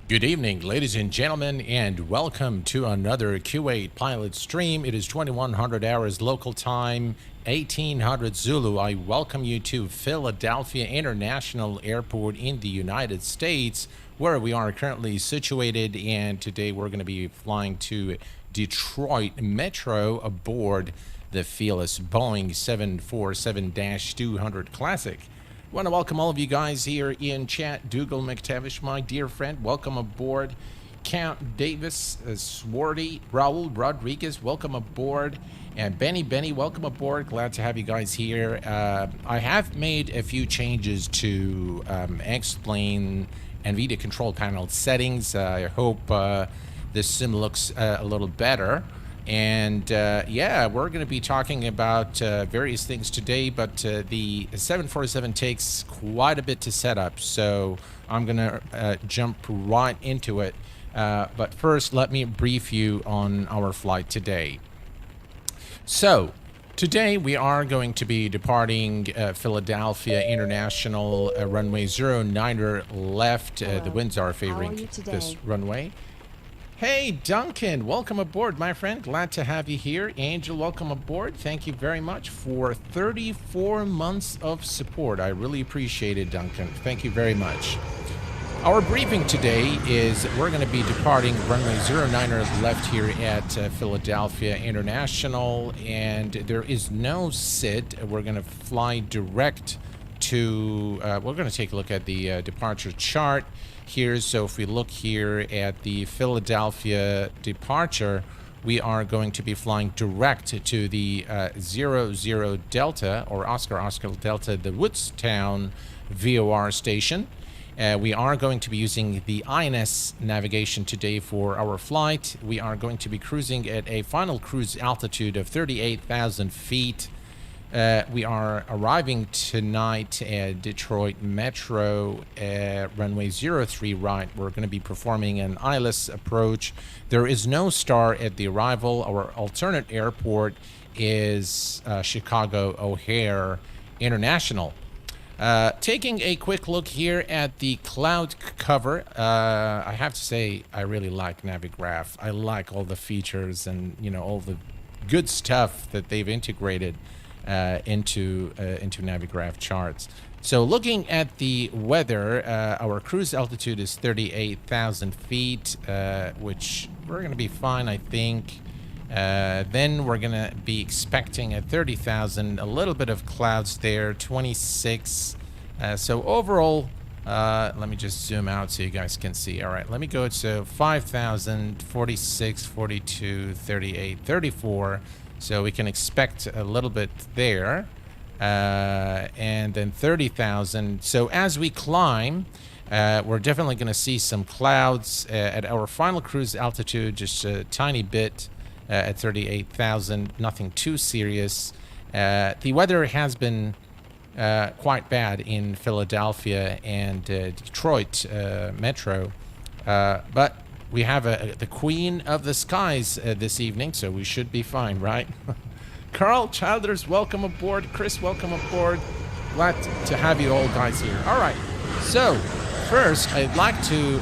Good evening, ladies and gentlemen, and welcome to another Q8 pilot stream. It is 2100 hours local time, 1800 Zulu. I welcome you to Philadelphia International Airport in the United States, where we are currently situated. And today we're going to be flying to Detroit Metro aboard the Felis Boeing 747-200 Classic. I want to welcome all of you guys here in chat. Dougal McTavish, my dear friend, welcome aboard. Count Davis, Swarty, Raul Rodriguez, welcome aboard. And Benny, welcome aboard. Glad to have you guys here. I have made a few changes to explain NVIDIA control panel settings. I hope this sim looks a little better. And yeah, we're going to be talking about various things today, but the 747 takes quite a bit to set up, so I'm going to jump right into it. But first, let me brief you on our flight today. So, today we are going to be departing Philadelphia International runway 09er left. The winds are favoring this runway. Hey, Duncan, welcome aboard, my friend. Glad to have you here. Angel, welcome aboard. Thank you very much for 34 months of support. I really appreciate it, Duncan. Thank you very much. Our briefing today is we're going to be departing runway 09er left here at Philadelphia International, and there is no SID. We're going to fly direct to, we're going to take a look at the departure chart here. So if we look here at the Philadelphia departure, we are going to be flying direct to the 00 Delta, or Oscar Delta, the Woodstown VOR station. We are going to be using the INS navigation today for our flight. We are going to be cruising at a final cruise altitude of 38,000 feet. We are arriving tonight at Detroit Metro runway 03 right. We're going to be performing an ILS approach. There is no star at the arrival. Our alternate airport is Chicago O'Hare International. Taking a quick look here at the cloud cover, I have to say I really like Navigraph. I like all the features and all the good stuff that they've integrated into Navigraph charts. So looking at the weather, our cruise altitude is 38,000 feet, which we're going to be fine, I think. Then we're going to be expecting at 30,000, a little bit of clouds there, 26. So overall, let me just zoom out so you guys can see. All right, let me go to 5,000, 46, 42, 38, 34. So we can expect a little bit there, and then 30,000. So as we climb, we're definitely going to see some clouds at our final cruise altitude, just a tiny bit at 38,000, nothing too serious. The weather has been quite bad in Philadelphia and Detroit Metro, but we have the queen of the skies this evening, so we should be fine, right? Carl Childers, welcome aboard. Chris, welcome aboard. Glad to have you all guys here. All right, so first, I'd like to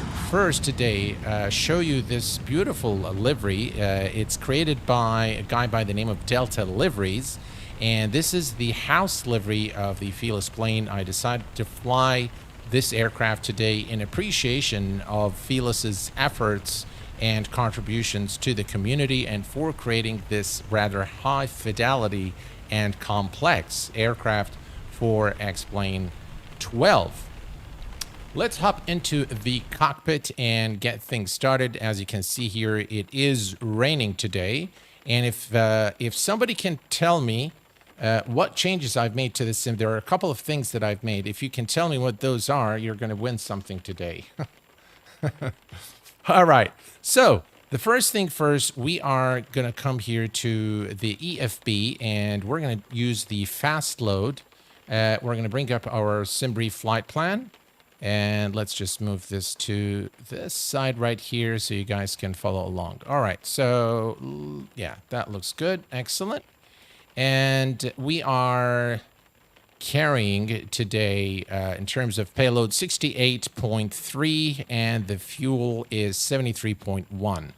today show you this beautiful livery. It's created by a guy by the name of Delta Liveries, and this is the house livery of the Felis plane. I decided to fly this aircraft today in appreciation of Felis's efforts and contributions to the community and for creating this rather high fidelity and complex aircraft for X-Plane 12. Let's hop into the cockpit and get things started. As you can see here, it is raining today, and if somebody can tell me what changes I've made to the sim, there are a couple of things that I've made. If you can tell me what those are, you're going to win something today. All right. So the first thing first, we are going to come here to the EFB, and we're going to use the fast load. We're going to bring up our SimBrief flight plan, and let's just move this to this side right here so you guys can follow along. All right. So yeah, that looks good. Excellent. And we are carrying today in terms of payload 68.3, and the fuel is 73.1.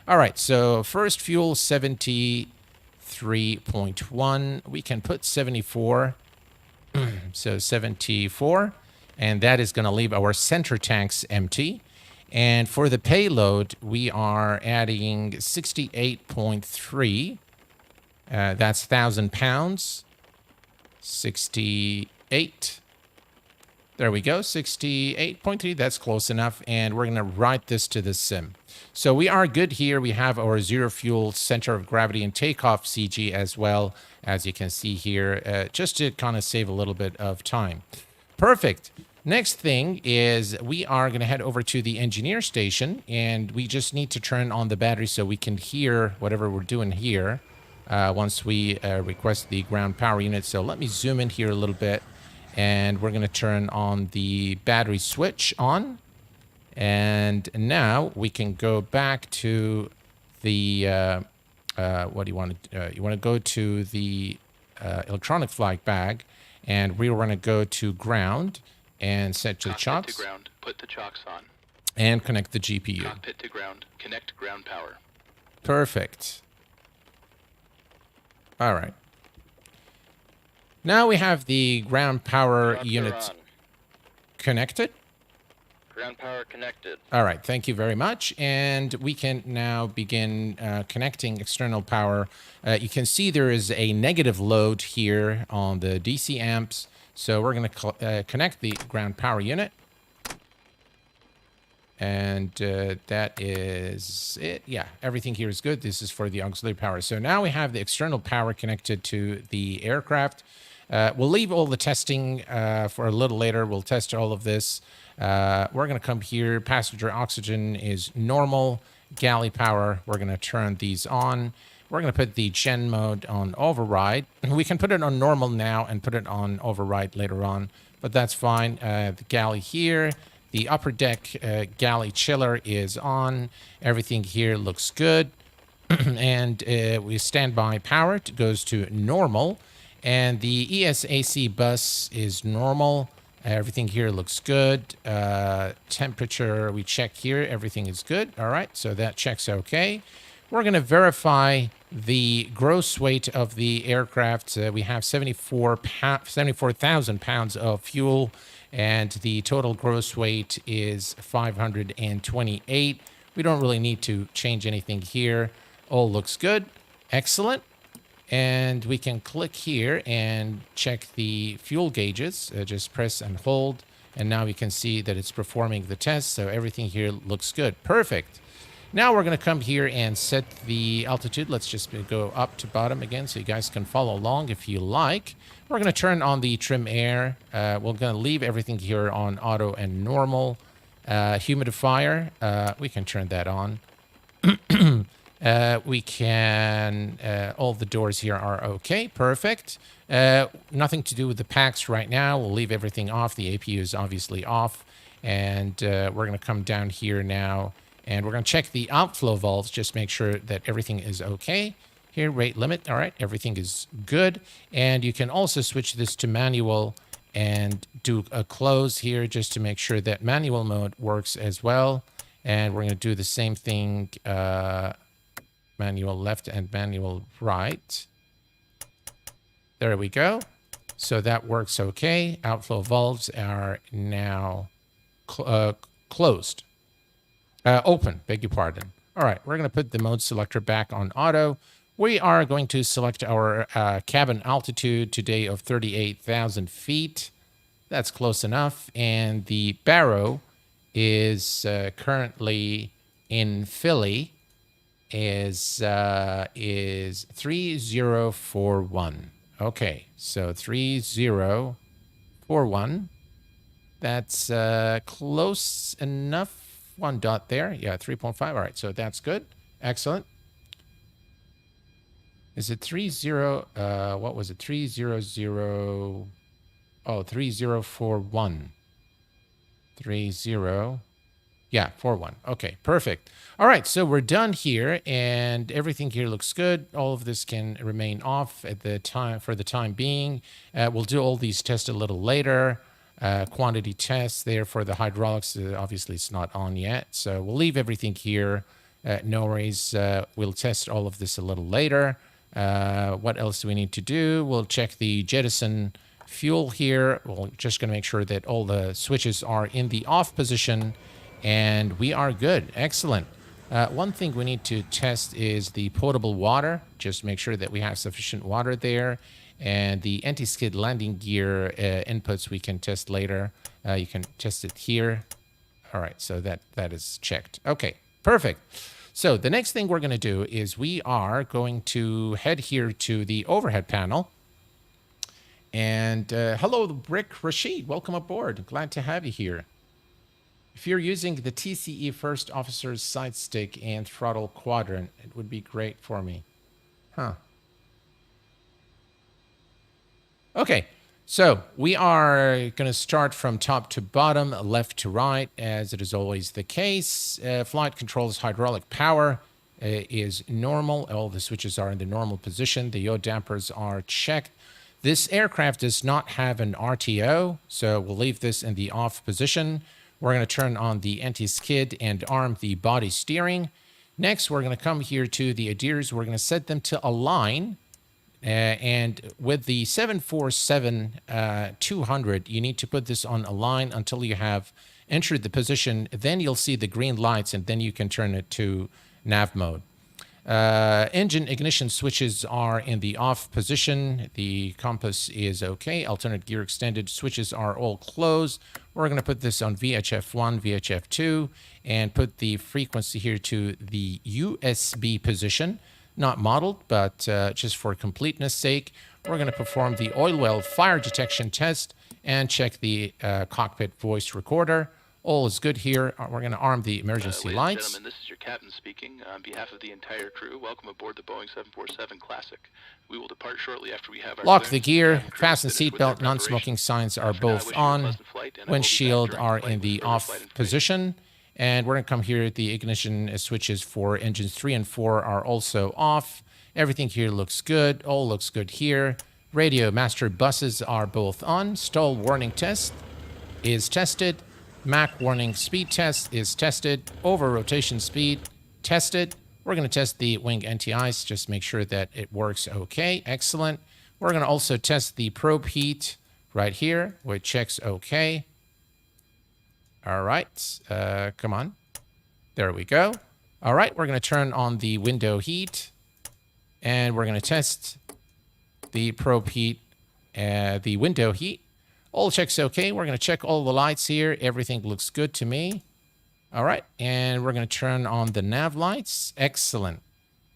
All right, so first fuel 73.1. We can put 74. So 74, and that is going to leave our center tanks empty. And for the payload, we are adding 68.3. That's 1,000 pounds. 68. There we go, 68.3. That's close enough. And we're going to write this to the sim. So we are good here. We have our zero fuel center of gravity and takeoff CG as well, as you can see here, just to kind of save a little bit of time. Perfect. Next thing is we are going to head over to the engineer station, and we just need to turn on the battery so we can hear whatever we're doing here once we request the ground power unit. So let me zoom in here a little bit, and we're going to turn on the battery switch on. And now we can go back to the, what do you want to, you want to go to the electronic flag bag, and we want to go to ground and set to the chocks. To ground, put the chocks on. And connect the GPU. Cockpit to ground, connect ground power. Perfect. All right. Now we have the ground power unit connected. Ground power connected. All right, thank you very much. And we can now begin connecting external power. You can see there is a negative load here on the DC amps. So we're going to connect the ground power unit. And that is it. Yeah, everything here is good. This is for the auxiliary power. So now we have the external power connected to the aircraft. We'll leave all the testing for a little later. We'll test all of this. We're going to come here. Passenger oxygen is normal. Galley power, we're going to turn these on. We're going to put the gen mode on override. We can put it on normal now and put it on override later on, but that's fine. The galley here, the upper deck galley chiller is on. Everything here looks good. And we standby power. It goes to normal. And the ESAC bus is normal. Everything here looks good. Temperature, we check here. Everything is good. All right, so that checks okay. We're going to verify the gross weight of the aircraft. We have 74,000 pounds of fuel, and the total gross weight is 528. We don't really need to change anything here. All looks good. Excellent. And we can click here and check the fuel gauges. Just press and hold. And now we can see that it's performing the test. So everything here looks good. Perfect. Now we're going to come here and set the altitude. Let's just go up to bottom again so you guys can follow along if you like. We're going to turn on the trim air. We're going to leave everything here on auto and normal. Humidifier, we can turn that on. We can, all the doors here are okay. Perfect. Nothing to do with the packs right now. We'll leave everything off. The APU is obviously off. And we're going to come down here now. And we're going to check the outflow valves. Just make sure that everything is okay. Here, rate limit. All right, everything is good. And you can also switch this to manual and do a close here just to make sure that manual mode works as well. And we're going to do the same thing, manual left and manual right. There we go. So that works okay. Outflow valves are now closed. Open, beg your pardon. All right, we're going to put the mode selector back on auto. We are going to select our cabin altitude today of 38,000 feet. That's close enough. And the barrow is currently in Philly is 3041. Okay, so 3041. That's close enough. One dot there. Yeah, 3.5. All right, so that's good. Excellent. Is it 30? What was it? 300. Oh, 3041. 3041. Yeah, 4-1. Okay, perfect. All right, so we're done here, and everything here looks good. All of this can remain off at the time for the time being. We'll do all these tests a little later. Quantity tests there for the hydraulics. Obviously, it's not on yet, so we'll leave everything here. No worries. We'll test all of this a little later. What else do we need to do? We'll check the jettison fuel here. We're just going to make sure that all the switches are in the off position. And we are good. Excellent. One thing we need to test is the potable water. Just make sure that we have sufficient water there. And the anti-skid landing gear inputs we can test later. You can test it here. All right, so that is checked. Okay, perfect. So the next thing we're going to do is we are going to head here to the overhead panel. And hello, Rick Rashid. Welcome aboard. Glad to have you here. If you're using the TCE First Officer's side stick and throttle quadrant, it would be great for me. Huh. Okay, so we are going to start from top to bottom, left to right, as it is always the case. Flight controls hydraulic power is normal. All the switches are in the normal position. The yaw dampers are checked. This aircraft does not have an RTO, so we'll leave this in the off position. We're going to turn on the anti-skid and arm the body steering. Next, we're going to come here to the ADIRs. We're going to set them to align. And with the 747-200, you need to put this on align until you have entered the position. Then you'll see the green lights, and then you can turn it to nav mode. Engine ignition switches are in the off position. The compass is okay. Alternate gear extended switches are all closed. We're going to put this on VHF1, VHF2, and put the frequency here to the USB position. Not modeled, but just for completeness sake, we're going to perform the oil well fire detection test and check the cockpit voice recorder. All is good here. We're going to arm the emergency lights. Ladies and gentlemen, this is your captain speaking. On behalf of the entire crew, welcome aboard the Boeing 747 Classic. We will depart shortly after we have our Lock the gear, fasten seatbelt, non-smoking signs are both on. Windshield are in the off position. And we're going to come here. The ignition switches for engines 3 and 4 are also off. Everything here looks good. All looks good here. Radio master buses are both on. Stall warning test is tested. Mach warning speed test is tested. Over rotation speed tested. We're going to test the wing anti-ice. Just make sure that it works okay. Excellent. We're going to also test the probe heat right here, which checks okay. All right. Come on. There we go. All right. We're going to turn on the window heat. And we're going to test the probe heat, the window heat. All checks okay. We're going to check all the lights here. Everything looks good to me. All right. And we're going to turn on the nav lights. Excellent.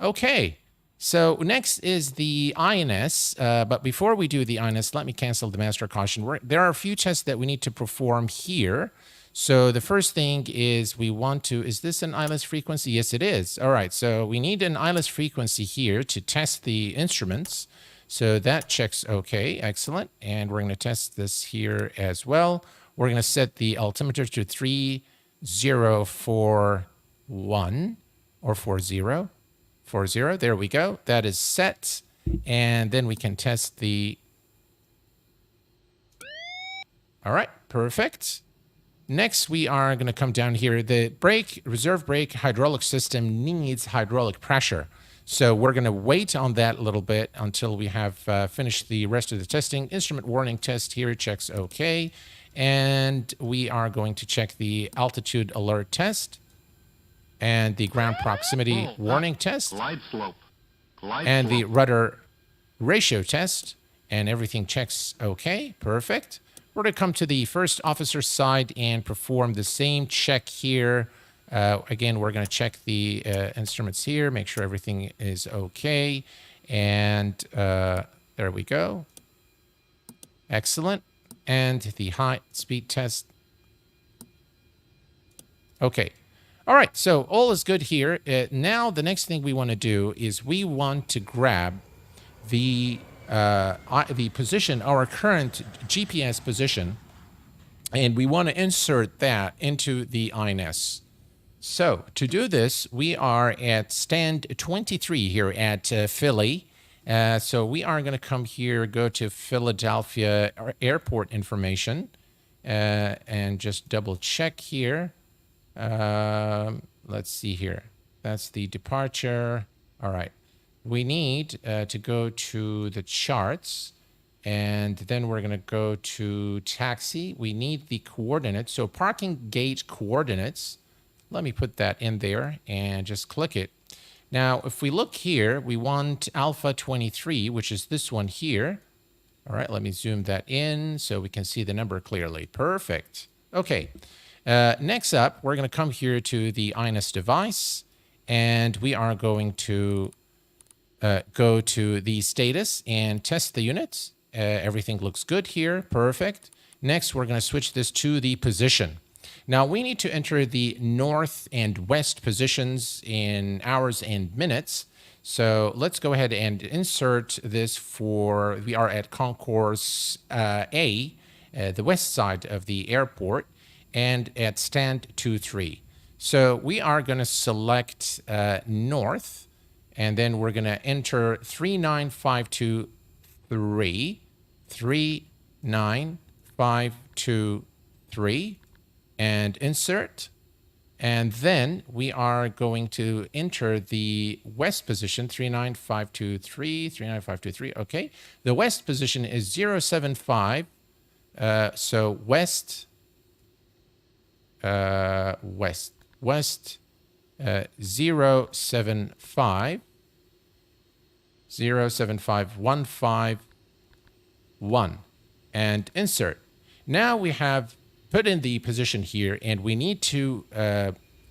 Okay. So next is the INS. But before we do the INS, let me cancel the master caution. There are a few tests that we need to perform here. So the first thing is we want to, is this an ILS frequency? Yes, it is. All right. So we need an ILS frequency here to test the instruments. So that checks okay. Excellent. And we're going to test this here as well. We're going to set the altimeter to 3041 or 40. There we go. That is set. And then we can test the... All right. Perfect. Next, we are going to come down here. The reserve brake hydraulic system needs hydraulic pressure. So we're going to wait on that a little bit until we have finished the rest of the testing. Instrument warning test here checks okay. And we are going to check the altitude alert test and the ground proximity warning test and the rudder ratio test. And everything checks okay. Perfect. We're going to come to the first officer's side and perform the same check here. Again, we're going to check the instruments here, make sure everything is okay. And there we go. Excellent. And the height speed test. Okay. All right. So all is good here. Now, the next thing we want to do is we want to grab the position, our current GPS position. And we want to insert that into the INS. So to do this, we are at stand 23 here at Philly. So we are going to come here, go to Philadelphia airport information, and just double check here. Let's see here. That's the departure. All right. We need to go to the charts, and then we're going to go to taxi. We need the coordinates. So parking gate coordinates. Let me put that in there and just click it. Now, if we look here, we want Alpha 23, which is this one here. All right, let me zoom that in so we can see the number clearly. Perfect. Okay. Next up, we're going to come here to the INS device, and we are going to go to the status and test the units. Everything looks good here. Perfect. Next, we're going to switch this to the position. Now, we need to enter the north and west positions in hours and minutes. So let's go ahead and insert this for, we are at Concourse A, the west side of the airport, and at stand 23. So we are going to select north, and then we're going to enter 39523, 39523, and insert. And then we are going to enter the west position, 39523, 39523. Okay. The west position is 075. So west, west 075, 07515, and insert. Now we have put in the position here, and we need to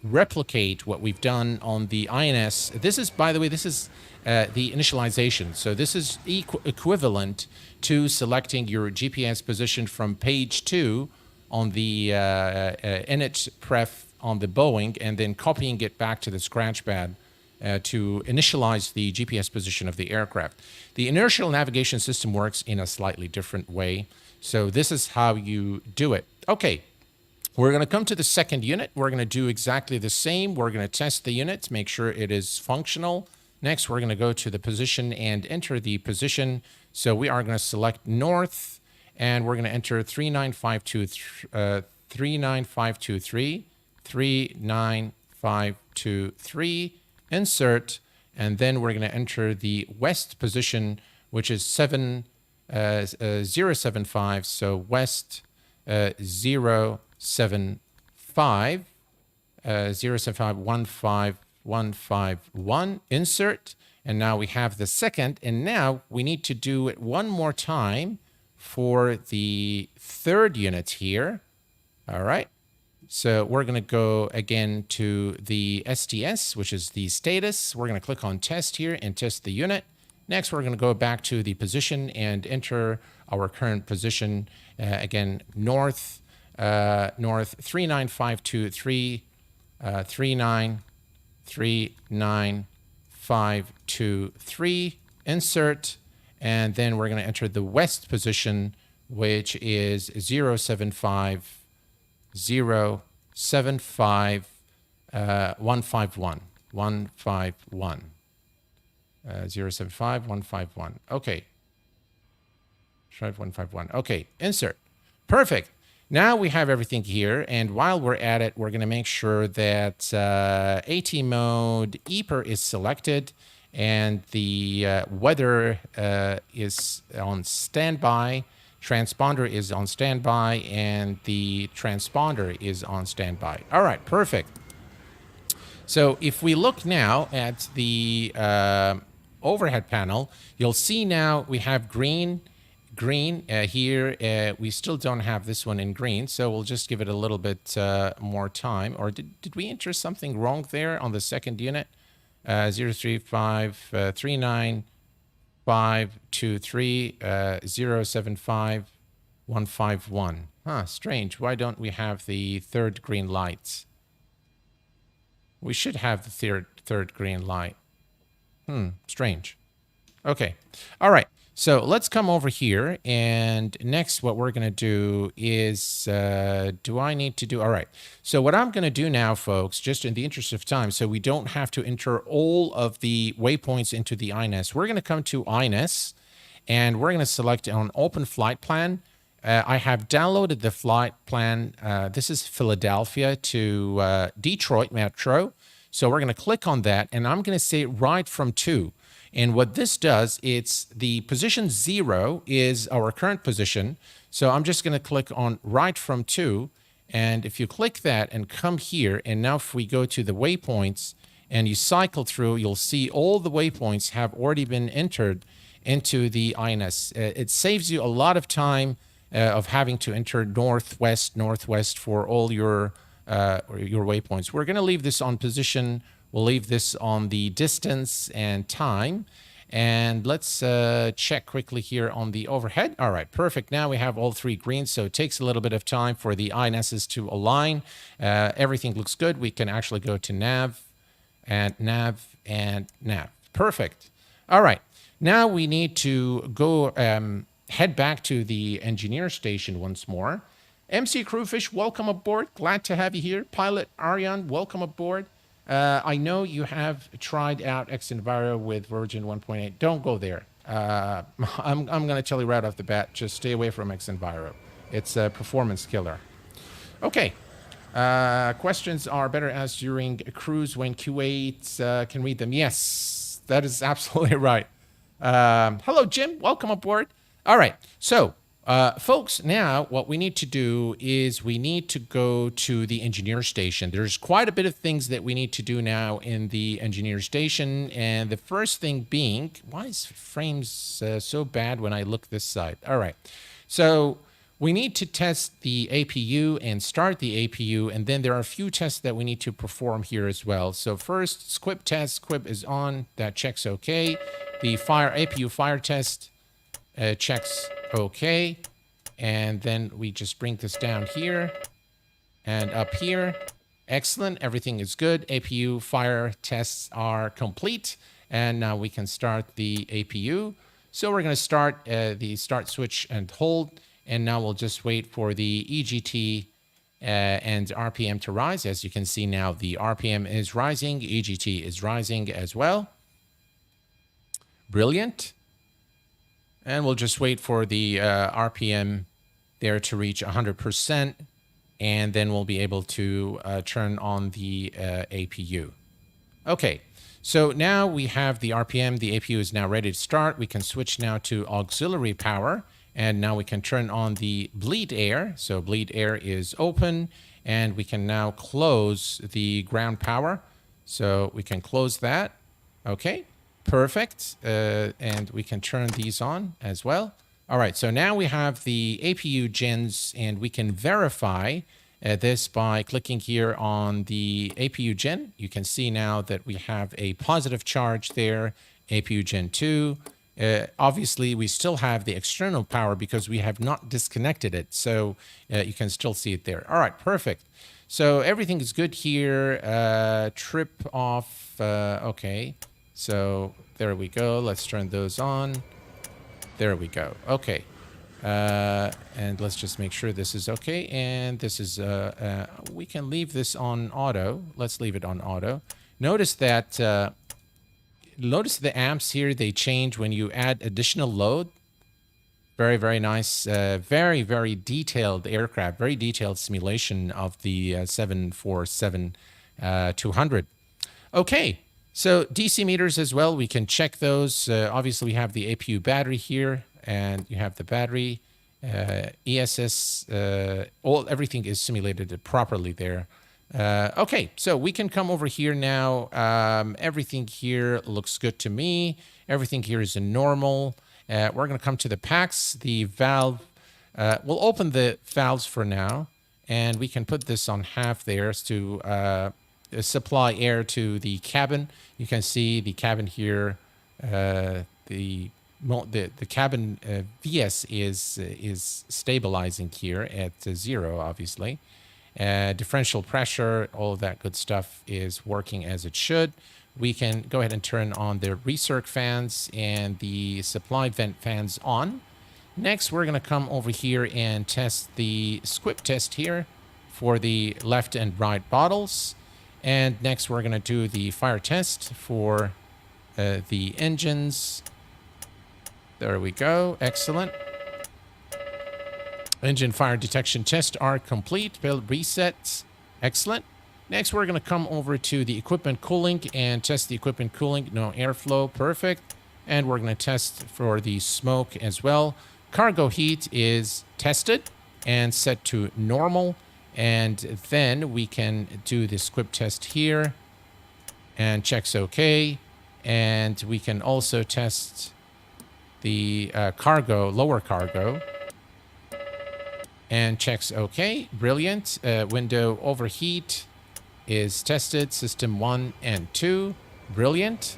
replicate what we've done on the INS. This is, by the way, this is the initialization. So this is equivalent to selecting your GPS position from page 2 on the init pref on the Boeing, and then copying it back to the scratchpad to initialize the GPS position of the aircraft. The inertial navigation system works in a slightly different way. So this is how you do it. Okay, we're going to come to the second unit. We're going to do exactly the same. We're going to test the unit, make sure it is functional. Next, we're going to go to the position and enter the position. So we are going to select north, and we're going to enter 39523, 39523, 39523, insert, and then we're going to enter the west position, which is 075, so west 075, 07515, insert, and now we have the second, and now we need to do it one more time for the third unit here. All right. So we're going to go again to the STS, which is the status. We're going to click on test here and test the unit. Next, we're going to go back to the position and enter our current position. Again, north 39523, 3939523, insert, and then we're going to enter the west position, which is 075, 075 151, 151. 075 151. Okay. Try 151. Okay. Insert. Perfect. Now we have everything here. And while we're at it, we're going to make sure that AT mode EPR is selected and the weather is on standby. Transponder is on standby, and the transponder is on standby. All right, perfect. So if we look now at the overhead panel, you'll see now we have green here. We still don't have this one in green, so we'll just give it a little bit more time. Or did we enter something wrong there on the second unit? 035 39523 075 151. Huh, strange. Why don't we have the third green lights? We should have the third green light. Strange. Okay. All right. So let's come over here. And next, what we're going to do is, do I need to do? All right. So what I'm going to do now, folks, just in the interest of time, so we don't have to enter all of the waypoints into the INS, we're going to come to INS and we're going to select on Open Flight Plan. I have downloaded the flight plan. This is Philadelphia to Detroit Metro. So we're going to click on that and I'm going to say right from to. And what this does, it's the position 0 is our current position. So I'm just going to click on right from to. And if you click that and come here, and now if we go to the waypoints and you cycle through, you'll see all the waypoints have already been entered into the INS. It saves you a lot of time of having to enter northwest for all your waypoints. We're going to leave this on position. We'll leave this on the distance and time. And let's check quickly here on the overhead. All right, perfect. Now we have all 3 greens, so it takes a little bit of time for the INSs to align. Everything looks good. We can actually go to nav and nav and nav. Perfect. All right, now we need to go head back to the engineer station once more. MC Crewfish, welcome aboard. Glad to have you here. Pilot Aryan, welcome aboard. I know you have tried out Xenviro with version 1.8. Don't go there. I'm going to tell you right off the bat, just stay away from Xenviro. It's a performance killer. Okay. Questions are better asked during a cruise when Q8 can read them. Yes, that is absolutely right. Hello, Jim. Welcome aboard. All right. So, folks, now what we need to do is we need to go to the engineer station. There's quite a bit of things that we need to do now in the engineer station. And the first thing being, why is frames so bad when I look this side? All right. So we need to test the APU and start the APU. And then there are a few tests that we need to perform here as well. So first, squib test. Squib is on. That checks OK. The APU fire test checks OK. And then we just bring this down here and up here. Excellent. Everything is good. APU fire tests are complete. And now we can start the APU. So we're going to start the start switch and hold. And now we'll just wait for the EGT and RPM to rise. As you can see now, the RPM is rising. EGT is rising as well. Brilliant. And we'll just wait for the RPM there to reach 100%. And then we'll be able to turn on the APU. Okay, so now we have the RPM. The APU is now ready to start. We can switch now to auxiliary power. And now we can turn on the bleed air. So bleed air is open. And we can now close the ground power. So we can close that. Okay. Perfect. And we can turn these on as well. All right, so now we have the APU gens, and we can verify this by clicking here on the APU gen. You can see now that we have a positive charge there, APU gen 2. Obviously, we still have the external power because we have not disconnected it, so you can still see it there. All right, perfect. So everything is good here. Trip off. Okay. So there we go. Let's turn those on. There we go. Okay. And let's just make sure this is okay. And this is, we can leave this on auto. Let's leave it on auto. Notice that, notice the amps here, they change when you add additional load. Very, very nice. Very, very detailed aircraft. Very detailed simulation of the 747-200. Okay. So DC meters as well, we can check those. Obviously, we have the APU battery here, and you have the battery, ESS, everything is simulated properly there. Okay, so we can come over here now. Everything here looks good to me. Everything here is normal. We're going to come to the packs. The valve, we'll open the valves for now, and we can put this on half there to supply air to the cabin. You can see the cabin here. The cabin VS is stabilizing here at 0, obviously. Differential pressure, all of that good stuff is working as it should. we can go ahead and turn on the recirc fans and the supply vent fans on. Next, we're going to come over here and test the squib test here for the left and right bottles. And next, we're going to do the fire test for the engines. There we go. Excellent. Engine fire detection tests are complete. Build resets. Excellent. Next, we're going to come over to the equipment cooling and test the equipment cooling. No airflow. Perfect. And we're going to test for the smoke as well. Cargo heat is tested and set to normal. And then we can do the squib test here and checks OK. And we can also test the cargo, lower cargo, and checks OK. Brilliant. Window overheat is tested. System 1 and 2. Brilliant.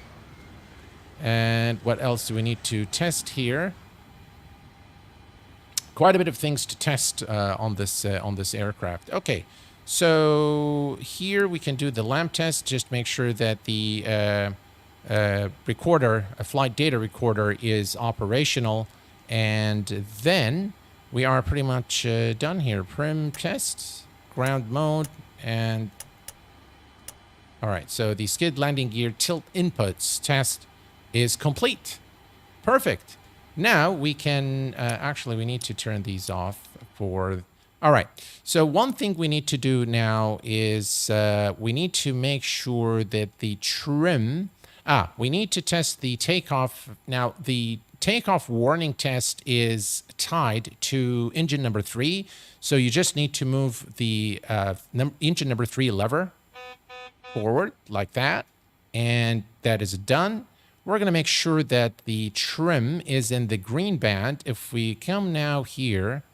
And what else do we need to test here? Quite a bit of things to test on this aircraft. Okay, so here we can do the lamp test. Just make sure that the recorder, a flight data recorder, is operational, and then we are pretty much done here. Prim test, ground mode, and all right. So the skid landing gear tilt inputs test is complete. Perfect. Now we can, actually we need to turn these off for, all right. So one thing we need to do now is we need to make sure that the trim, we need to test the takeoff. Now the takeoff warning test is tied to engine number 3. So you just need to move the engine number 3 lever forward like that. And that is done. We're going to make sure that the trim is in the green band. If we come now here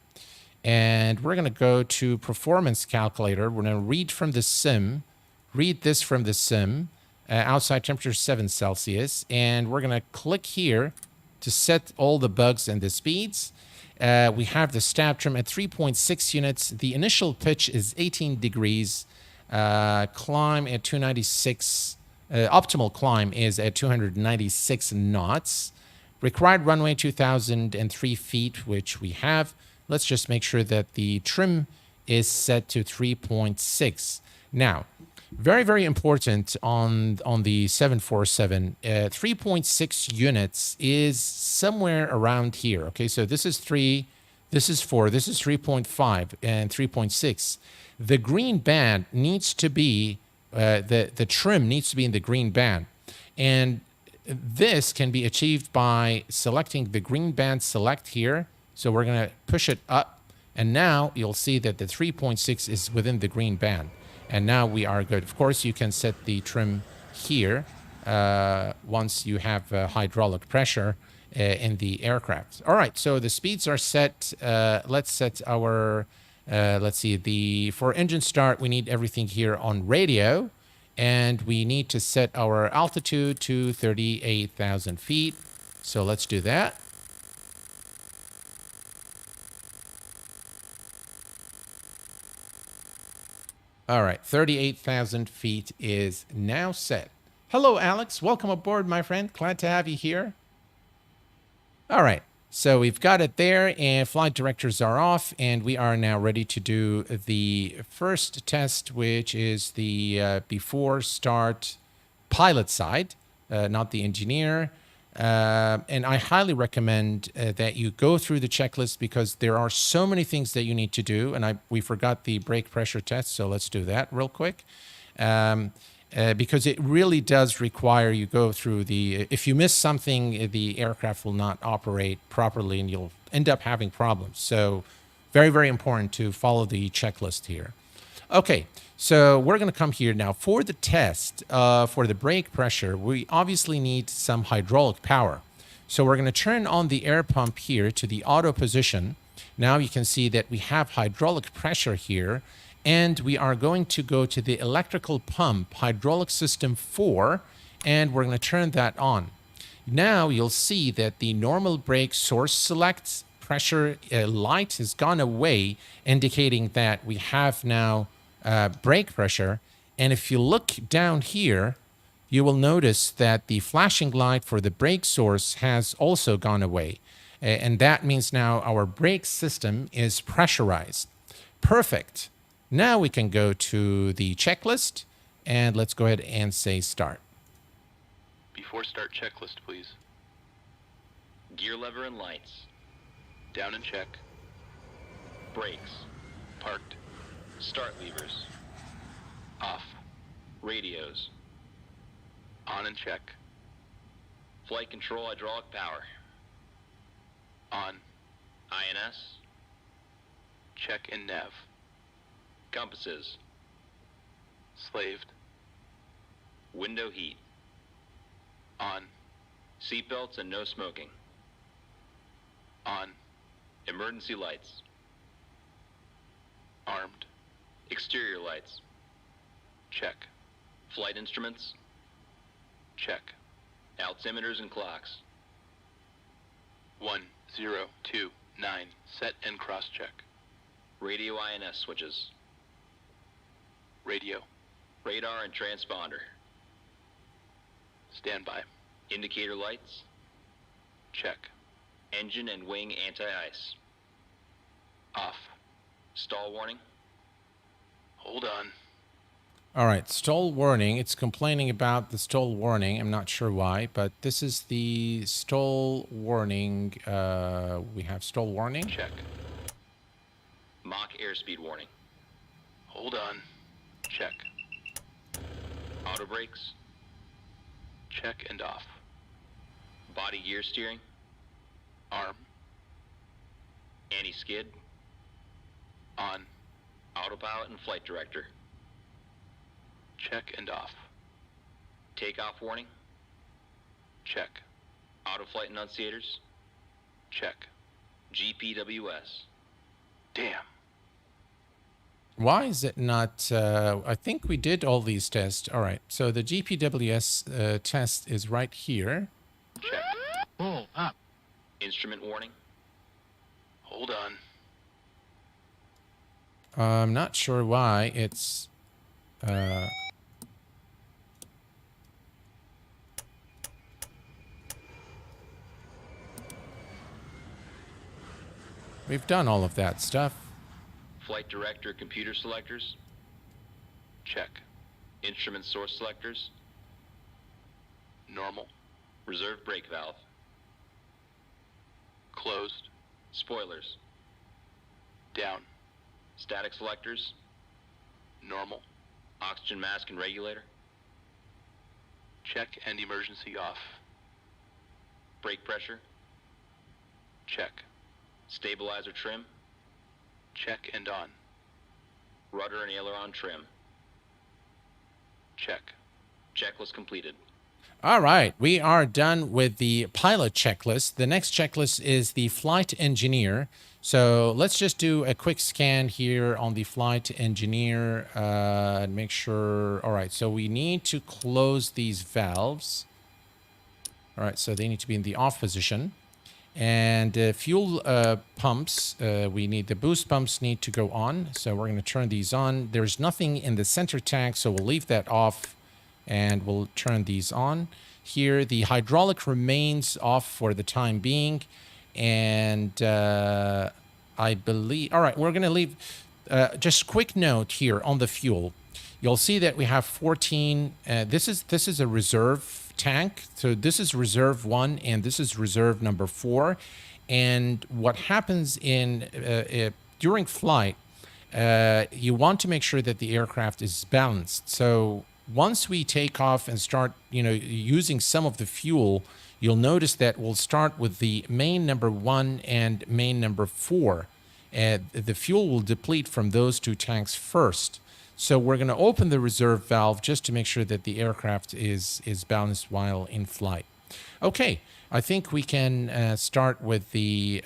and we're going to go to performance calculator, we're going to read from the sim, read this from the sim, outside temperature 7 Celsius, and we're going to click here to set all the bugs and the speeds. We have the stab trim at 3.6 units. The initial pitch is 18 degrees, climb at 296. Optimal climb is at 296 knots. Required runway 2,003 feet, which we have. Let's just make sure that the trim is set to 3.6. Now, very, very important on the 747, 3.6 units is somewhere around here. Okay, so this is 3, this is 4, this is 3.5, and 3.6. The green band needs to be the trim needs to be in the green band, and this can be achieved by selecting the green band select here. So we're going to push it up, and now you'll see that the 3.6 is within the green band, and now we are good. Of course, you can set the trim here once you have hydraulic pressure in the aircraft. All right, so the speeds are set. Let's set our let's see, for engine start, we need everything here on radio, and we need to set our altitude to 38,000 feet. So let's do that. All right, 38,000 feet is now set. Hello, Alex. Welcome aboard, my friend. Glad to have you here. All right. So we've got it there, and flight directors are off, and we are now ready to do the first test, which is the before start pilot side, not the engineer. And I highly recommend that you go through the checklist, because there are so many things that you need to do. And we forgot the brake pressure test, so let's do that real quick. Because it really does require you go through if you miss something, the aircraft will not operate properly and you'll end up having problems. So very, very important to follow the checklist here. Okay, so we're going to come here now. For the test, for the brake pressure, we obviously need some hydraulic power. So we're going to turn on the air pump here to the auto position. Now you can see that we have hydraulic pressure here. And we are going to go to the electrical pump hydraulic system 4, and we're going to turn that on. Now you'll see that the normal brake source select pressure light has gone away, indicating that we have now brake pressure. And if you look down here, you will notice that the flashing light for the brake source has also gone away. And that means now our brake system is pressurized. Perfect. Now we can go to the checklist, and let's go ahead and say start. Before start, checklist, please. Gear lever and lights. Down and check. Brakes. Parked. Start levers. Off. Radios. On and check. Flight control hydraulic power. On. INS. Check and nav. Compasses. Slaved. Window heat. On. Seatbelts and no smoking. On. Emergency lights. Armed. Exterior lights. Check. Flight instruments. Check. Altimeters and clocks. 1, 0, 2, 9. Set and cross-check. Radio INS switches. Radio. Radar and transponder. Standby. Indicator lights. Check. Engine and wing anti-ice. Off. Stall warning. Hold on. All right, stall warning. It's complaining about the stall warning. I'm not sure why, but this is the stall warning. We have stall warning. Check. Mach airspeed warning. Hold on. Check. Auto brakes. Check and off. Body gear steering. Arm. Anti-skid. On. Autopilot and flight director. Check and off. Takeoff warning. Check. Auto flight enunciators. Check. GPWS. Damn. Why is it not? I think we did all these tests. All right, so the GPWS test is right here. Check. Pull up. Instrument warning. Hold on. I'm not sure why it's. We've done all of that stuff. Flight director computer selectors. Check. Instrument source selectors. Normal. Reserve brake valve. Closed. Spoilers. Down. Static selectors. Normal. Oxygen mask and regulator. Check and emergency off. Brake pressure. Check. Stabilizer trim. Check and on. Rudder and aileron trim. Check. Checklist completed. All right, we are done with the pilot checklist. The next checklist is the flight engineer. So let's just do a quick scan here on the flight engineer and make sure. All right, so we need to close these valves. All right, so they need to be in the off position. And fuel pumps, we need the boost pumps need to go on. So we're going to turn these on. There's nothing in the center tank, so we'll leave that off. And we'll turn these on. Here, the hydraulic remains off for the time being. And I believe... All right, we're going to leave... just quick note here on the fuel. You'll see that we have 14... This is a reserve tank. So this is reserve 1, and this is reserve number 4. And what happens in during flight, you want to make sure that the aircraft is balanced. So... once we take off and start, using some of the fuel, you'll notice that we'll start with the main number 1 and main number 4. The fuel will deplete from those two tanks first. So we're going to open the reserve valve just to make sure that the aircraft is balanced while in flight. Okay, I think we can start with the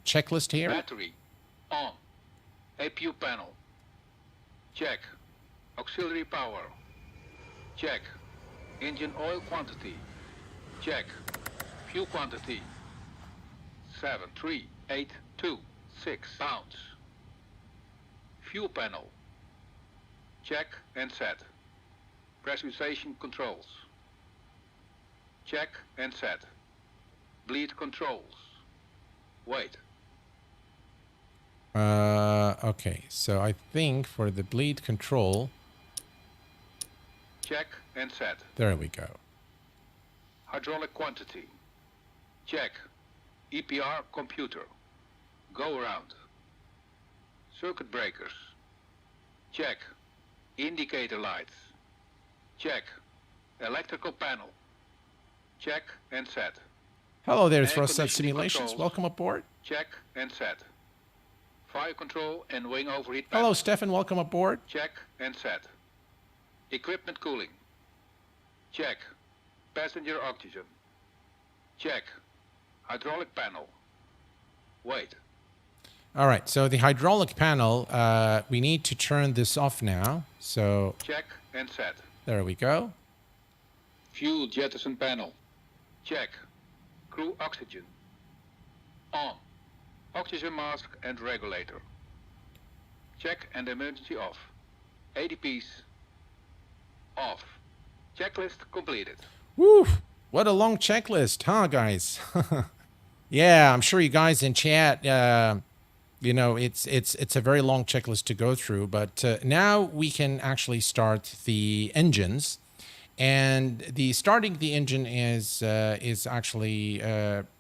checklist here. Battery on. APU panel. Check. Auxiliary power. Check. Engine oil quantity. Check. Fuel quantity. 73826 pounds. Fuel panel. Check and set. Pressurization controls. Check and set. Bleed controls. Wait. Okay, so I think for the bleed control, Check and set. there we go. Hydraulic quantity. Check. EPR computer. Go around. Circuit breakers. Check. Indicator lights. Check. Electrical panel. Check and set. Hello there, Air thrust set conditioning simulations. controls. Welcome aboard. Check and set. Fire control and wing overheat Hello, panel. Stefan. Welcome aboard. Check and set. Equipment cooling. Check. Passenger oxygen. Check. Hydraulic panel. Wait. All right, so the hydraulic panel, we need to turn this off now. So Check and set. there we go. Fuel jettison panel. Check. Crew oxygen. On. Oxygen mask and regulator. Check and emergency off. ADPs. Off. Checklist completed. Woo! What a long checklist, huh, guys? Yeah, I'm sure you guys in chat, you know, it's a very long checklist to go through. But now we can actually start the engines, and the starting the engine is actually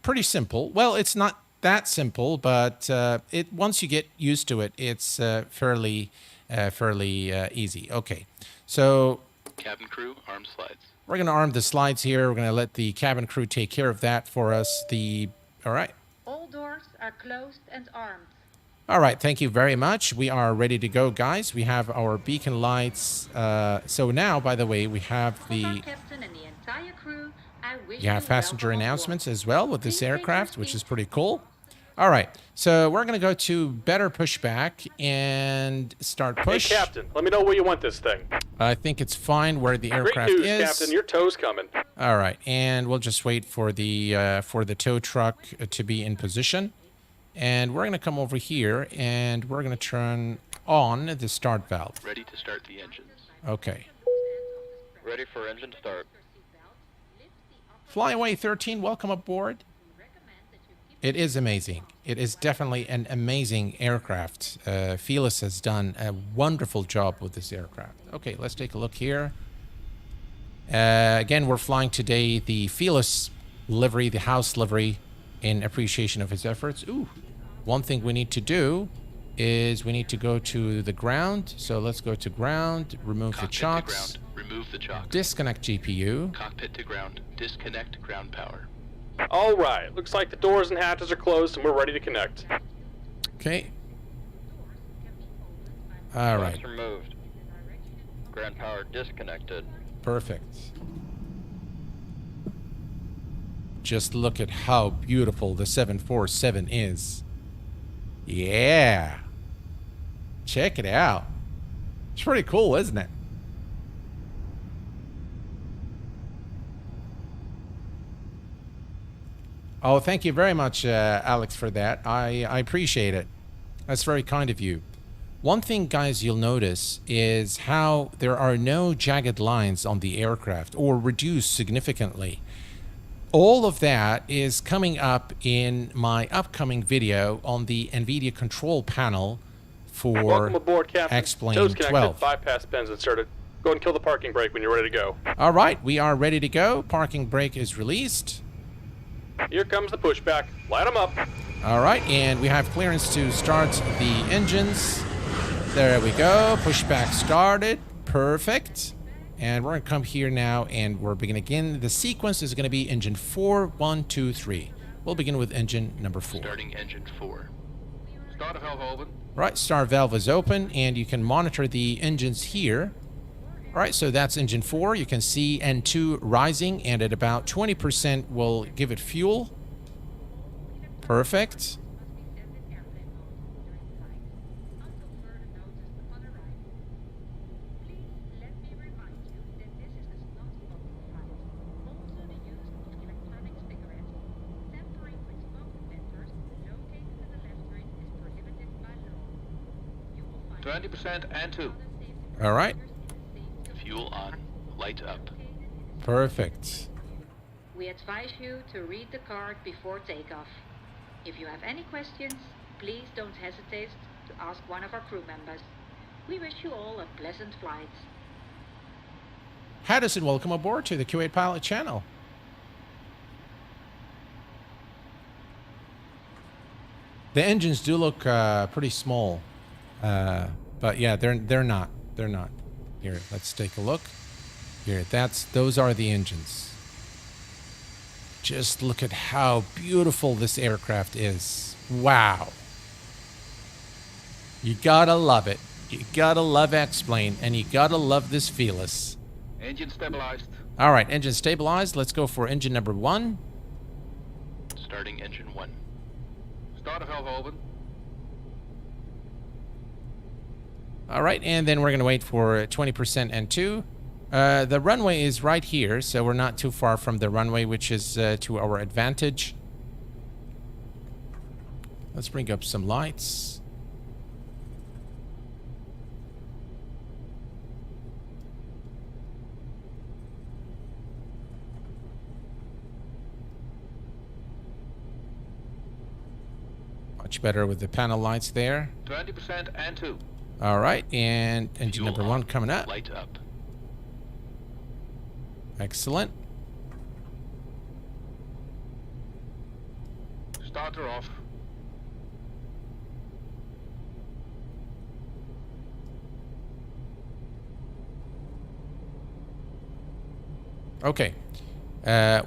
pretty simple. Well, it's not that simple, but it once you get used to it, it's fairly easy. Okay, so Cabin crew, arm slides. we're going to arm the slides here. We're going to let the cabin crew take care of that for us. All right. All doors are closed and armed. All right. Thank you very much. We are ready to go, guys. We have our beacon lights. So now, by the way, we have Combat captain and the entire crew, I wish you have passenger welcome announcements aboard. as well with this Please take your aircraft, which is seats. pretty cool. All right. So we're going to go to better pushback and start push. Hey, Captain, let me know where you want this thing. I think it's fine where the Great aircraft news, is. Captain. Your tow's coming. All right, and we'll just wait for the tow truck to be in position, and we're going to come over here and we're going to turn on the start valve. Ready to start the engines. Okay. Ready for engine start. Flyaway 13, welcome aboard. It is amazing. It is definitely an amazing aircraft. Felis has done a wonderful job with this aircraft. Okay, let's take a look here. Again, we're flying today the Felis livery, the house livery, in appreciation of his efforts. Ooh, one thing we need to do is we need to go to the ground. So let's go to ground, remove the Cockpit to chocks, ground. Remove the chock. disconnect GPU. Cockpit to ground. Disconnect ground power. All right. Looks like the doors and hatches are closed, and we're ready to connect. Okay. All right. Locks removed. Ground power disconnected. Perfect. Just look at how beautiful the 747 is. Yeah. Check it out. It's pretty cool, isn't it? Oh, thank you very much, Alex, for that. I appreciate it. That's very kind of you. One thing, guys, you'll notice is how there are no jagged lines on the aircraft or reduced significantly. All of that is coming up in my upcoming video on the NVIDIA control panel for Welcome aboard, Captain. X-Plane Tow's connected. 12. Bypass pins inserted. Go ahead and kill the parking brake when you're ready to go. All right, we are ready to go. Parking brake is released. Here comes the pushback. Light them up. All right, and we have clearance to start the engines. There we go. Pushback started. Perfect. And we're going to come here now, and we're beginning again. The sequence is going to be engine 4, 1, 2, 3. We'll begin with engine number 4. Starting engine 4. Starter valve open. Right, start valve is open, and you can monitor the engines here. All right, so that's engine 4. You can see N2 rising, and at about 20% we'll give it fuel. Perfect. Electronic cigarettes. Tampering with smoke detectors located to the left ring is prohibited by law. You will find 20% and 2. All right. Fuel on. light up. Perfect. We advise you to read the card before takeoff. If you have any questions, please don't hesitate to ask one of our crew members. We wish you all a pleasant flight. Addons, welcome aboard to the Kuwait Pilot channel. The engines do look pretty small, but yeah, they're not. They're not. Here, let's take a look. Here, those are the engines. Just look at how beautiful this aircraft is. Wow. You gotta love it. You gotta love X-Plane, and you gotta love this Felis. Engine stabilized. All right, engine stabilized. Let's go for engine number 1. Starting engine 1. Starter valve open. All right, and then we're going to wait for 20% N2. The runway is right here, so we're not too far from the runway, which is to our advantage. Let's bring up some lights. Much better with the panel lights there. 20% and 2. All right, and engine Fuel number 1 coming up. Light up. Excellent. Starter off. Okay,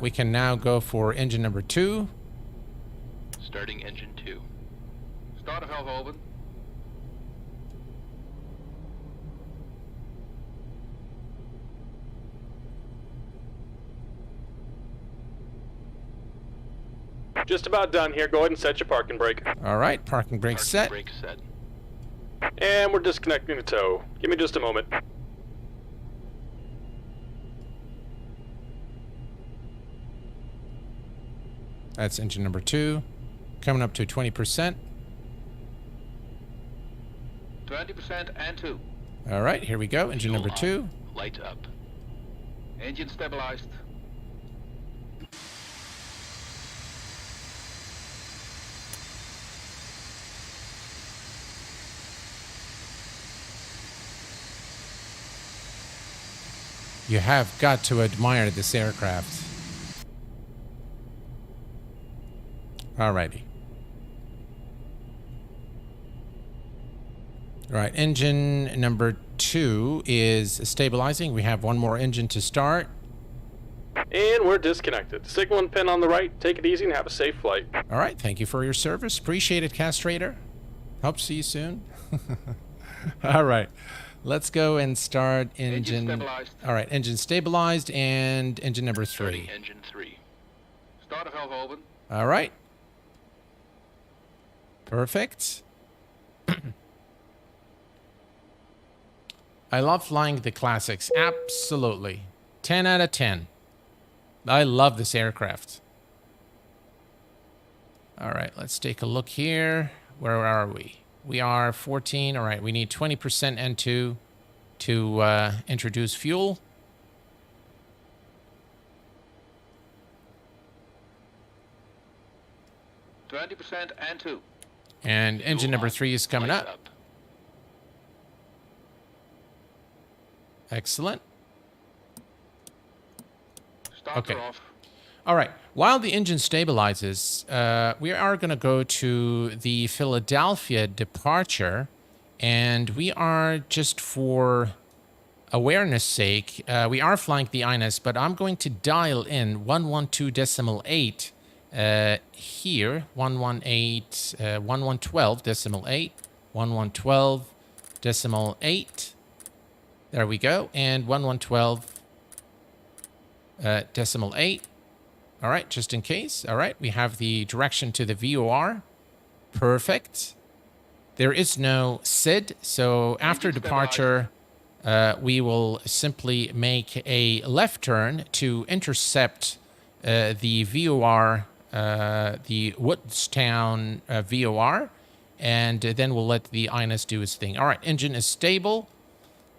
we can now go for engine number 2. Starting engine 2. Starter valve open. Just about done here. Go ahead and set your parking brake. All right, parking brake Parking set. brake set. And we're disconnecting the tow. Give me just a moment. That's engine number 2. Coming up to 20%. 20% and 2. All right, here we go. Engine Fuel number on. 2. Light up. Engine stabilized. You have got to admire this aircraft. Alrighty. All right, engine number 2 is stabilizing. We have one more engine to start. And we're disconnected. Signal and pin on the right. Take it easy and have a safe flight. All right, thank you for your service. Appreciate it, Castrator. Hope to see you soon. All right, let's go and start engine. stabilized. All right, engine stabilized and engine number 3. Starting engine 3. Starter valve open. All right. Perfect. I love flying the classics. Absolutely. 10 out of 10. I love this aircraft. All right, let's take a look here. Where are we? We are 14. All right, we need 20% N2 to introduce fuel. %and 2. And engine number 3 is coming Light up. Excellent. Starter Okay. off. All right. While the engine stabilizes, we are going to go to the Philadelphia departure, and we are, just for awareness sake, we are flying the INS, but I'm going to dial in 112.8 here, 1112.8, 1112.8. There we go, and 1112.8. All right, just in case. All right, we have the direction to the VOR. Perfect. There is no SID, so after departure, we will simply make a left turn to intercept the VOR, the Woodstown VOR, and then we'll let the INS do its thing. All right, engine is stable.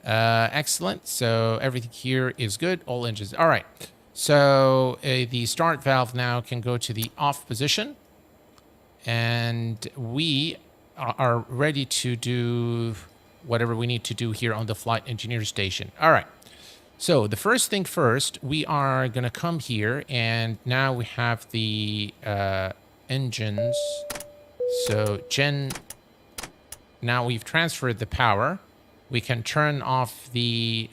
Excellent. So everything here is good. All engines. All right. So the start valve now can go to the off position. And we are ready to do whatever we need to do here on the flight engineer station. All right. So the first thing first, we are going to come here. And now we have the engines. So now we've transferred the power. We can turn off the,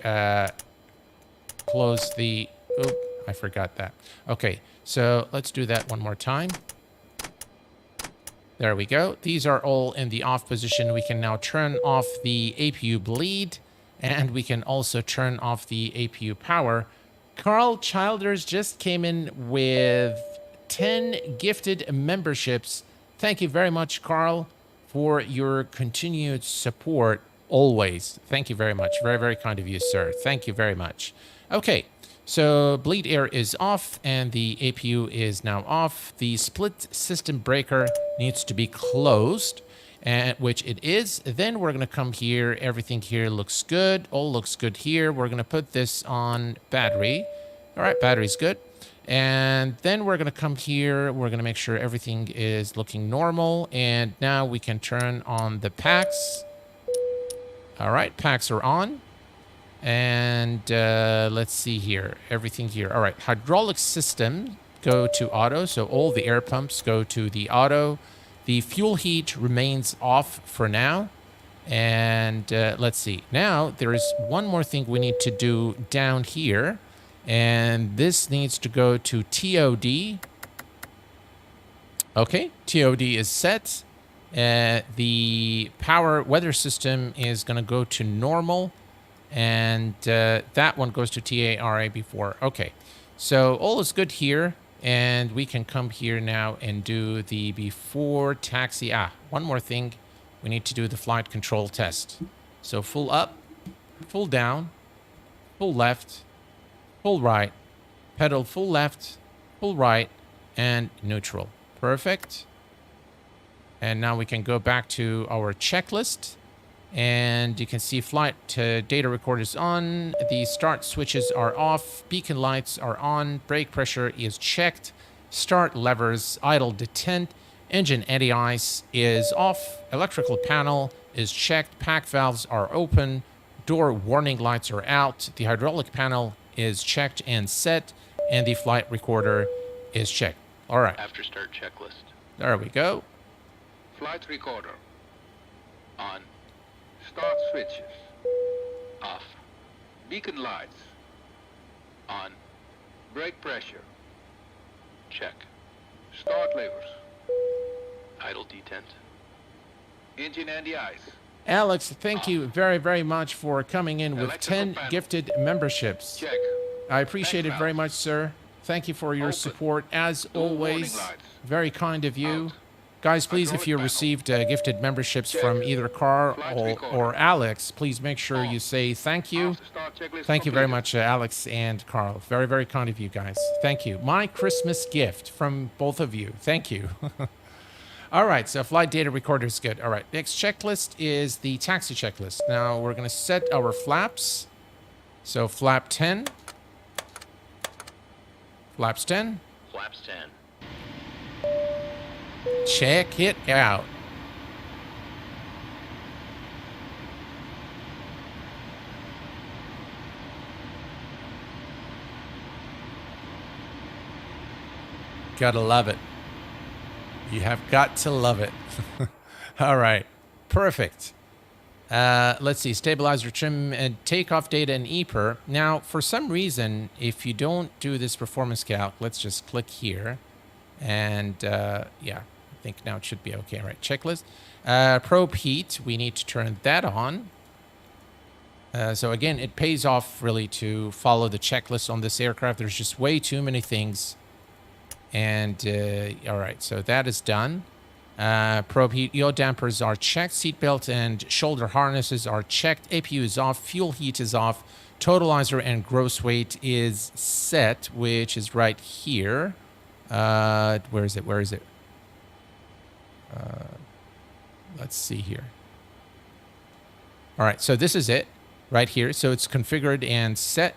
close the, oop, I forgot that. Okay, so let's do that one more time. There we go. These are all in the off position. We can now turn off the APU bleed, and we can also turn off the APU power. Carl Childers just came in with 10 gifted memberships. Thank you very much, Carl, for your continued support. Always. Thank you very much. Very, very kind of you, sir. Thank you very much. Okay, so bleed air is off and the APU is now off. The split system breaker needs to be closed, which it is. Then we're going to come here. Everything here looks good. All looks good here. We're going to put this on battery. All right, battery's good. And then we're going to come here. We're going to make sure everything is looking normal. And now we can turn on the packs. All right, packs are on. And let's see here. Everything here. All right, hydraulic system, go to auto. So all the air pumps go to the auto. The fuel heat remains off for now. And let's see. Now, there is one more thing we need to do down here. And this needs to go to TOD. Okay, TOD is set. The power weather system is going to go to normal, and that one goes to TARA before. Okay, so all is good here, and we can come here now and do the before taxi. One more thing. We need to do the flight control test. So full up, full down, full left, full right, pedal full left, full right, and neutral. Perfect. And now we can go back to our checklist. And you can see flight data record is on. The start switches are off. Beacon lights are on. Brake pressure is checked. Start levers, idle detent. Engine anti-ice is off. Electrical panel is checked. Pack valves are open. Door warning lights are out. The hydraulic panel is checked and set. And the flight recorder is checked. All right. After start checklist. There we go. Flight recorder. On. Start switches. Off. Beacon lights. On. Brake pressure. Check. Start levers. Idle detent. Engine anti-ice. Alex, thank you very, very much for coming in with Electrical 10 panel. gifted memberships. Check. I appreciate it Back very valve. much, sir. Thank you for your Open. support, as Door always. warning lights. Very kind of you. Out. Guys, please, if Hydraulic you panel. received gifted memberships Check. from either Carl Flight or recorder. Alex, please make sure you say thank you. After start checklist Thank you very completed. much, Alex and Carl. Very, very kind of you guys. Thank you. My Christmas gift from both of you. Thank you. All right, so flight data recorder is good. All right, next checklist is the taxi checklist. Now we're going to set our flaps. So flap 10. Flaps 10. Flaps 10. Check it out. Gotta love it. You have got to love it. All right. Perfect. Let's see. Stabilizer trim and takeoff data and EPR. Now, for some reason, if you don't do this performance calc, let's just click here. And yeah, I think now it should be okay. All right. Checklist. Probe heat. We need to turn that on. So again, it pays off really to follow the checklist on this aircraft. There's just way too many things. And all right, so that is done. Probe heat, yaw dampers are checked. Seatbelt and shoulder harnesses are checked. APU is off. Fuel heat is off. Totalizer and gross weight is set, which is right here. Where is it? Where is it? Let's see here. All right, so this is it. right here. So it's configured and set.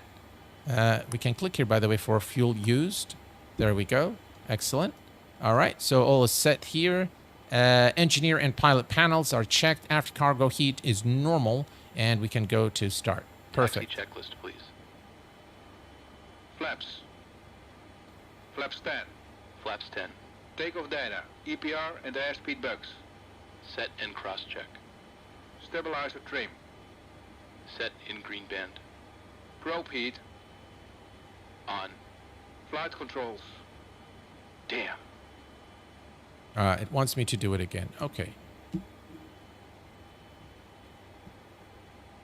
We can click here, by the way, for fuel used. There we go. Excellent. All right, so all is set here. Engineer and pilot panels are checked. After cargo heat is normal, and we can go to start. Perfect. Taxi checklist, please. Flaps. Flaps 10. Flaps 10. Takeoff data, EPR and airspeed bugs. Set and cross-check. Stabilizer trim. Set in green band. Probe heat. On. Flight controls. Damn. It wants me to do it again. Okay.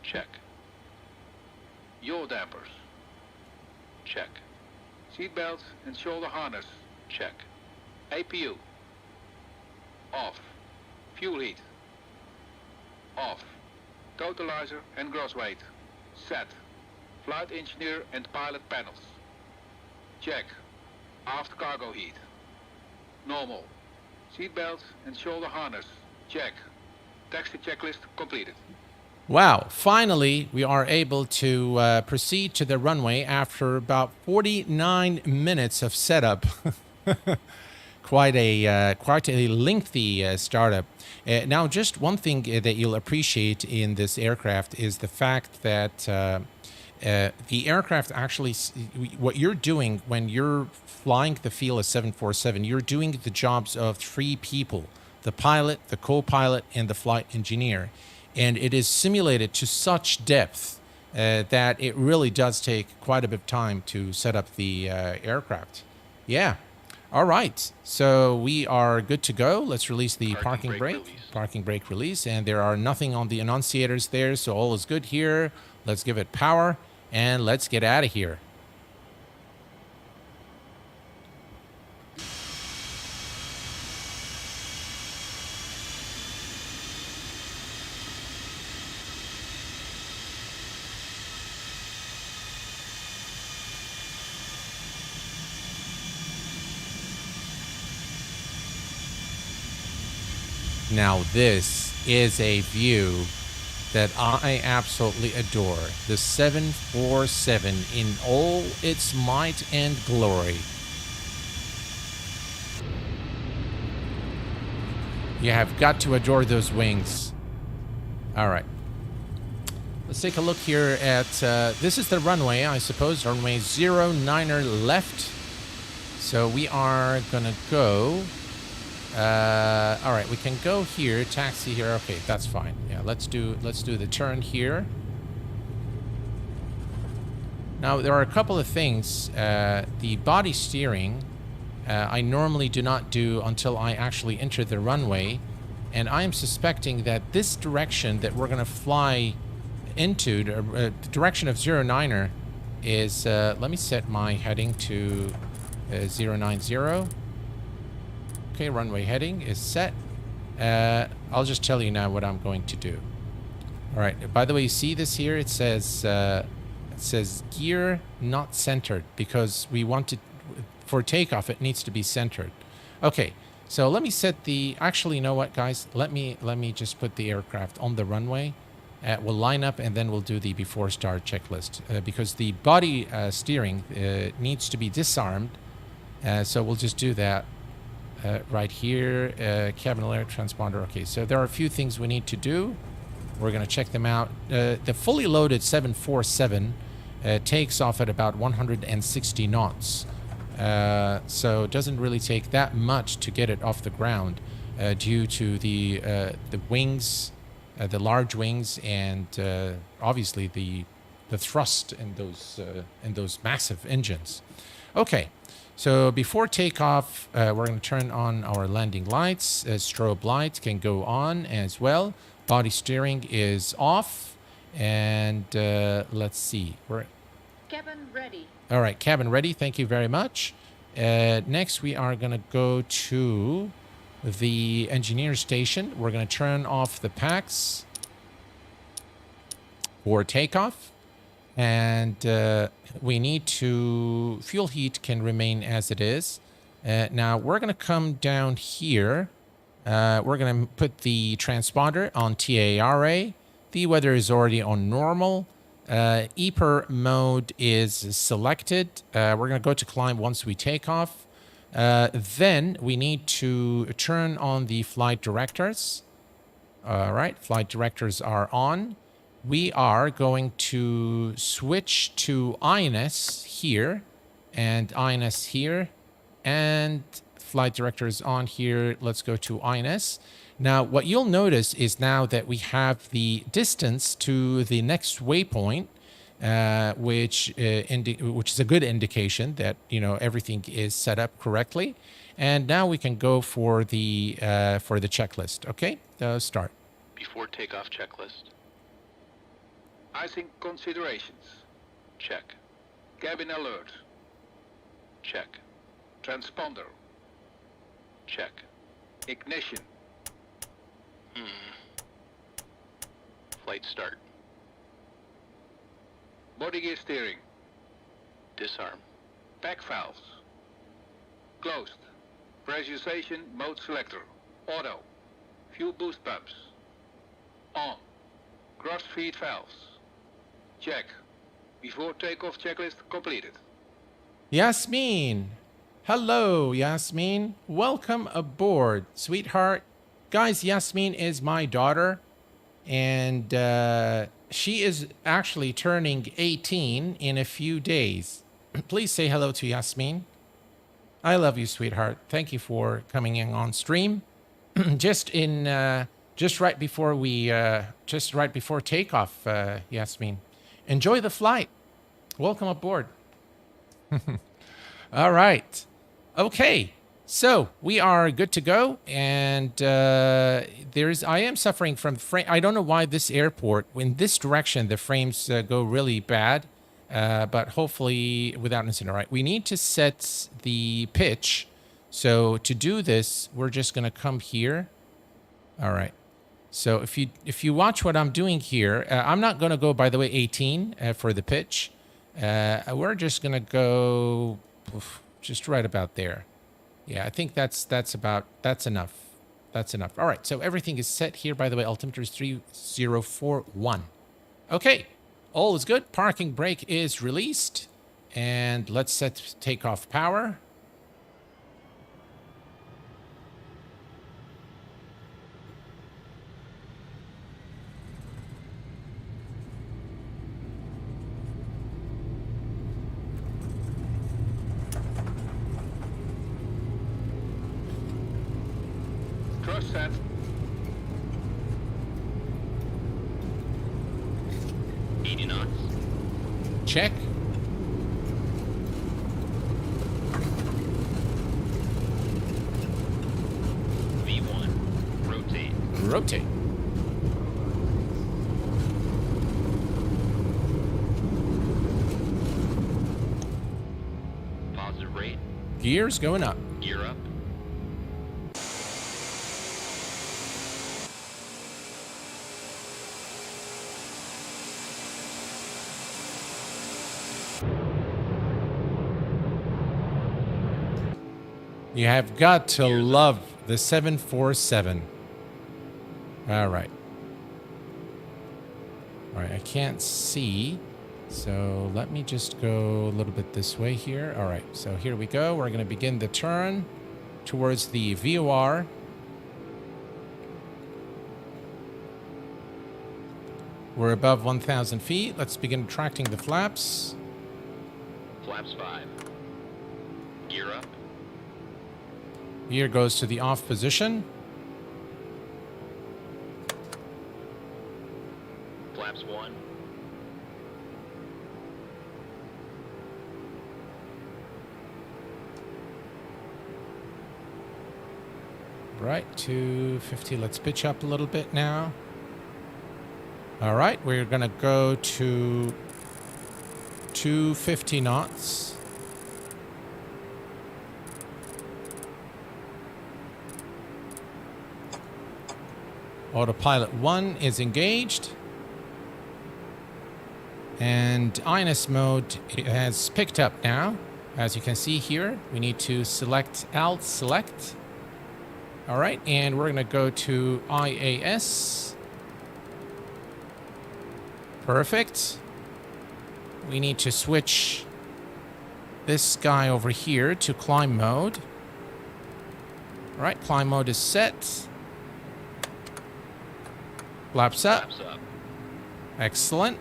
Check. Yaw dampers. Check. Seatbelt and shoulder harness. Check. APU. Off. Fuel heat. Off. Totalizer and gross weight. Set. Flight engineer and pilot panels. Check. Aft cargo heat. Normal. Seatbelt and shoulder harness. Check. Taxi checklist completed. Wow, finally we are able to proceed to the runway after about 49 minutes of setup. Quite a lengthy startup. Now, just one thing that you'll appreciate in this aircraft is the fact that the aircraft actually, what you're doing when you're flying the Felis 747, you're doing the jobs of 3 people: the pilot, the co-pilot, and the flight engineer. And it is simulated to such depth that it really does take quite a bit of time to set up the aircraft. Yeah. All right. So we are good to go. Let's release the parking brake. Release. Parking brake release. And there are nothing on the annunciators there, so all is good here. Let's give it power, and let's get out of here. Now this is a view that I absolutely adore. The 747 in all its might and glory. You have got to adore those wings. All right. Let's take a look here at, this is the runway, I suppose, runway 09er left. So we are gonna go, all right, we can go here, taxi here. Okay, that's fine. Yeah, let's do the turn here. Now there are a couple of things. The body steering, I normally do not do until I actually enter the runway, and I am suspecting that this direction that we're going to fly into, the direction of 09er, is. Let me set my heading to 090. Okay, runway heading is set. I'll just tell you now what I'm going to do. All right. By the way, you see this here? It says gear not centered, because we want it for takeoff. It needs to be centered. Okay. So let me set the. Actually, you know what, guys? Let me just put the aircraft on the runway. We'll line up, and then we'll do the before start checklist, because the body steering needs to be disarmed. So we'll just do that. Right here, cabin alert transponder. Okay, so there are a few things we need to do. We're going to check them out. The fully loaded 747 takes off at about 160 knots. So it doesn't really take that much to get it off the ground due to the wings, the large wings, and obviously the thrust in those massive engines. Okay. So before takeoff, we're going to turn on our landing lights. Strobe lights can go on as well. Body steering is off. And let's see. Cabin ready. All right, cabin ready. Thank you very much. Next, we are going to go to the engineer station. We're going to turn off the packs for takeoff. And we need to, fuel heat can remain as it is. Now we're going to come down here. We're going to put the transponder on TARA. The weather is already on normal. EPR mode is selected. We're going to go to climb once we take off. Then we need to turn on the flight directors. All right, flight directors are on. We are going to switch to INS here and INS here, and flight directors on here. Let's go to INS. Now, what you'll notice is now that we have the distance to the next waypoint, which is a good indication that, you know, everything is set up correctly. And now we can go for the checklist. Okay, start. Before takeoff checklist. Icing considerations. Check. Cabin alert. Check. Transponder. Check. Ignition. Flight start. Body gear steering. Disarm. Pack valves. Closed. Pressurization mode selector. Auto. Fuel boost pumps. On. Cross feed valves. Check. Before takeoff checklist completed. Yasmin. Hello, Yasmin. Welcome aboard, sweetheart. Guys, Yasmin is my daughter, and she is actually turning 18 in a few days. Please say hello to Yasmin. I love you, sweetheart. Thank you for coming in on stream. just right before takeoff, Yasmin. Enjoy the flight. Welcome aboard. All right. Okay. So we are good to go, and I am suffering from frame. I don't know why this airport, in this direction, the frames go really bad, but hopefully without incident. All right, we need to set the pitch. So to do this, we're just going to come here. All right. So if you watch what I'm doing here, I'm not going to go, by the way, 18 for the pitch. We're just going to go just right about there. Yeah, I think that's enough. That's enough. All right, so everything is set here. By the way, altimeter is 3041. Okay, all is good. Parking brake is released. And let's set takeoff power. Thrust set. Check. V1. Rotate. Rotate. Positive rate. Gears going up. Gear up. You have got to love the 747. All right. All right, I can't see. So let me just go a little bit this way here. All right, so here we go. We're going to begin the turn towards the VOR. We're above 1,000 feet. Let's begin retracting the flaps. Flaps 5. Gear up. Gear goes to the off position. Flaps 1. Right, 250. Let's pitch up a little bit now. All right, we're going to go to 250 knots. Autopilot 1 is engaged. And INS mode has picked up now. As you can see here, we need to select Alt Select. All right, and we're going to go to IAS. Perfect. We need to switch this guy over here to climb mode. All right, climb mode is set. Flaps up. Flaps up. Excellent.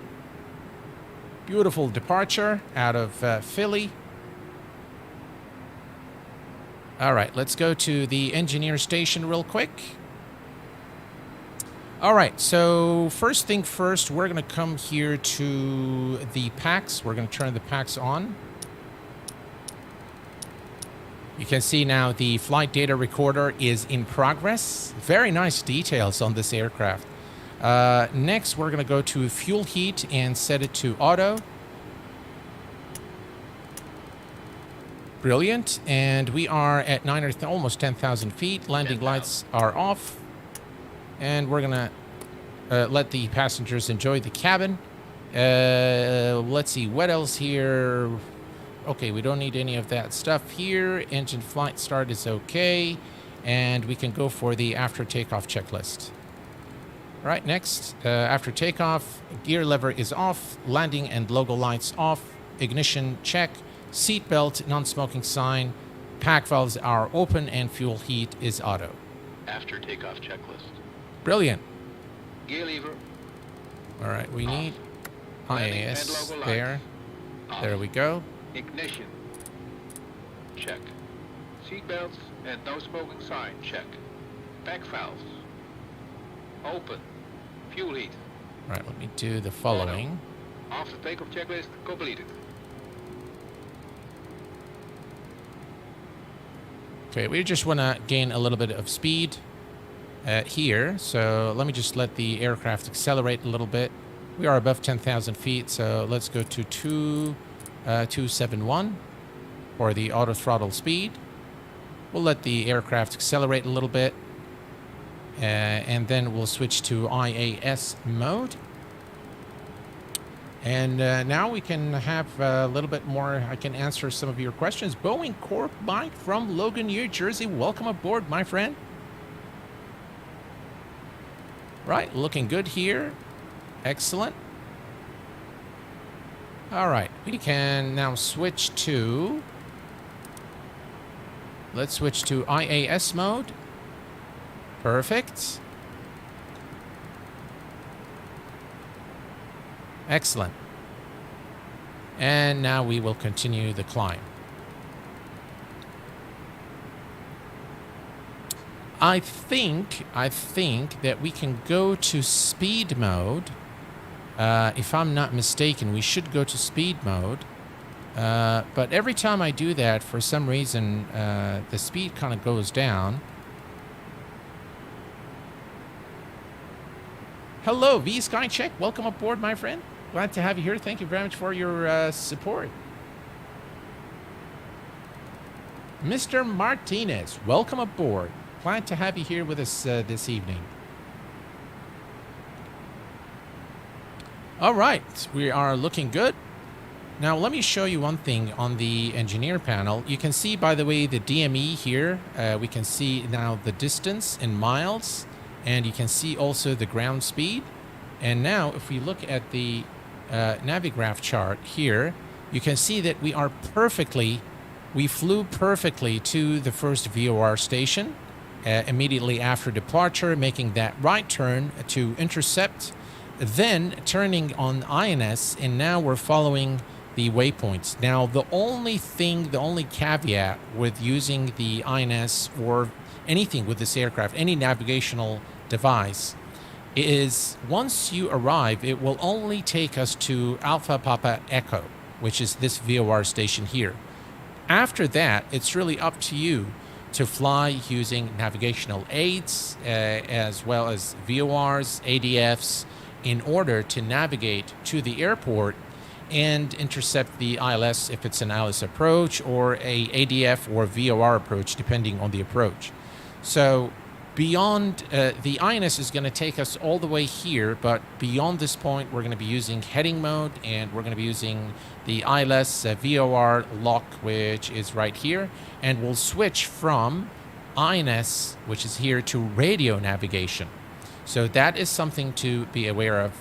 Beautiful departure out of Philly. All right, let's go to the engineer station real quick. All right, so first thing first, we're going to come here to the packs. We're going to turn the packs on. You can see now the flight data recorder is in progress. Very nice details on this aircraft. Next, we're going to go to fuel heat and set it to auto. Brilliant. And we are at almost 10,000 feet. Landing lights are off. And we're going to let the passengers enjoy the cabin. Let's see, what else here? Okay, we don't need any of that stuff here. Engine flight start is okay. And we can go for the after takeoff checklist. All right, next, after takeoff, gear lever is off, landing and logo lights off, ignition check, seat belt, non-smoking sign, pack valves are open, and fuel heat is auto. After takeoff checklist. Brilliant. Gear lever. All right, we need Landing and IAS logo there. lights. There we go. Ignition. Check. Seatbelts and no smoking sign. Check. Pack valves. Open. Fuel heat. All right, let me do the following. After takeoff checklist completed. Okay, we just want to gain a little bit of speed here. So let me just let the aircraft accelerate a little bit. We are above 10,000 feet, so let's go to 271 for the auto throttle speed. We'll let the aircraft accelerate a little bit. And then we'll switch to IAS mode. And now we can have a little bit more. I can answer some of your questions. Boeing Corp Mike from Logan, New Jersey. Welcome aboard, my friend. Right, looking good here. Excellent. All right, we can now switch to... Let's switch to IAS mode. Perfect. Excellent. And now we will continue the climb. I think that we can go to speed mode. If I'm not mistaken, we should go to speed mode. But every time I do that, for some reason, the speed kind of goes down. Hello, V Skycheck. Welcome aboard, my friend. Glad to have you here. Thank you very much for your support. Mr. Martinez, welcome aboard. Glad to have you here with us this evening. All right, we are looking good. Now, let me show you one thing on the engineer panel. You can see, by the way, the DME here. We can see now the distance in miles. And you can see also the ground speed. And now if we look at the Navigraph chart here, you can see that we flew perfectly to the first VOR station immediately after departure, making that right turn to intercept, then turning on INS, and now we're following the waypoints. Now, the only caveat with using the INS or anything with this aircraft, any navigational device, is once you arrive, it will only take us to Alpha Papa Echo, which is this VOR station here. After that, it's really up to you to fly using navigational aids, as well as VORs, ADFs, in order to navigate to the airport and intercept the ILS if it's an ILS approach, or a ADF or VOR approach, depending on the approach. So beyond, the INS is going to take us all the way here, but beyond this point, we're going to be using heading mode, and we're going to be using the ILS VOR lock, which is right here, and we'll switch from INS, which is here, to radio navigation. So that is something to be aware of.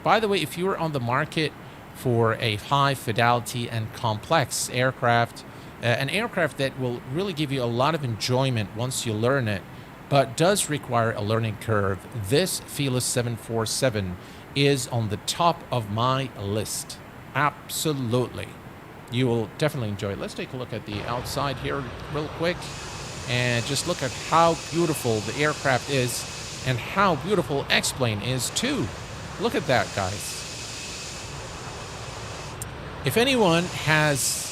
By the way, if you are on the market for a high fidelity and complex aircraft, an aircraft that will really give you a lot of enjoyment once you learn it, but does require a learning curve. This Felis 747 is on the top of my list. Absolutely. You will definitely enjoy it. Let's take a look at the outside here real quick and just look at how beautiful the aircraft is and how beautiful X-Plane is too. Look at that, guys. If anyone has...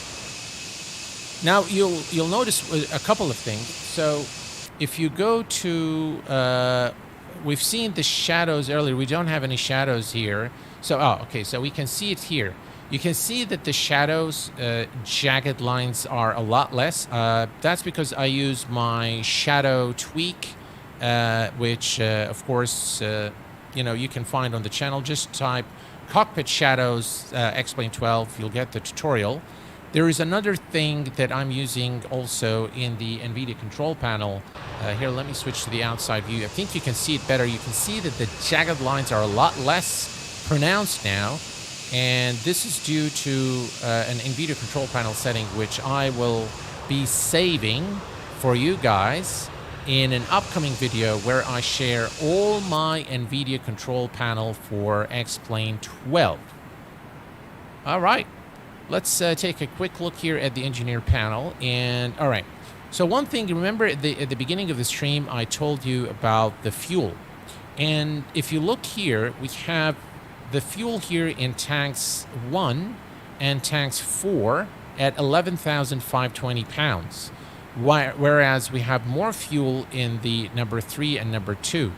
Now, you'll notice a couple of things. So, if you go to... we've seen the shadows earlier. We don't have any shadows here. So, okay. So, we can see it here. You can see that the shadows, jagged lines are a lot less. That's because I use my shadow tweak, which, of course, you can find on the channel. Just type cockpit shadows X-Plane 12. You'll get the tutorial. There is another thing that I'm using also in the NVIDIA control panel. Here, let me switch to the outside view. I think you can see it better. You can see that the jagged lines are a lot less pronounced now. And this is due to an NVIDIA control panel setting, which I will be saving for you guys in an upcoming video where I share all my NVIDIA control panel for X-Plane 12. All right, let's take a quick look here at the engineer panel. And all right, so one thing, remember at the beginning of the stream, I told you about the fuel. And if you look here, we have the fuel here in tanks 1 and tanks 4 at 11,520 pounds, whereas we have more fuel in the number 3 and number 2.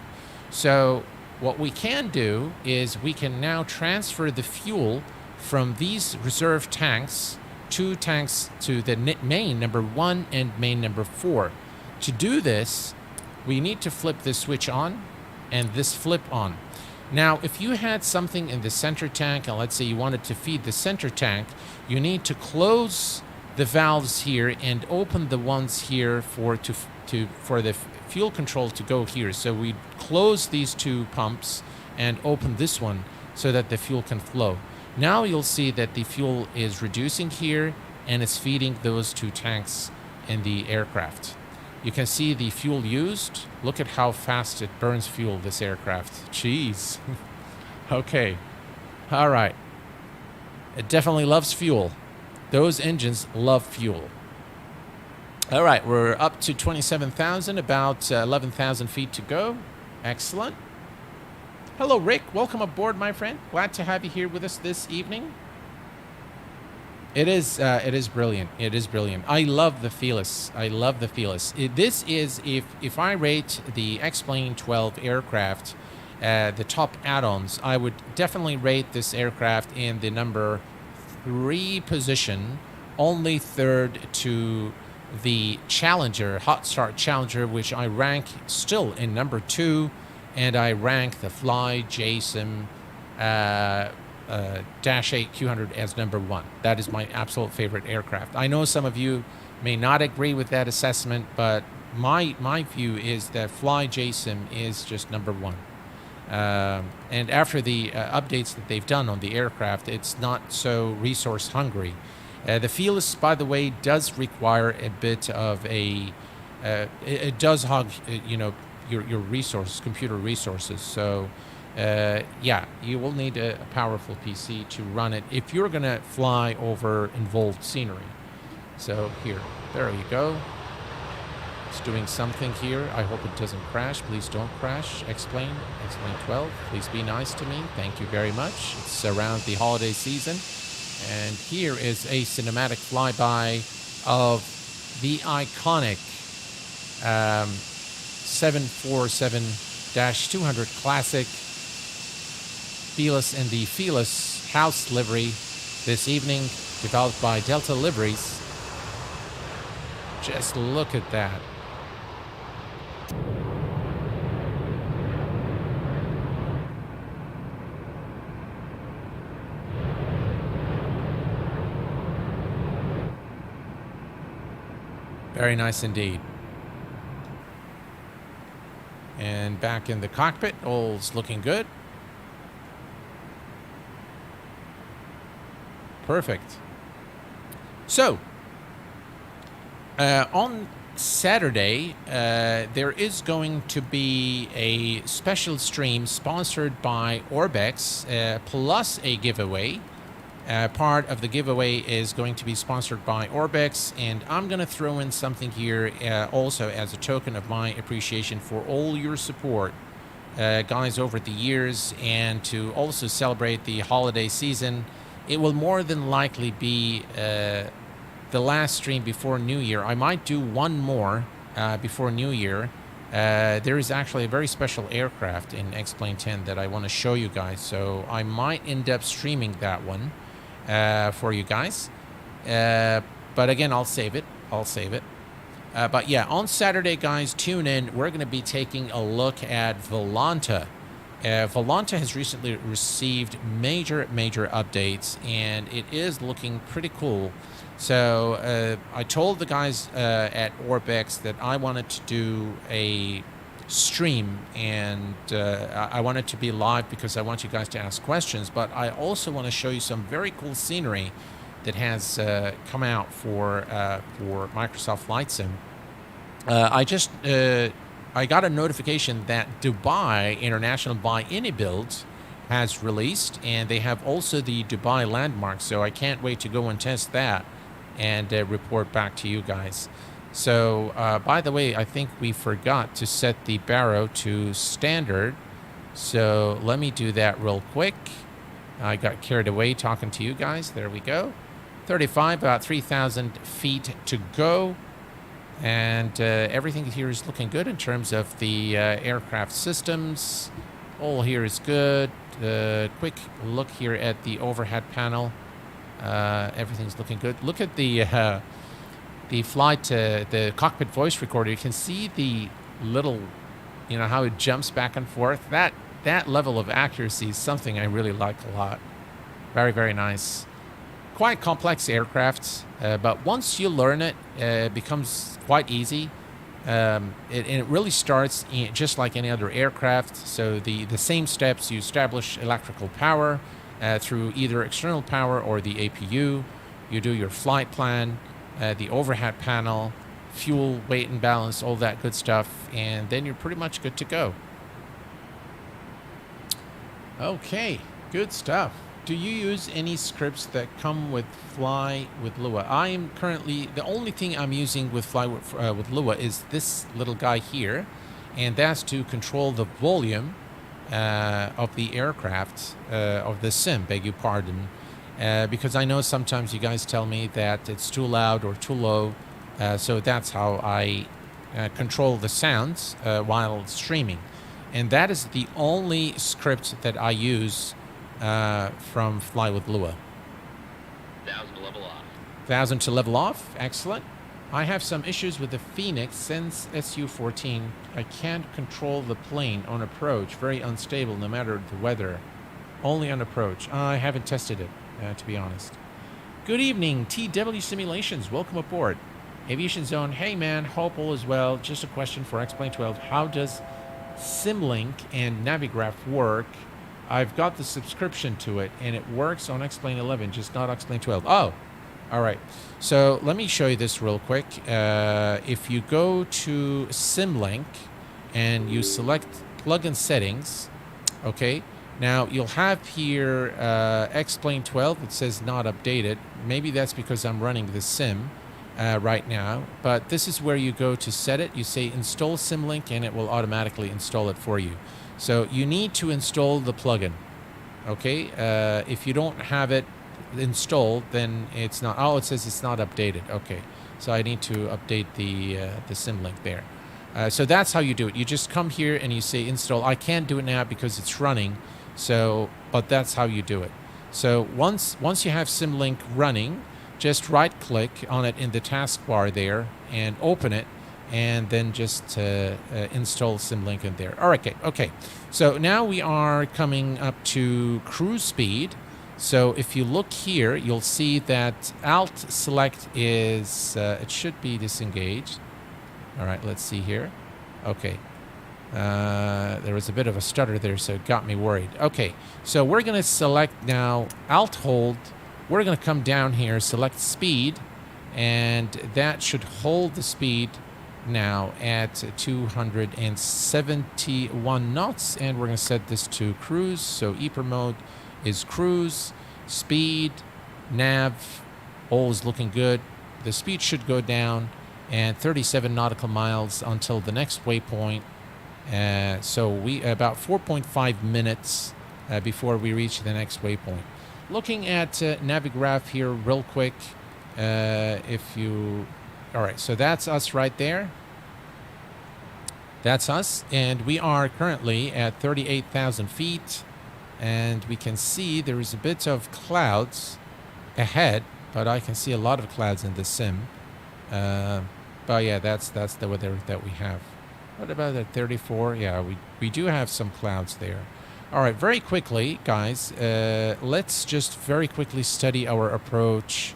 So what we can do is we can now transfer the fuel from these reserve tanks to the main number 1 and main number 4. To do this, we need to flip this switch on and this flip on. Now, if you had something in the center tank, and let's say you wanted to feed the center tank, you need to close the valves here and open the ones here for the fuel control to go here. So we close these two pumps and open this one so that the fuel can flow. Now you'll see that the fuel is reducing here and it's feeding those two tanks in the aircraft. You can see the fuel used. Look at how fast it burns fuel, this aircraft. Jeez. Okay. All right. It definitely loves fuel. Those engines love fuel. All right. We're up to 27,000, about 11,000 feet to go. Excellent. Hello, Rick. Welcome aboard, my friend. Glad to have you here with us this evening. It is brilliant. It is brilliant. I love the Felis. I love the Felis. This is, if I rate the X-Plane 12 aircraft, the top add-ons, I would definitely rate this aircraft in the number 3 position, only third to the Challenger, Hot Start Challenger, which I rank still in number 2, and I rank the Fly JSIM Dash 8 Q100 as number 1. That is my absolute favorite aircraft. I know some of you may not agree with that assessment, but my view is that Fly JSIM is just number 1. And after the updates that they've done on the aircraft, it's not so resource hungry. The Felis, by the way, does require a bit of a... it does hog, your resources, computer resources. So... yeah, you will need a powerful PC to run it if you're going to fly over involved scenery. So here, there you go. It's doing something here. I hope it doesn't crash. Please don't crash. X-Plane 12, please be nice to me. Thank you very much. It's around the holiday season. And here is a cinematic flyby of the iconic 747-200 Classic Felis in the Felis house livery this evening, developed by Delta Liveries. Just look at that. Very nice indeed. And back in the cockpit, all's looking good. Perfect. So, on Saturday, there is going to be a special stream sponsored by Orbex, plus a giveaway. Part of the giveaway is going to be sponsored by Orbex, and I'm going to throw in something here also as a token of my appreciation for all your support, guys, over the years, and to also celebrate the holiday season. It will more than likely be the last stream before New Year. I might do one more before New Year. There is actually a very special aircraft in X-Plane 10 that I want to show you guys, so I might end up streaming that one for you guys. But again, I'll save it. But yeah, on Saturday, guys, tune in. We're going to be taking a look at Volanta. Volanta has recently received major updates, and it is looking pretty cool. So I told the guys at Orbex that I wanted to do a stream, and I want it to be live because I want you guys to ask questions, but I also want to show you some very cool scenery that has come out for Microsoft Flight Sim. I got a notification that Dubai International by AnyBuild has released, and they have also the Dubai landmark, so I can't wait to go and test that and report back to you guys. So, by the way, I think we forgot to set the baro to standard, so let me do that real quick. I got carried away talking to you guys. There we go. 35, about 3,000 feet to go. And everything here is looking good in terms of the aircraft systems. All here is good. Quick look here at the overhead panel. Everything's looking good. Look at the flight, the cockpit voice recorder. You can see the little, you know, how it jumps back and forth. That level of accuracy is something I really like a lot. Very, very nice. Quite complex aircraft, but once you learn it, it becomes quite easy. It really starts just like any other aircraft. So the same steps: you establish electrical power through either external power or the APU. You do your flight plan, the overhead panel, fuel, weight and balance, all that good stuff, and then you're pretty much good to go. Okay, good stuff. Do you use any scripts that come with Fly with Lua? I am currently, the only thing I'm using with Fly with Lua is this little guy here, and that's to control the volume of the aircraft, of the sim, beg your pardon, because I know sometimes you guys tell me that it's too loud or too low, so that's how I control the sounds while streaming. And that is the only script that I use from Fly with Lua. 1,000 to level off. 1,000 to level off. Excellent. I have some issues with the Phoenix since SU-14. I can't control the plane on approach. Very unstable no matter the weather. Only on approach. I haven't tested it, to be honest. Good evening, TW Simulations. Welcome aboard. Aviation Zone. Hey man, hope all is well. Just a question for X-Plane 12. How does Simlink and Navigraph work? I've got the subscription to it, and it works on X-Plane 11, just not X-Plane 12. Oh, all right. So let me show you this real quick. If you go to Simlink and you select plugin settings, okay, now you'll have here X-Plane 12. It says not updated. Maybe that's because I'm running the sim right now, but this is where you go to set it. You say install Simlink, and it will automatically install it for you. So you need to install the plugin, okay? If you don't have it installed, then it's not. Oh, it says it's not updated. Okay, so I need to update the Simlink there. So that's how you do it. You just come here and you say install. I can't do it now because it's running. So, but that's how you do it. So once you have Simlink running, just right-click on it in the taskbar there and open it. And then just install Simlink in there. All right, okay. So now we are coming up to cruise speed. So if you look here, you'll see that Alt Select is, it should be disengaged. All right, let's see here. Okay. There was a bit of a stutter there, so it got me worried. Okay, so we're going to select now Alt Hold we're going to come down here, select speed, and that should hold the speed now at 271 knots, and we're going to set this to cruise. So EPR mode is cruise, speed, nav, all is looking good. The speed should go down, and 37 nautical miles until the next waypoint. So we about 4.5 minutes before we reach the next waypoint. Looking at Navigraph here real quick, all right, so that's us right there. That's us, and we are currently at 38,000 feet, and we can see there is a bit of clouds ahead, but I can see a lot of clouds in the sim. But yeah, that's the weather that we have. What about at 34? Yeah, we do have some clouds there. All right, very quickly, guys, let's just very quickly study our approach.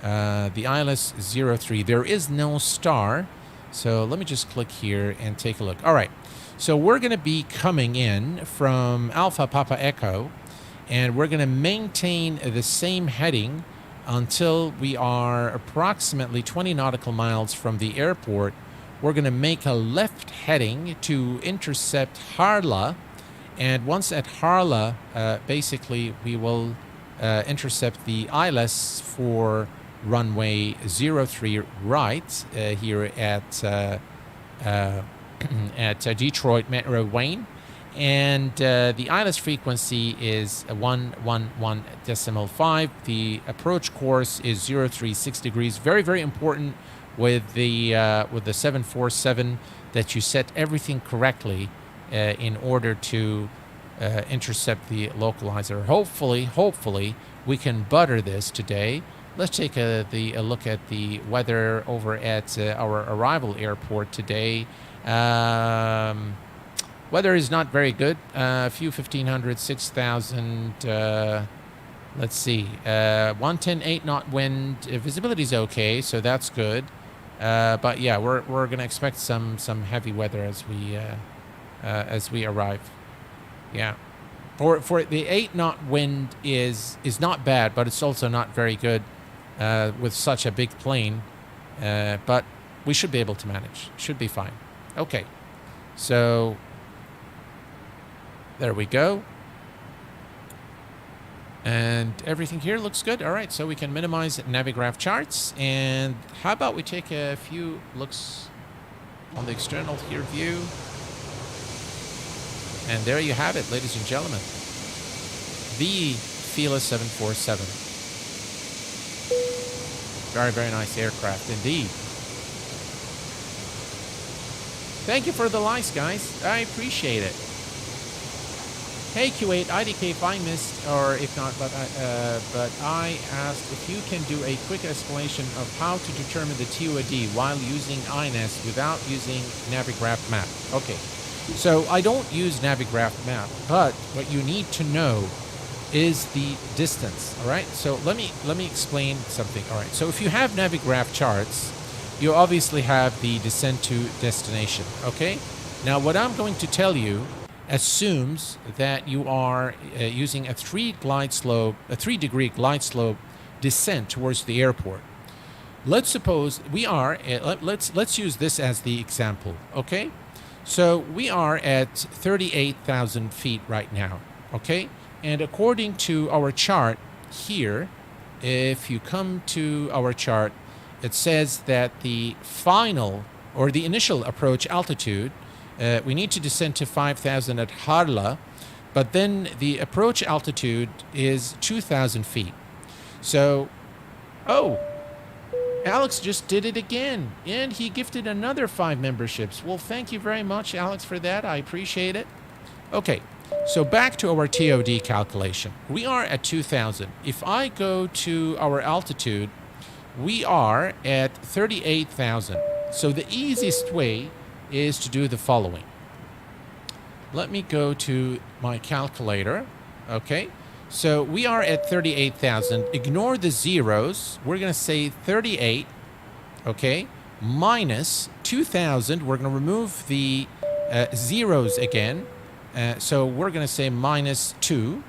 The ILS 03. There is no star, so let me just click here and take a look. All right, so we're going to be coming in from Alpha Papa Echo, and we're going to maintain the same heading until we are approximately 20 nautical miles from the airport. We're going to make a left heading to intercept Harla, and once at Harla, basically we will intercept the ILS for runway 03 right here at Detroit Metro Wayne, and the ILS frequency is 111.5. The approach course is 036 degrees. Very, very important with the 747 that you set everything correctly in order to intercept the localizer. Hopefully we can butter this today. Let's take a look at the weather over at our arrival airport today. Weather is not very good. A few 1,500, 6,000. Let's see. 110, 8 knot wind. Visibility is okay, so that's good. But yeah, we're going to expect some heavy weather as we arrive. Yeah. For the 8 knot wind is not bad, but it's also not very good with such a big plane. But we should be able to manage. Should be fine. Okay. So there we go. And everything here looks good. All right, so we can minimize Navigraph charts. And how about we take a few looks on the external here view. And there you have it, ladies and gentlemen. The Felis 747. Very, very nice aircraft indeed. Thank you for the likes, guys. I appreciate it. Hey Q8, IDK, if I missed, or if not, but I asked if you can do a quick explanation of how to determine the TOD while using INS without using Navigraph map. Okay, so I don't use Navigraph map, but what you need to know is the distance. All right, so let me explain something. All right, so if you have Navigraph charts, you obviously have the descent to destination. Okay, now what I'm going to tell you assumes that you are using a 3 degree glide slope descent towards the airport. Let's suppose we are let's use this as the example. Okay, so we are at 38,000 feet right now. Okay, and according to our chart here, if you come to our chart, it says that the final or the initial approach altitude, we need to descend to 5,000 at Harla, but then the approach altitude is 2,000 feet. So, oh, Alex just did it again, and he gifted another 5 memberships. Well, thank you very much, Alex, for that. I appreciate it. Okay, so back to our TOD calculation. We are at 2,000. If I go to our altitude, we are at 38,000. So the easiest way is to do the following. Let me go to my calculator. Okay, so we are at 38,000. Ignore the zeros. We're going to say 38, okay, minus 2,000. We're going to remove the zeros again. So we're going to say minus 2.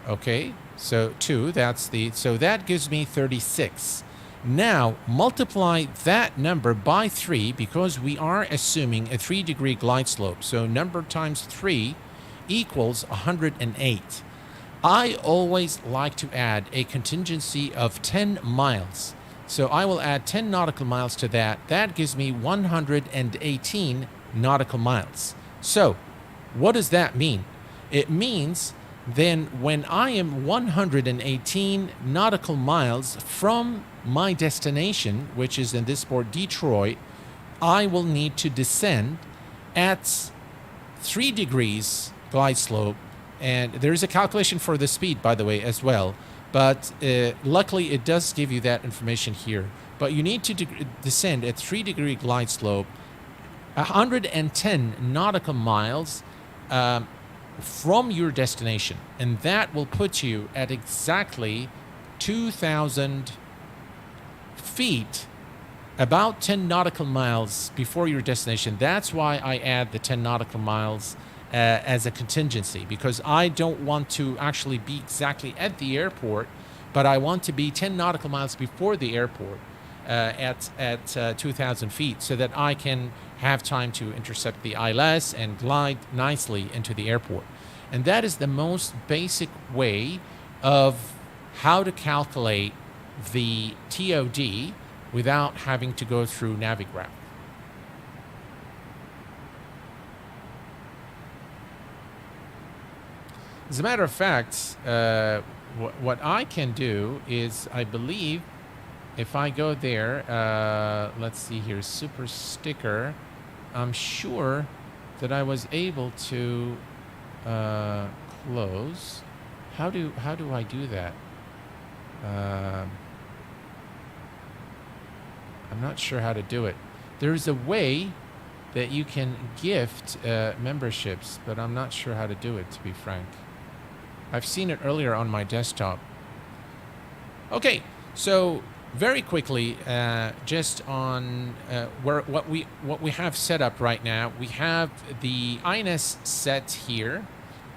Okay, so 2, so that gives me 36. Now, multiply that number by 3 because we are assuming a 3-degree glide slope. So number times 3 equals 108. I always like to add a contingency of 10 miles. So I will add 10 nautical miles to that. That gives me 118 nautical miles. So what does that mean? It means then when I am 118 nautical miles from my destination, which is in this port Detroit, I will need to descend at 3 degrees glide slope. And there's a calculation for the speed, by the way, as well. But luckily, it does give you that information here. But you need to descend at 3-degree glide slope, 110 nautical miles from your destination. And that will put you at exactly 2,000 feet, about 10 nautical miles before your destination. That's why I add the 10 nautical miles as a contingency, because I don't want to actually be exactly at the airport, but I want to be 10 nautical miles before the airport at 2,000 feet so that I can have time to intercept the ILS and glide nicely into the airport. And that is the most basic way of how to calculate the TOD without having to go through Navigraph. As a matter of fact, what I can do is, I believe, if I go there, let's see here, super sticker, I'm sure that I was able to close. How do I do that? I'm not sure how to do it. There's a way that you can gift memberships, but I'm not sure how to do it, to be frank. I've seen it earlier on my desktop. Okay, so very quickly, just on what we have set up right now, we have the INS set here.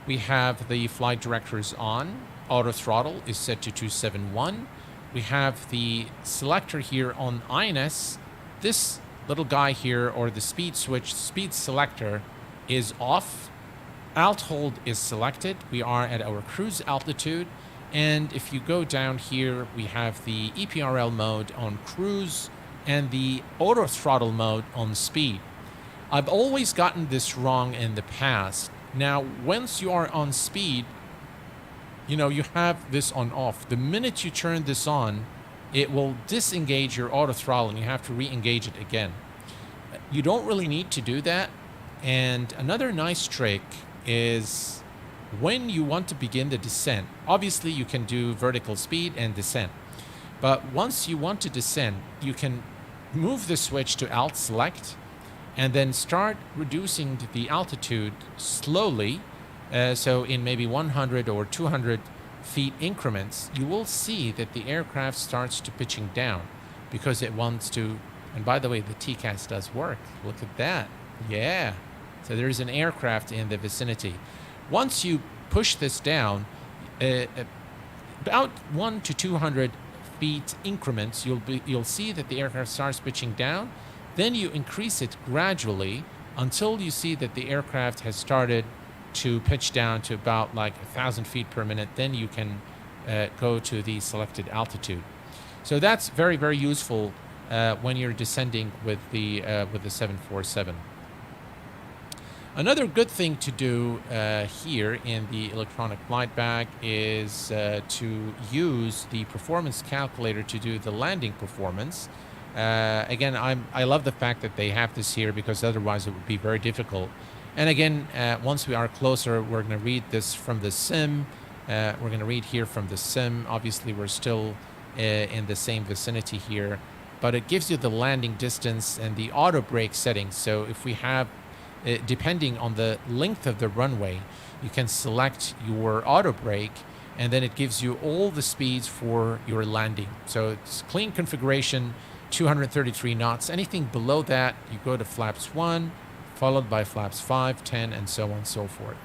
We have the flight directors on. Auto throttle is set to 271. We have the selector here on INS. This little guy here, or the speed switch, speed selector, is off. Alt hold is selected. We are at our cruise altitude. And if you go down here, we have the EPRL mode on cruise and the auto throttle mode on speed. I've always gotten this wrong in the past. Now, once you are on speed, you know, you have this on off. The minute you turn this on, it will disengage your auto throttle and you have to re-engage it again. You don't really need to do that. And another nice trick is when you want to begin the descent, obviously you can do vertical speed and descent. But once you want to descend, you can move the switch to Alt Select and then start reducing the altitude slowly. So in maybe 100 or 200 feet increments, you will see that the aircraft starts to pitching down because it wants to. And by the way, the TCAS does work. Look at that. Yeah. So there's an aircraft in the vicinity. Once you push this down, about 100 to 200 feet increments, you'll see that the aircraft starts pitching down. Then you increase it gradually until you see that the aircraft has started to pitch down to about like 1,000 feet per minute. Then you can go to the selected altitude. So that's very, very useful when you're descending with the 747. Another good thing to do here in the electronic flight bag is to use the performance calculator to do the landing performance. Again, I love the fact that they have this here because otherwise it would be very difficult. And again, once we are closer, we're going to read this from the sim. We're going to read here from the sim. Obviously, we're still in the same vicinity here, but it gives you the landing distance and the auto brake settings. So if we have, depending on the length of the runway, you can select your auto brake, and then it gives you all the speeds for your landing. So it's clean configuration, 233 knots. Anything below that, you go to flaps 1, followed by flaps 5, 10, and so on and so forth.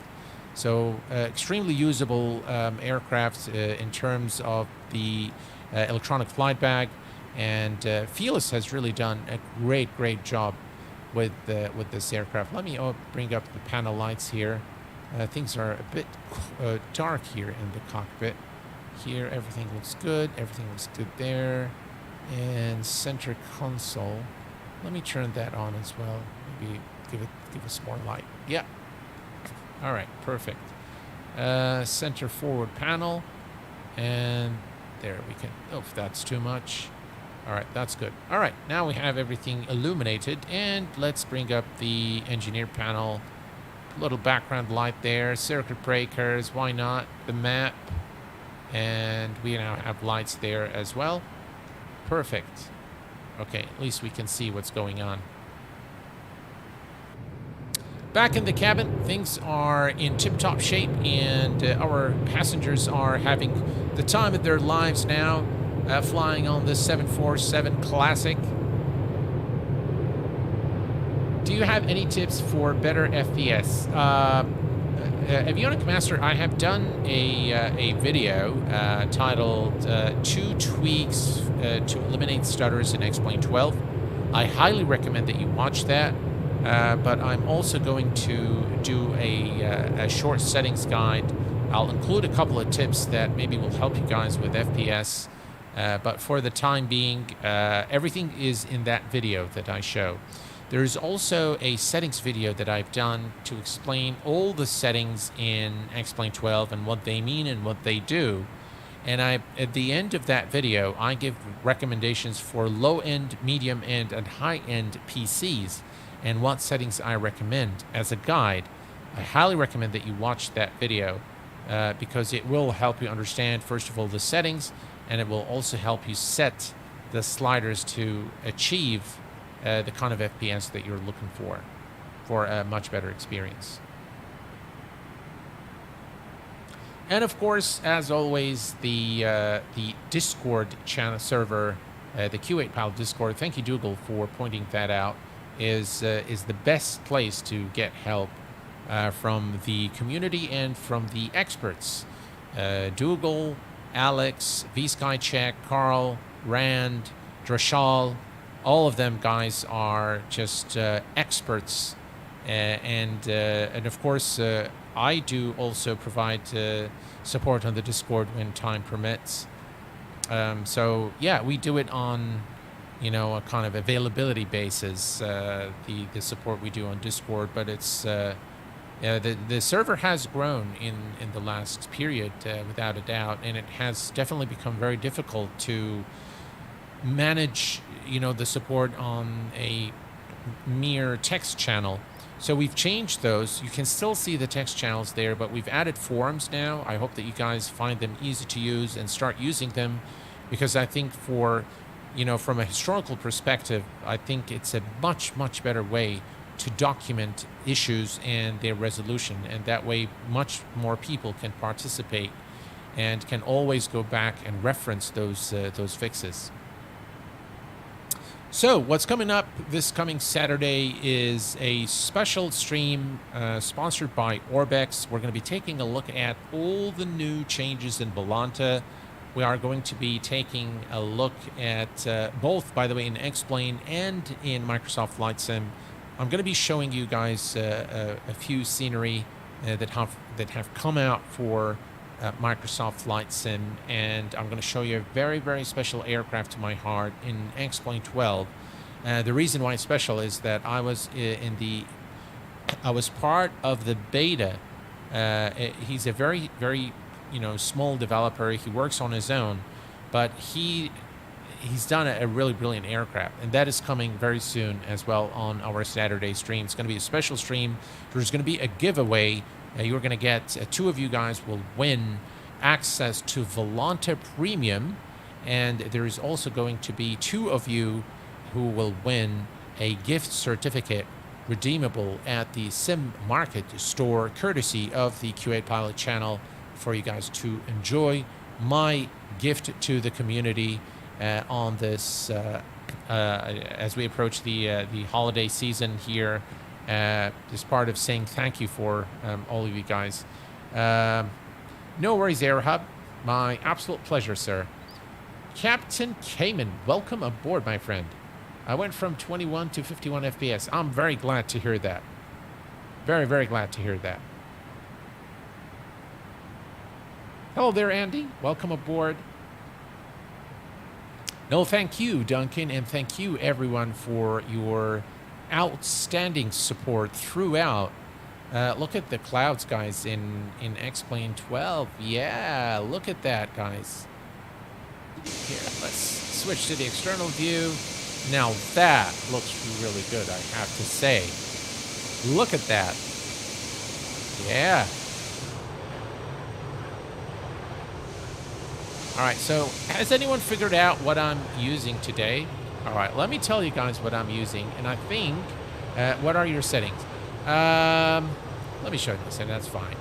So extremely usable aircraft in terms of the electronic flight bag, and Felis has really done a great job with this aircraft. Let me bring up the panel lights here. Things are a bit dark here in the cockpit. Here everything looks good. Everything looks good there. And center console. Let me turn that on as well. Maybe give us more light. Yeah. All right, perfect. Center forward panel, and there we can. Oh, if that's too much. All right, that's good. All right, now we have everything illuminated, and let's bring up the engineer panel. Little background light there, circuit breakers, why not? The map, and we now have lights there as well. Perfect. Okay, at least we can see what's going on. Back in the cabin, things are in tip-top shape, and our passengers are having the time of their lives now, flying on the 747 Classic. Do you have any tips for better FPS? Avionic Master, I have done a video titled 2 Tweaks to Eliminate Stutters in X-Plane 12. I highly recommend that you watch that. But I'm also going to do a short settings guide. I'll include a couple of tips that maybe will help you guys with FPS. But for the time being, everything is in that video that I show. There's also a settings video that I've done to explain all the settings in X-Plane 12 and what they mean and what they do. And at the end of that video, I give recommendations for low-end, medium-end, and high-end PCs, and what settings I recommend as a guide. I highly recommend that you watch that video because it will help you understand, first of all, the settings, and it will also help you set the sliders to achieve the kind of FPS that you're looking for a much better experience. And of course, as always, the Discord channel server, the Q8 Pilot Discord, thank you, Dougal, for pointing that out, is the best place to get help from the community and from the experts. Dougal, Alex, VSkyCheck, Carl, Rand, Drashal, all of them guys are just experts. And of course, I do also provide support on the Discord when time permits. So yeah, we do it on a kind of availability basis, the support we do on Discord, but it's the server has grown in the last period without a doubt, and it has definitely become very difficult to manage the support on a mere text channel. So we've changed those. You can still see the text channels there, but we've added forums now. I hope that you guys find them easy to use and start using them, because I think from a historical perspective, I think it's a much better way to document issues and their resolution, and that way much more people can participate and can always go back and reference those fixes. So what's coming up this coming Saturday is a special stream sponsored by Orbex. We're going to be taking a look at all the new changes in Volanta. We are going to be taking a look at both, by the way, in X-Plane and in Microsoft Flight Sim. I'm going to be showing you guys a few scenery that have come out for Microsoft Flight Sim, and I'm going to show you a very special aircraft to my heart in X-Plane 12. The reason why it's special is that I was part of the beta. He's a very small developer. He works on his own, but he's done a really brilliant aircraft, and that is coming very soon as well on our Saturday stream. It's going to be a special stream. There's going to be a giveaway. You're going to get, two of you guys will win access to Volanta Premium, and there is also going to be two of you who will win a gift certificate redeemable at the Sim Market store, courtesy of the Q8 Pilot channel, for you guys to enjoy my gift to the community on this as we approach the holiday season here, as part of saying thank you for all of you guys. No worries, Air Hub. My absolute pleasure, sir. Captain Cayman, welcome aboard, my friend. I went from 21 to 51 FPS. I'm very glad to hear that. Very, very glad to hear that. Hello there, Andy. Welcome aboard. No, thank you, Duncan, and thank you, everyone, for your outstanding support throughout. Look at the clouds, guys, in X-Plane 12. Yeah, look at that, guys. Here, let's switch to the external view. Now that looks really good, I have to say. Look at that. Yeah. All right, so has anyone figured out what I'm using today? All right, let me tell you guys what I'm using. And I think, what are your settings? Let me show you this, and that's fine.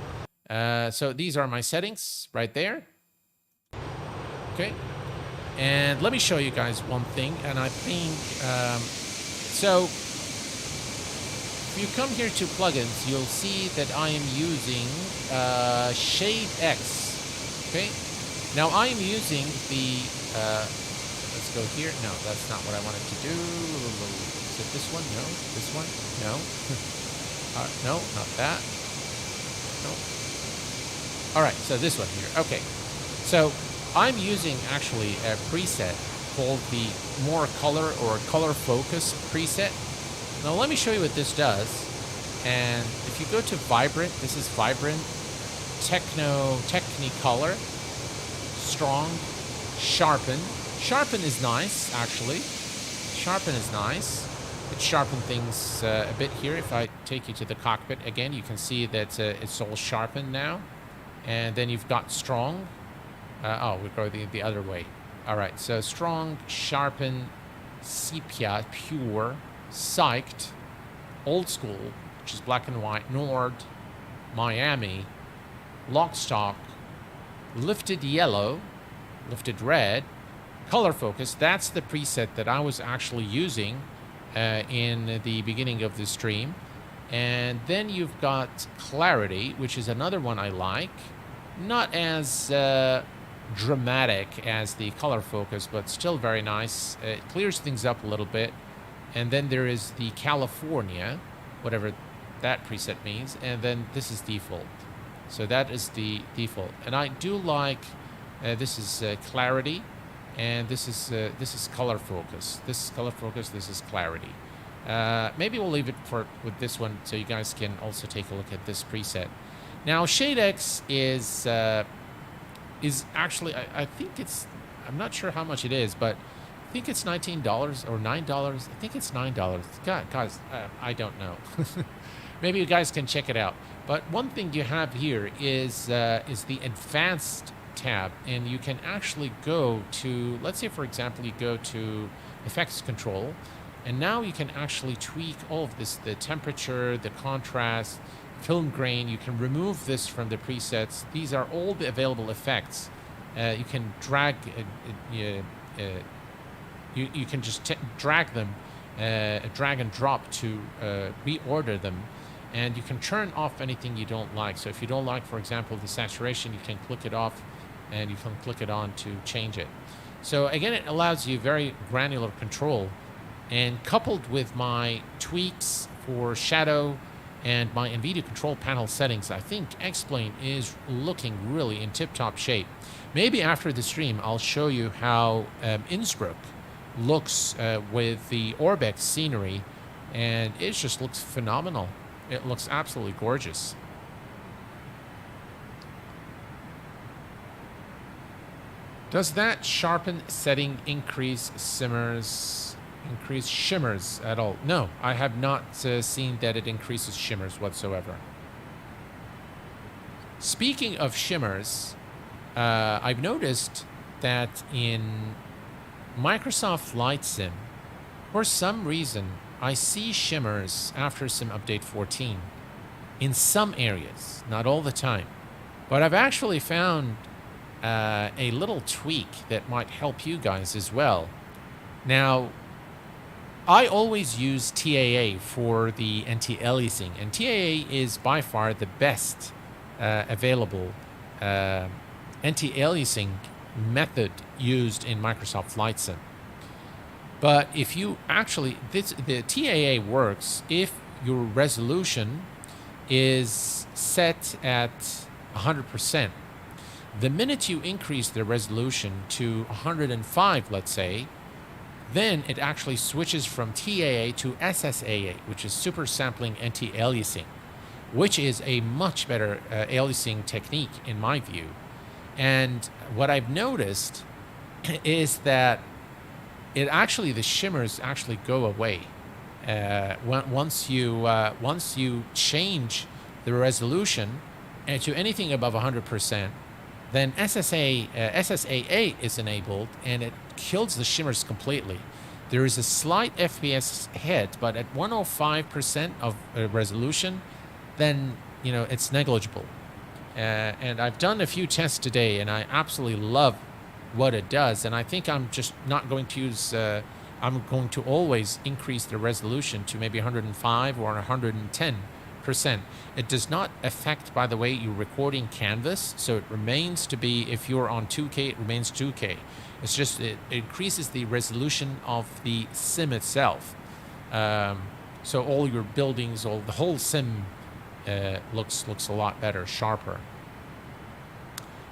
So these are my settings right there. Okay. And let me show you guys one thing. And I think, so if you come here to plugins, you'll see that I am using Shade X. Okay. Now I am using the, let's go here. No, that's not what I wanted to do. Is it this one? No. This one? No. No, not that. No. All right, so this one here. Okay. So I'm using actually a preset called the more color or color focus preset. Now let me show you what this does. And if you go to Vibrant, this is Vibrant, Technicolor, Strong, Sharpen. Sharpen is nice, actually. Sharpen is nice. It sharpened things a bit here. If I take you to the cockpit again, you can see that it's all sharpened now. And then you've got Strong. Oh, we go the other way. All right, so Strong, Sharpen, Sepia, Pure, Psyched, Old School, which is black and white, Nord, Miami, Lockstock, Lifted Yellow, Lifted Red, Color Focus. That's the preset that I was actually using in the beginning of the stream. And then you've got Clarity, which is another one I like. Not as dramatic as the Color Focus, but still very nice. It clears things up a little bit. And then there is the California, whatever that preset means. And then this is default. So that is the default. And I do like, this is Clarity. And this is Color Focus. This is Color Focus. This is Clarity. Maybe we'll leave it with this one so you guys can also take a look at this preset. Now Shade X is actually I think it's, I'm not sure how much it is, but I think it's $19 or $9. I think it's $9. God, guys, I don't know. Maybe you guys can check it out. But one thing you have here is the Advanced tab, and you can actually go to, let's say for example you go to Effects Control, and now you can actually tweak all of this, the temperature, the contrast, film grain. You can remove this from the presets. These are all the available effects. You can drag, you can just drag them, drag and drop to reorder them. And you can turn off anything you don't like. So if you don't like, for example, the saturation, you can click it off and you can click it on to change it. So again, it allows you very granular control. And coupled with my tweaks for shadow and my NVIDIA control panel settings, I think X-Plane is looking really in tip-top shape. Maybe after the stream, I'll show you how Innsbruck looks with the Orbex scenery, and it just looks phenomenal. It looks absolutely gorgeous. Does that sharpen setting increase shimmers at all? No, I have not seen that it increases shimmers whatsoever. Speaking of shimmers, I've noticed that in Microsoft Flight Sim, for some reason, I see shimmers after Sim Update 14 in some areas, not all the time. But I've actually found a little tweak that might help you guys as well. Now, I always use TAA for the anti-aliasing, and TAA is by far the best available anti-aliasing method used in Microsoft Flight Sim. But if you actually, the TAA works if your resolution is set at 100%. The minute you increase the resolution to 105, let's say, then it actually switches from TAA to SSAA, which is super sampling anti-aliasing, which is a much better aliasing technique in my view. And what I've noticed is that the shimmers actually go away once you change the resolution to anything above 100%. Then SSAA is enabled, and it kills the shimmers completely. There is a slight FPS hit, but at 105% of resolution, then it's negligible. And I've done a few tests today, and I absolutely love what it does. And I think I'm just not going to use. I'm going to always increase the resolution to maybe 105 or 110%. It does not affect, by the way, your recording canvas, so it remains to be, if you're on 2K, it remains 2K. It's just, it increases the resolution of the sim itself. So all your buildings, the whole sim looks a lot better, sharper.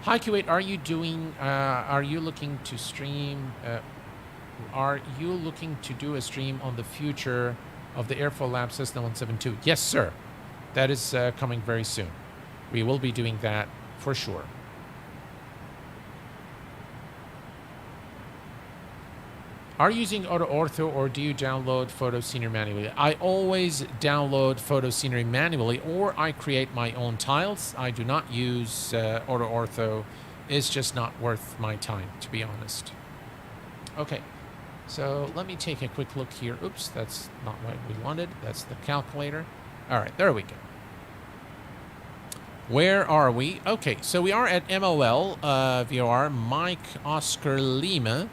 Hi Kuwait, are you looking to stream, are you looking to do a stream on the future of the Airflow Lab Cessna 172? Yes, sir. That is coming very soon. We will be doing that for sure. Are you using Auto Ortho, or do you download photo scenery manually? I always download photo scenery manually, or I create my own tiles. I do not use Auto Ortho. It's just not worth my time, to be honest. Okay, so let me take a quick look here. Oops, that's not what we wanted. That's the calculator. All right, there we go. Where are we? Okay, so we are at MOL, VOR, Mike Oscar Lima.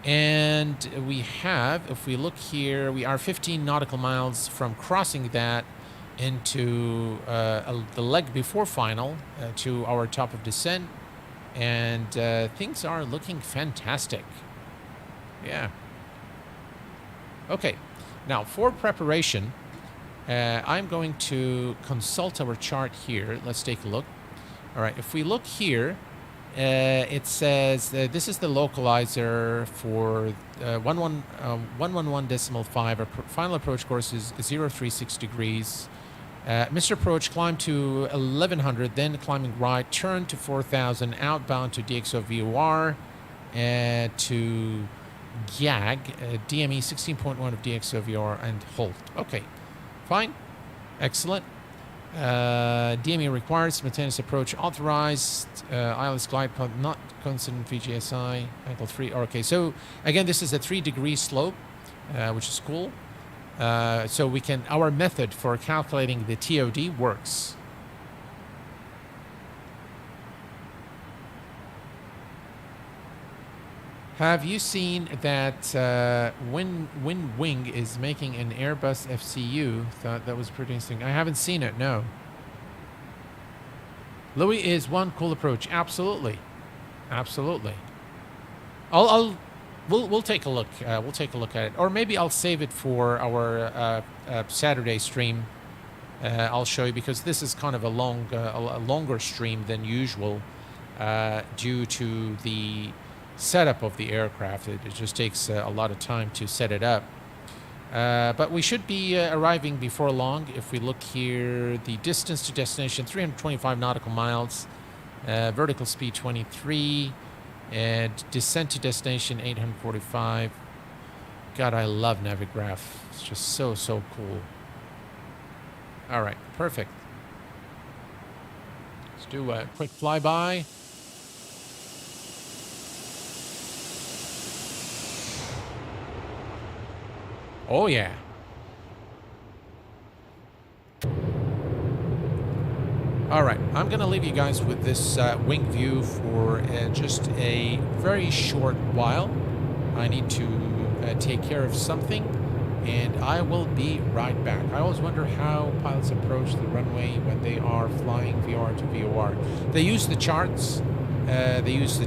And we have, if we look here, we are 15 nautical miles from crossing that into the leg before final to our top of descent. And things are looking fantastic. Yeah. Okay, now for preparation, I'm going to consult our chart here. Let's take a look. All right, if we look here, it says this is the localizer for 111.5. Our final approach course is 036 degrees. Mr. Approach, climb to 1100, then climbing right, turn to 4000, outbound to DXO VOR, to GAG, DME 16.1 of DXO VOR, and hold. Okay, fine, excellent. DME required, simultaneous approach authorized, ILS glide path not consonant VGSI, angle 3. Okay, so again, this is a 3-degree slope, which is cool. So we can, our method for calculating the TOD works. Have you seen that Wind Wing is making an Airbus FCU? Thought that was pretty interesting. I haven't seen it, no. Louis is one cool approach. Absolutely. Absolutely. We'll take a look. We'll take a look at it. Or maybe I'll save it for our Saturday stream. I'll show you, because this is kind of a longer stream than usual due to the setup of the aircraft. It just takes a lot of time to set it up. But we should be arriving before long. If we look here, the distance to destination, 325 nautical miles, vertical speed 23, and descent to destination 845. God, I love Navigraph. It's just so cool. All right, perfect. Let's do a quick flyby. Oh, yeah. All right, I'm going to leave you guys with this wing view for just a very short while. I need to take care of something, and I will be right back. I always wonder how pilots approach the runway when they are flying VOR to VOR. They use the charts. They use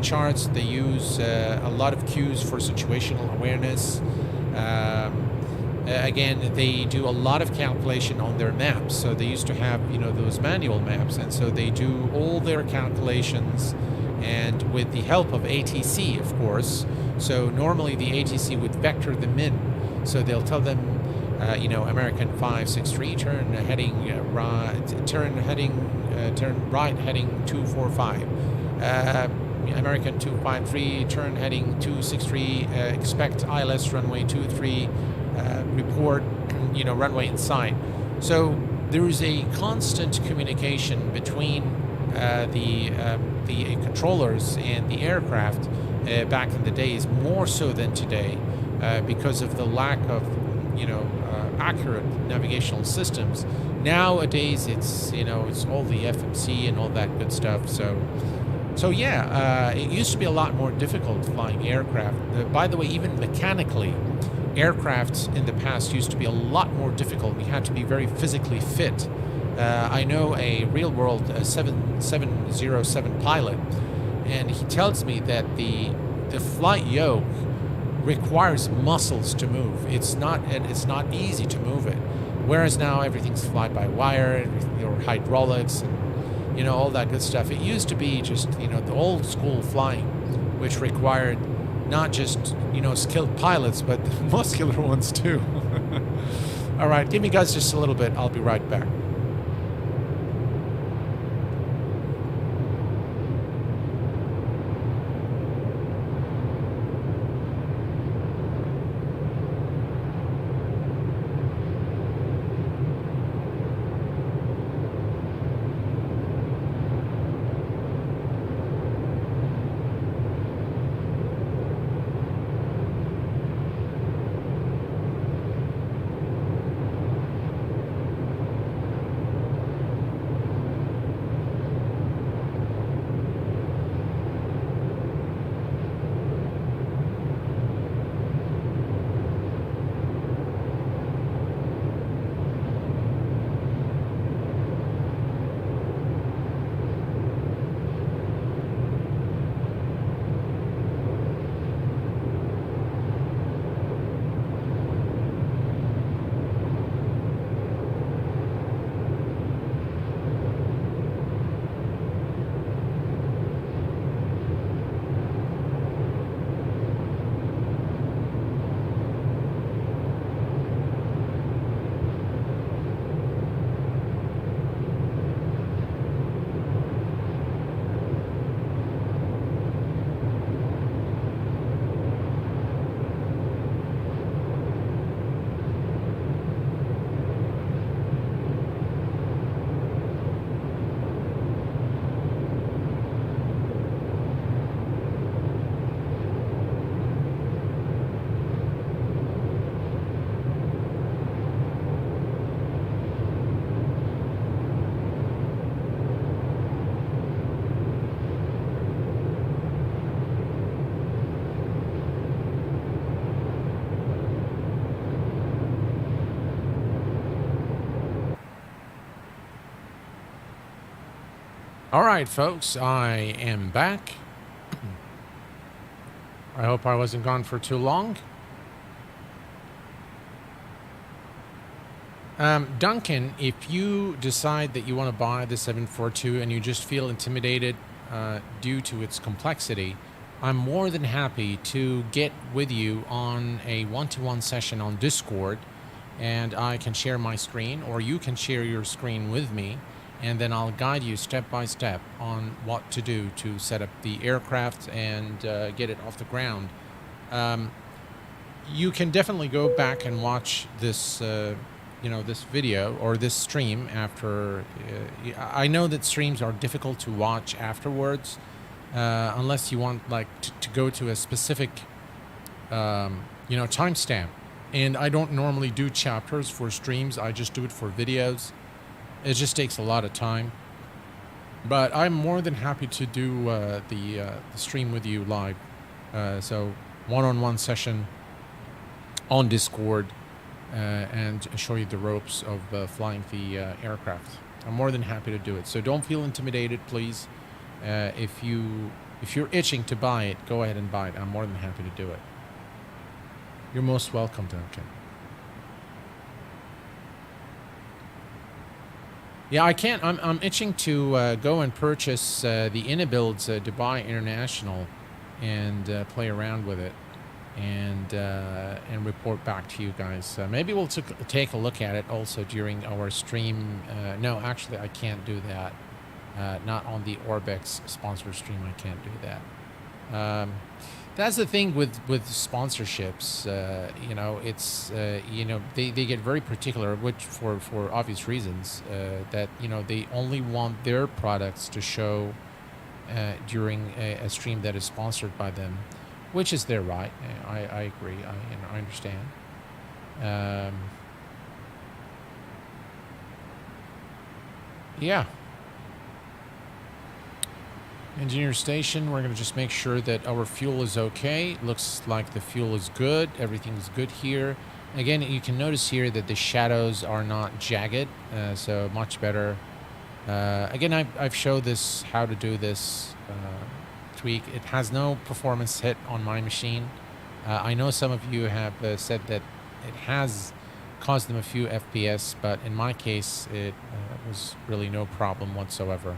a lot of cues for situational awareness. Again, they do a lot of calculation on their maps. So they used to have, those manual maps, and so they do all their calculations, and with the help of ATC, of course. So normally the ATC would vector them in. So they'll tell them, American 563, turn right, turn right, heading 245. American 253, turn heading 263, expect ILS runway 23, report, runway inside. So there is a constant communication between the controllers and the aircraft back in the days, more so than today, because of the lack of, accurate navigational systems. Nowadays, it's all the FMC and all that good stuff. So yeah, it used to be a lot more difficult flying aircraft. By the way, even mechanically, aircrafts in the past used to be a lot more difficult. We had to be very physically fit. I know a real-world 707 pilot, and he tells me that the flight yoke requires muscles to move. It's not easy to move it. Whereas now everything's fly-by-wire, or hydraulics, and all that good stuff. It used to be just the old school flying, which required not just skilled pilots, but muscular ones too. All right, give me guys just a little bit. I'll be right back. All right, folks, I am back. I hope I wasn't gone for too long. Duncan, if you decide that you want to buy the 742 and you just feel intimidated due to its complexity, I'm more than happy to get with you on a one-to-one session on Discord, and I can share my screen, or you can share your screen with me, and then I'll guide you step by step on what to do to set up the aircraft and get it off the ground. You can definitely go back and watch this this video or this stream after. I know that streams are difficult to watch afterwards, unless you want to go to a specific timestamp. And I don't normally do chapters for streams. I just do it for videos. It just takes a lot of time. But I'm more than happy to do the stream with you live. So one-on-one session on Discord. and show you the ropes of flying the aircraft. I'm more than happy to do it. So don't feel intimidated, please. If you're itching to buy it, go ahead and buy it. I'm more than happy to do it. You're most welcome, Duncan. Yeah, I can't. I'm itching to go and purchase the Inabuilds Dubai International and play around with it and report back to you guys. Maybe we'll take a look at it also during our stream. No, actually, I can't do that. Not on the Orbex sponsor stream. I can't do that. That's the thing with sponsorships. You know, it's you know, they get very particular, which for obvious reasons, that, you know, they only want their products to show during a stream that is sponsored by them, which is their right. I agree. I understand. Yeah. Engineer station, we're going to just make sure that our fuel is okay. Looks like the fuel is good. Everything's good here. Again, you can notice here that the shadows are not jagged, so much better. Again, I've showed this, how to do this tweak. It has no performance hit on my machine. I know some of you have said that it has caused them a few FPS, but in my case, it was really no problem whatsoever.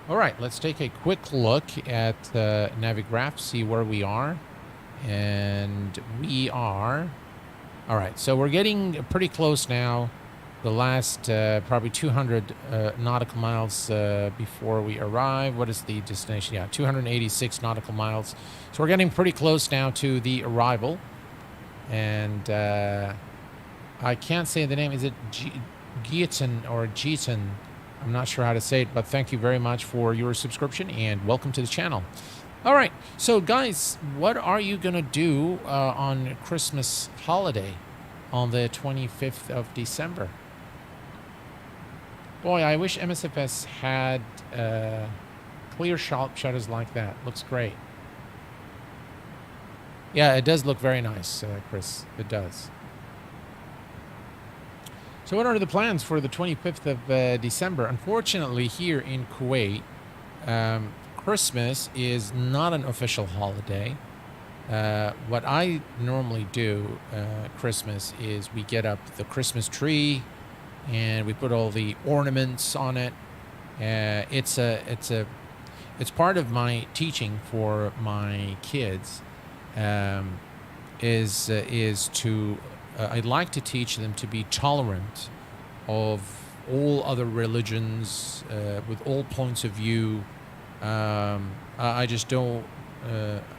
All right, let's take a quick look at Navigraph, see where we are. And we are... All right, so we're getting pretty close now. The last probably 200 nautical miles before we arrive. What is the destination? Yeah, 286 nautical miles. So we're getting pretty close now to the arrival. And I can't say the name. Is it Geaton or Geaton? I'm not sure how to say it, but thank you very much for your subscription and welcome to the channel. All right, so guys, what are you going to do on Christmas holiday on the 25th of December? Boy, I wish MSFS had clear shutters like that. Looks great. Yeah, it does look very nice, Chris. It does. So what are the plans for the 25th of December? Unfortunately, here in Kuwait, Christmas is not an official holiday. What I normally do Christmas is we get up the Christmas tree and we put all the ornaments on it. It's part of my teaching for my kids. Is to I'd like to teach them to be tolerant of all other religions, with all points of view. I just don't.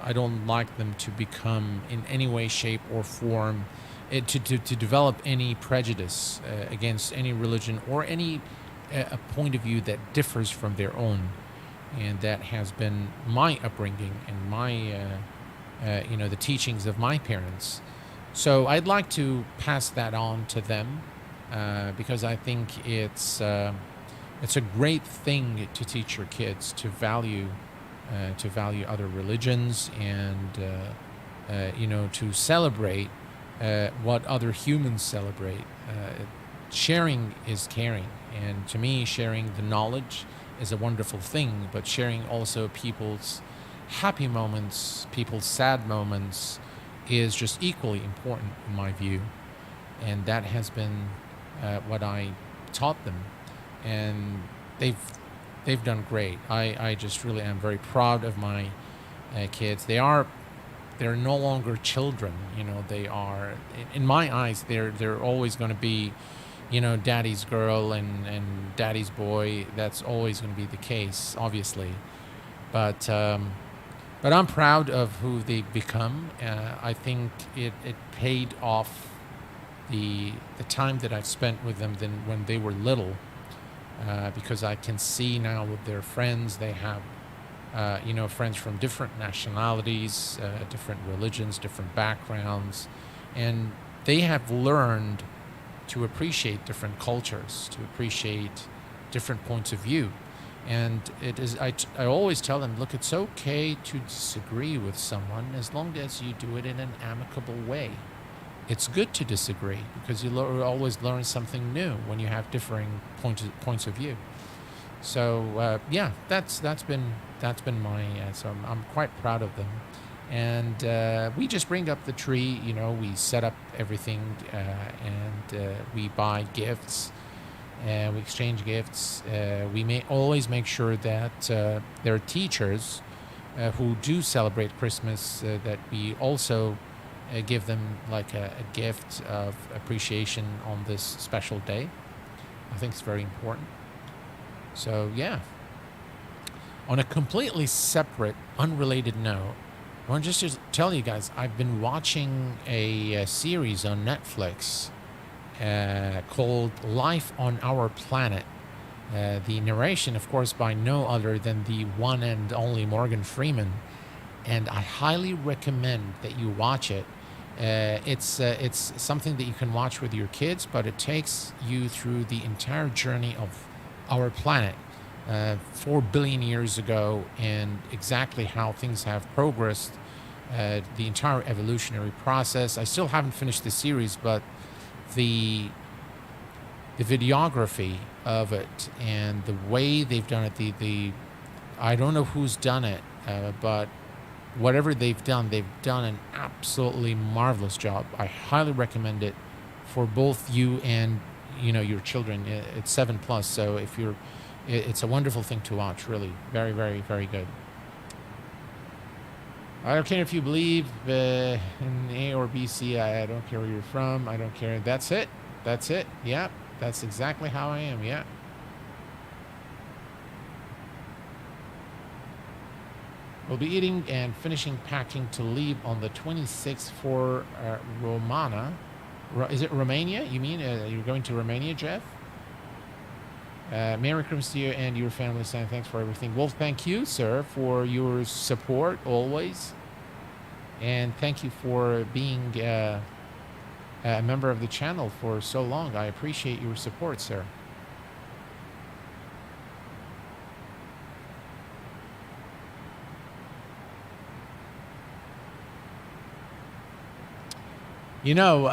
I don't like them to become, in any way, shape, or form, to develop any prejudice against any religion or any a point of view that differs from their own, and that has been my upbringing and my the teachings of my parents. So I'd like to pass that on to them because I think it's a great thing to teach your kids to value other religions and to celebrate what other humans celebrate. Sharing is caring, and to me, sharing the knowledge is a wonderful thing. But sharing also people's happy moments, people's sad moments, is just equally important in my view, and that has been what I taught them, and they've done great. I just really am very proud of my kids. They're no longer children, they are, in my eyes, they're always going to be, daddy's girl and daddy's boy. That's always going to be the case, obviously, but I'm proud of who they've become. I think it paid off the time that I've spent with them when they were little, because I can see now with their friends, they have, friends from different nationalities, different religions, different backgrounds, and they have learned to appreciate different cultures, to appreciate different points of view. And it is, I always tell them, look, it's okay to disagree with someone as long as you do it in an amicable way. it's good to disagree because you always learn something new when you have differing points of view. So yeah, that's been my so I'm quite proud of them. And we just bring up the tree, you know, we set up everything, and we buy gifts, we exchange gifts. We may always make sure that there are teachers who do celebrate Christmas, that we also give them like a gift of appreciation on this special day. I think it's very important. So yeah, on a completely separate, unrelated note, I want just to tell you guys, I've been watching a series on Netflix called Life on Our Planet. The narration, of course, by no other than the one and only Morgan Freeman. And I highly recommend that you watch it. It's something that you can watch with your kids, but it takes you through the entire journey of our planet 4 billion years ago, and exactly how things have progressed, the entire evolutionary process. I still haven't finished the series, but the videography of it and the way they've done it, I don't know who's done it, but whatever they've done an absolutely marvelous job. I highly recommend it for both you and, you know, your children. It's 7+, so if it's a wonderful thing to watch, really. Very, very, very good. I don't care if you believe in A or B, C. I don't care where you're from. I don't care. That's it. Yeah, that's exactly how I am. Yeah. We'll be eating and finishing packing to leave on the 26th for Romana. Is it Romania? You mean you're going to Romania, Jeff? Merry Christmas to you and your family, Sam. Thanks for everything. Well, thank you, sir, for your support always. And thank you for being a member of the channel for so long. I appreciate your support, sir. You know,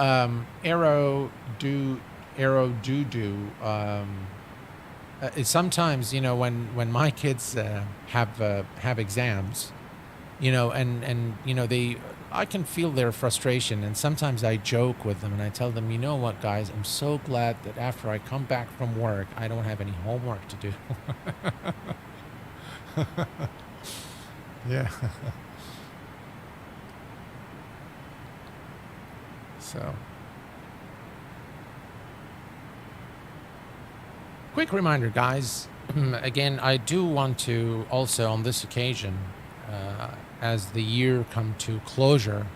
Arrow do sometimes, you know, when my kids have exams, you know, and you know, I can feel their frustration, and sometimes I joke with them and I tell them, you know what, guys, I'm so glad that after I come back from work, I don't have any homework to do. Yeah. So, quick reminder, guys. Again, I do want to also, on this occasion, as the year come to closure,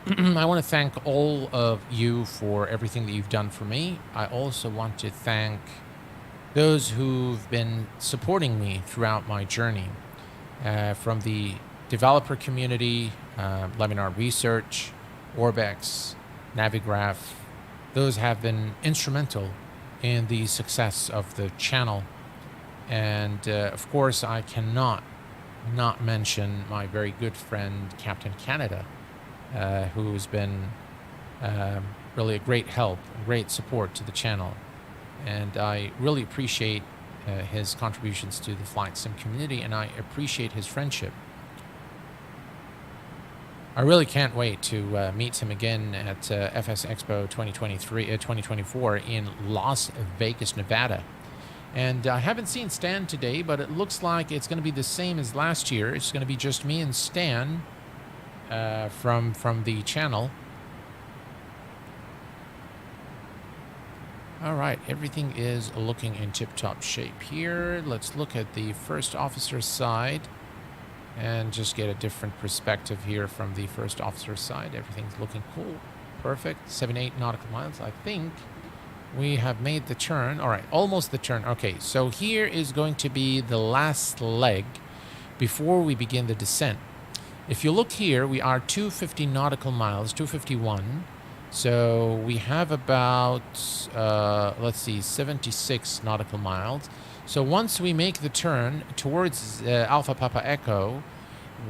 I want to thank all of you for everything that you've done for me. I also want to thank those who've been supporting me throughout my journey, from the developer community, Laminar Research, Orbex, Navigraph. Those have been instrumental in the success of the channel. And of course, I cannot not mention my very good friend Captain Canada, who's been really a great help, great support to the channel. And I really appreciate his contributions to the Flight Sim community, and I appreciate his friendship. I really can't wait to meet him again at FS Expo 2024 in Las Vegas, Nevada. And I haven't seen Stan today, but it looks like it's going to be the same as last year. It's going to be just me and Stan from the channel. All right, everything is looking in tip-top shape here. Let's look at the first officer's side and just get a different perspective here from the first officer's side. Everything's looking cool. Perfect. 78 nautical miles. I think we have made the turn. All right, almost the turn. Okay, so here is going to be the last leg before we begin the descent. If you look here, we are 250 nautical miles, 251. So we have about, let's see, 76 nautical miles. So once we make the turn towards Alpha Papa Echo,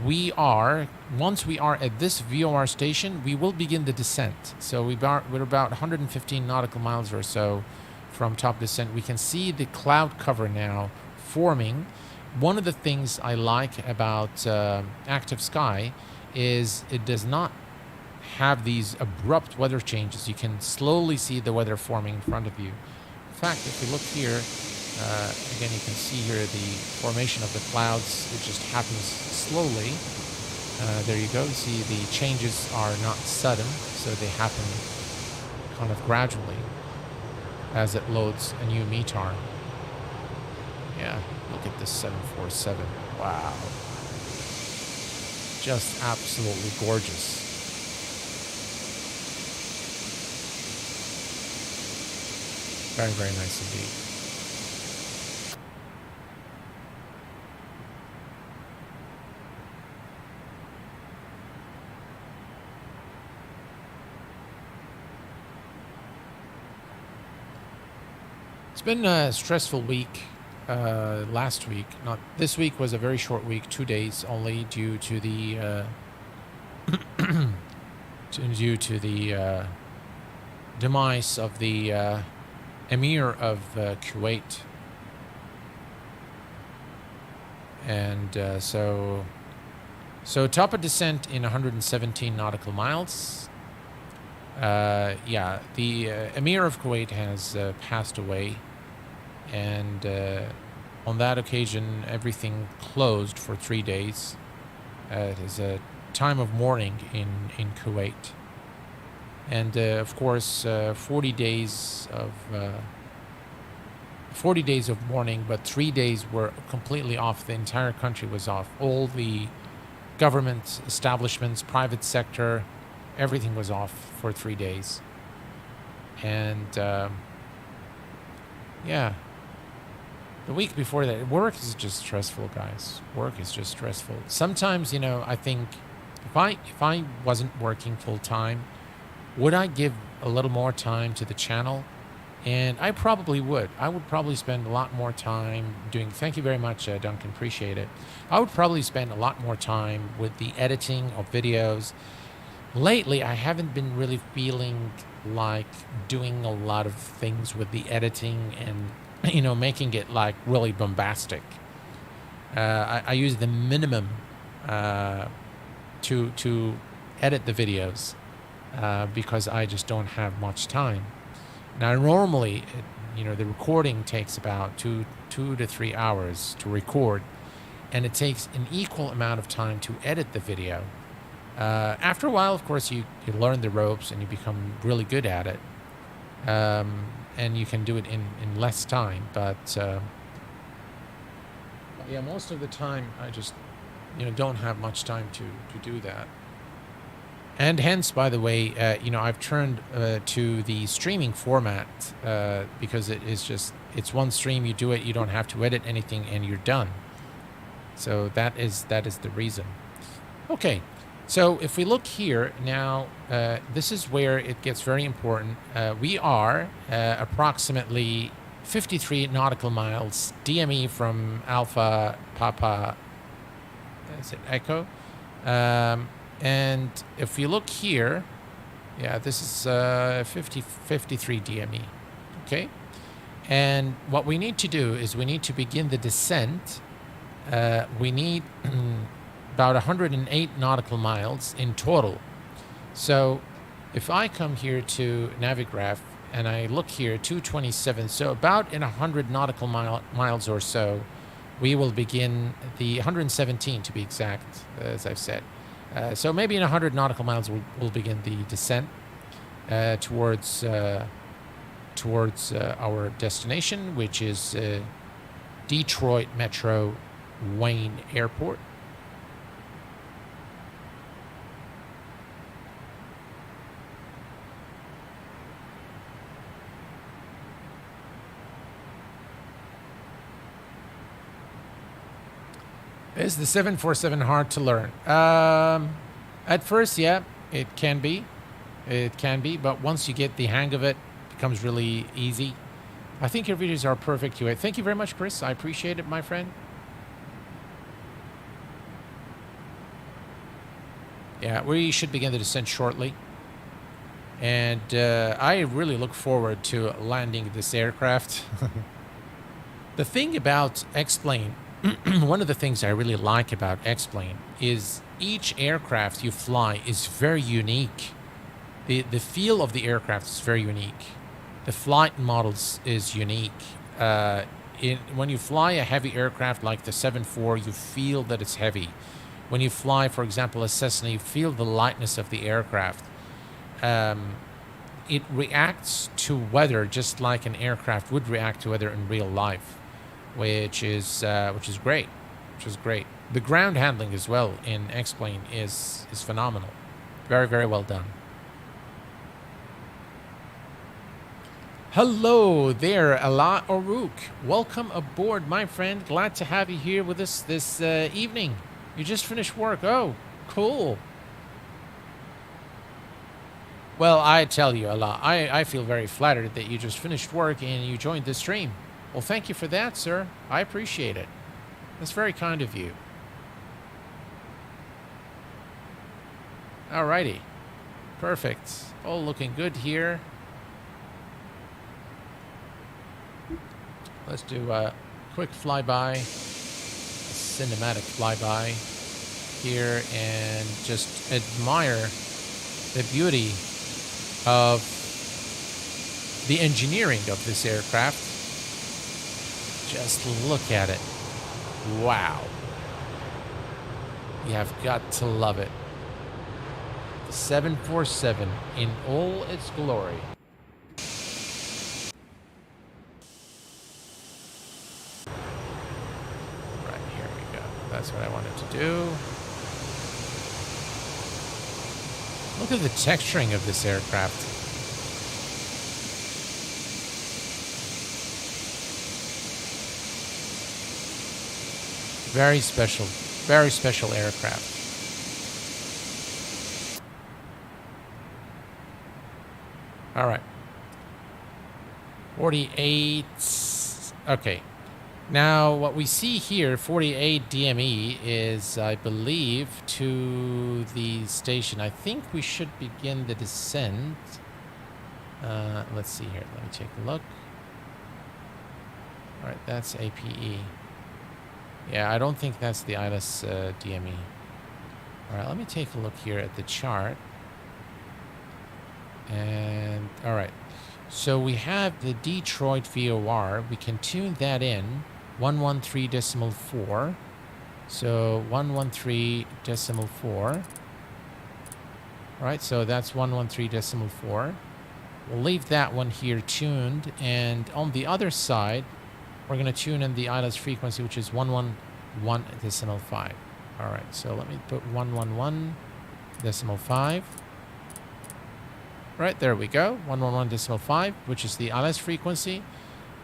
once we are at this VOR station, we will begin the descent. So we're about 115 nautical miles or so from top descent. We can see the cloud cover now forming. One of the things I like about active sky is it does not have these abrupt weather changes. You can slowly see the weather forming in front of you. In fact, if you look here, again, you can see here the formation of the clouds. It just happens slowly. There you go. See, the changes are not sudden, so they happen kind of gradually as it loads a new METAR. Yeah, look at this 747. Wow. Just absolutely gorgeous. Very, very nice indeed. It's been a stressful week. Last week, not this week, was a very short week, 2 days only, due to the demise of the Emir of Kuwait, and so top of descent in 117 nautical miles. Yeah, the Emir of Kuwait has passed away. And on that occasion, everything closed for 3 days. It is a time of mourning in Kuwait. And of course, 40 days of mourning, but 3 days were completely off. The entire country was off. All the government establishments, private sector, everything was off for 3 days. And yeah. The week before that, work is just stressful, guys. Work is just stressful. Sometimes, you know, I think if I wasn't working full time, would I give a little more time to the channel? And I probably would. I would probably spend a lot more time doing. Thank you very much, Duncan. Appreciate it. I would probably spend a lot more time with the editing of videos. Lately, I haven't been really feeling like doing a lot of things with the editing and, you know, making it like really bombastic. I use the minimum to edit the videos because I just don't have much time. Now, normally, you know, the recording takes about two to 3 hours to record, and it takes an equal amount of time to edit the video. After a while, of course, you learn the ropes and you become really good at it. And you can do it in less time, but yeah, most of the time I just, you know, don't have much time to do that. And hence, by the way, you know, I've turned to the streaming format because it's one stream. You do it, you don't have to edit anything, and you're done. So that is the reason. Okay. So if we look here now, this is where it gets very important. We are approximately 53 nautical miles DME from Alpha Papa, is it Echo? And if you look here, yeah, this is 53 DME, okay? And what we need to do is we need to begin the descent. We need about 108 nautical miles in total. So if I come here to Navigraph and I look here, 227, so about in 100 nautical miles or so, we will begin the 117 to be exact, as I've said. So maybe in 100 nautical miles we'll begin the descent towards our destination, which is Detroit Metro Wayne Airport. Is the 747 hard to learn? At first, yeah, it can be. It can be, but once you get the hang of it, it becomes really easy. I think your videos are perfect, QA. Thank you very much, Chris. I appreciate it, my friend. Yeah, we should begin the descent shortly. And I really look forward to landing this aircraft. The thing about X-Plane, one of the things I really like about X-Plane is each aircraft you fly is very unique. The feel of the aircraft is very unique. The flight models is unique. When you fly a heavy aircraft like the 747, you feel that it's heavy. When you fly, for example, a Cessna, you feel the lightness of the aircraft. It reacts to weather just like an aircraft would react to weather in real life, which is great. The ground handling as well in X-Plane is phenomenal. Very, very well done. Hello there, Allah Oruk. Welcome aboard, my friend. Glad to have you here with us this evening. You just finished work. Oh, cool. Well, I tell you, Allah, I feel very flattered that you just finished work and you joined the stream. Well, thank you for that, sir. I appreciate it. That's very kind of you. Alrighty. Perfect. All looking good here. Let's do a quick flyby, a cinematic flyby here, and just admire the beauty of the engineering of this aircraft. Just look at it. Wow. You have got to love it. The 747 in all its glory. That's what I wanted to do. Look at the texturing of this aircraft. Very special aircraft. All right. 48. Okay. Now, what we see here, 48 DME, is, I believe, to the station. I think we should begin the descent. Let's see here. Let me take a look. All right, that's APE. Yeah, I don't think that's the ILS DME. All right, let me take a look here at the chart. And, all right. So we have the Detroit VOR. We can tune that in. 113.4. So 113.4. All right, so that's 113.4. We'll leave that one here tuned, and on the other side, we're going to tune in the ILS frequency, which is 111.5. All right, so let me put 111.5. Right, there we go, 111.5, which is the ILS frequency.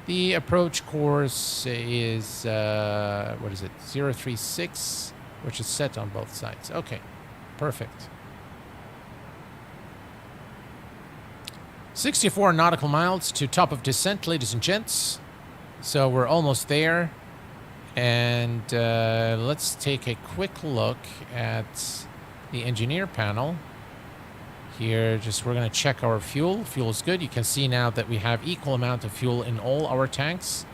The approach course is, what is it, 036, which is set on both sides. Okay, perfect. 64 nautical miles to top of descent, ladies and gents. So we're almost there. And let's take a quick look at the engineer panel. Here, we're going to check our fuel. Fuel is good. You can see now that we have equal amount of fuel in all our tanks.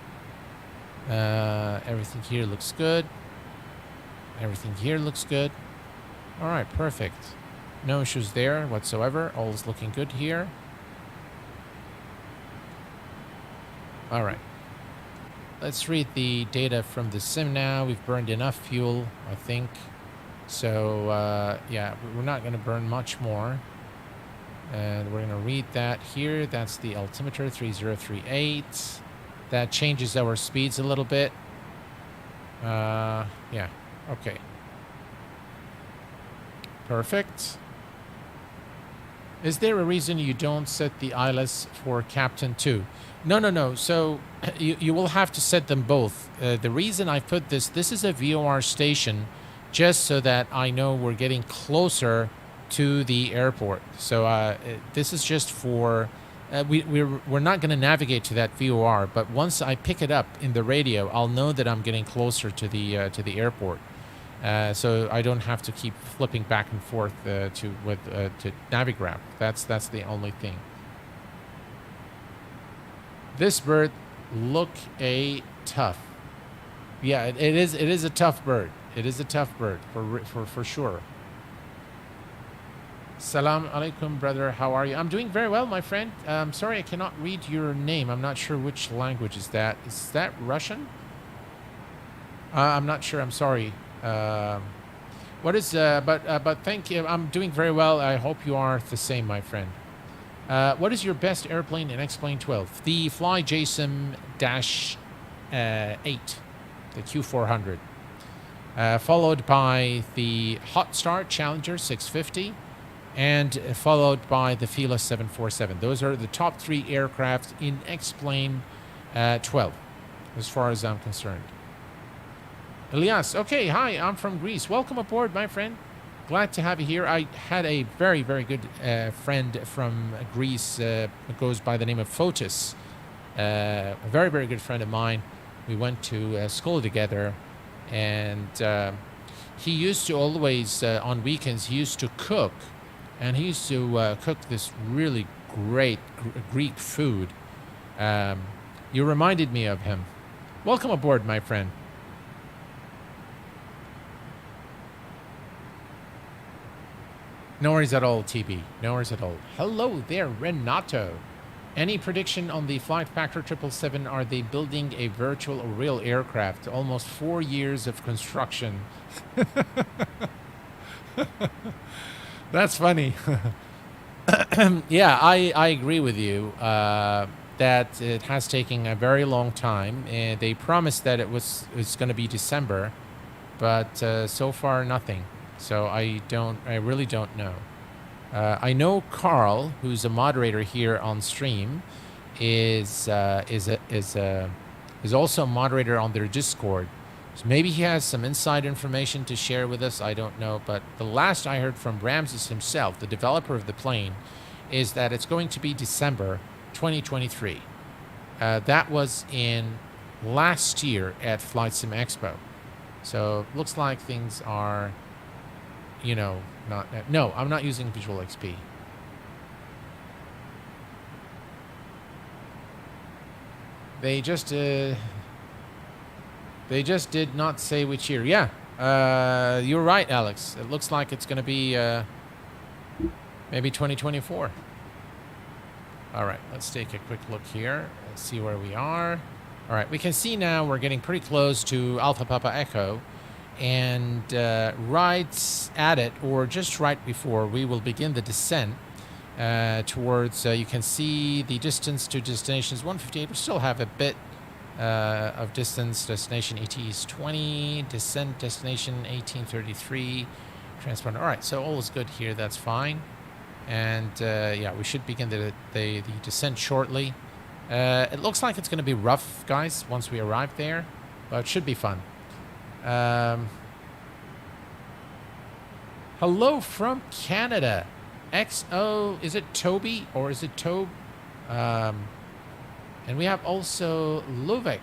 Everything here looks good. Everything here looks good. All right, perfect. No issues there whatsoever. All is looking good here. All right. Let's read the data from the sim now. We've burned enough fuel, I think. So, yeah, we're not going to burn much more. And we're going to read that here. That's the altimeter, 3038. That changes our speeds a little bit. Yeah, okay. Perfect. Is there a reason you don't set the ILS for Captain 2? No. So you will have to set them both. The reason I put this is a VOR station just so that I know we're getting closer to the airport. So this is just for we're not going to navigate to that VOR, but once I pick it up in the radio, I'll know that I'm getting closer to the airport. so I don't have to keep flipping back and forth to Navigraph. That's the only thing. This bird look a tough. Yeah, it is a tough bird. It is a tough bird for sure. Salam alaikum, brother. How are you? I'm doing very well, my friend. Sorry, I cannot read your name. I'm not sure which language is that. Is that Russian? I'm not sure. I'm sorry. What is? But thank you. I'm doing very well. I hope you are the same, my friend. What is your best airplane in X-Plane 12? The Fly JSOM-8, the Q400, followed by the Hot Start Challenger 650. And followed by the Felis 747. Those are the top 3 aircraft in X-Plane 12, as far as I'm concerned. Elias, okay, hi, I'm from Greece. Welcome aboard, my friend. Glad to have you here. I had a very, very good friend from Greece. Goes by the name of Fotis. A very, very good friend of mine. We went to school together, and he used to always, on weekends, he used to cook. And he used to cook this really great Greek food. You reminded me of him. Welcome aboard, my friend. No worries at all, TB. No worries at all. Hello there, Renato. Any prediction on the Flight Factor 777? Are they building a virtual or real aircraft? Almost 4 years of construction. That's funny. Yeah, I agree with you that it has taken a very long time. They promised that it's going to be December, but so far nothing. So I really don't know. I know Carl, who's a moderator here on stream, is also a moderator on their Discord. So maybe he has some inside information to share with us. I don't know. But the last I heard from Ramses himself, the developer of the plane, is that it's going to be December 2023. That was in last year at Flight Sim Expo. So looks like things are, not... No, I'm not using Visual XP. They just did not say which year. Yeah, you're right, Alex. It looks like it's going to be maybe 2024. All right, let's take a quick look here. Let's see where we are. All right, we can see now we're getting pretty close to Alpha Papa Echo. And right at it, or just right before, we will begin the descent towards, you can see the distance to destination is 158. We still have a bit of distance. Destination ET is 20, descent destination 1833, transponder. All right, so all is good here. That's fine. And yeah, we should begin the descent shortly. It looks like it's going to be rough, guys, once we arrive there, but it should be fun. Hello from Canada. XO, is it Toby or is it Tobe? And we have also Luvik.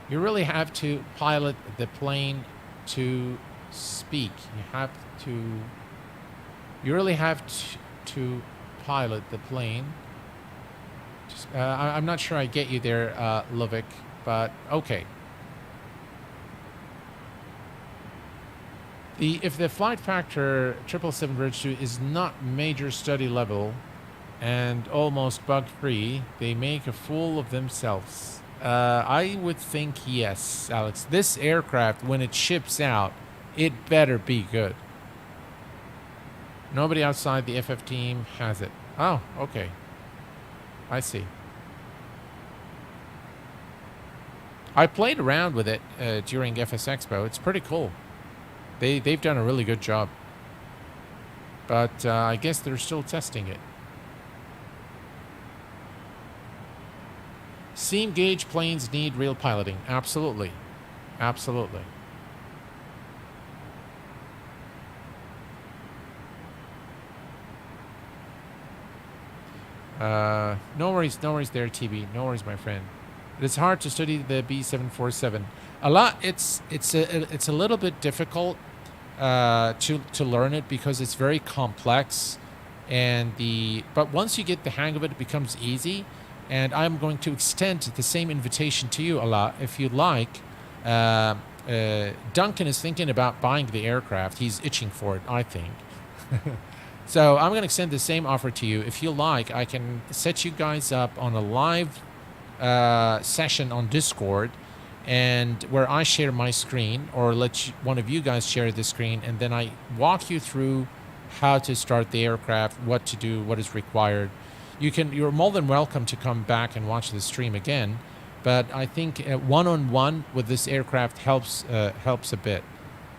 You really have to pilot the plane to speak. You really have to pilot the plane. I'm not sure I get you there, Luvik, but okay. If the flight factor 777 Bridge 2 is not major study level and almost bug-free, they make a fool of themselves. I would think yes, Alex. This aircraft, when it ships out, it better be good. Nobody outside the FF team has it. Oh, okay. I see. I played around with it during FS Expo. It's pretty cool. They've done a really good job. But I guess they're still testing it. Seam gauge planes need real piloting. Absolutely. Absolutely. No worries there, TB. No worries, my friend. It's hard to study the B747. A lot. It's a little bit difficult to learn it because it's very complex, but once you get the hang of it, it becomes easy. And I'm going to extend the same invitation to you a lot if you like. Duncan is thinking about buying the aircraft. He's itching for it, I think. So I'm going to extend the same offer to you. If you like, I can set you guys up on a live session on Discord, and where I share my screen, or one of you guys share the screen, and then I walk you through how to start the aircraft, what to do, what is required. You're more than welcome to come back and watch the stream again, but I think one-on-one with this aircraft helps a bit.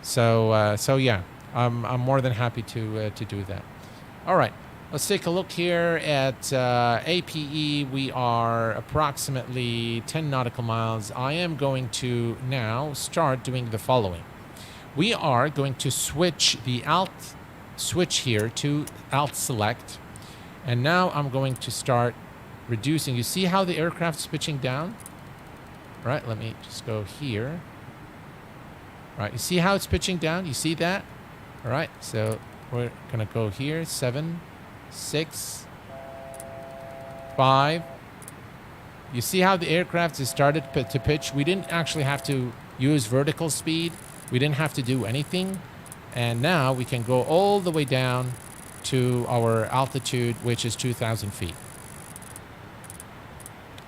So yeah, I'm more than happy to do that. All right. Let's take a look here at APE. We are approximately 10 nautical miles. I am going to now start doing the following. We are going to switch the alt switch here to alt select. And now I'm going to start reducing. You see how the aircraft's pitching down? All right, let me just go here. All right, you see how it's pitching down? You see that? All right, so we're going to go here. 7, 6, 5. You see how the aircraft has started to pitch? We didn't actually have to use vertical speed. We didn't have to do anything. And now we can go all the way down to our altitude, which is 2,000 feet.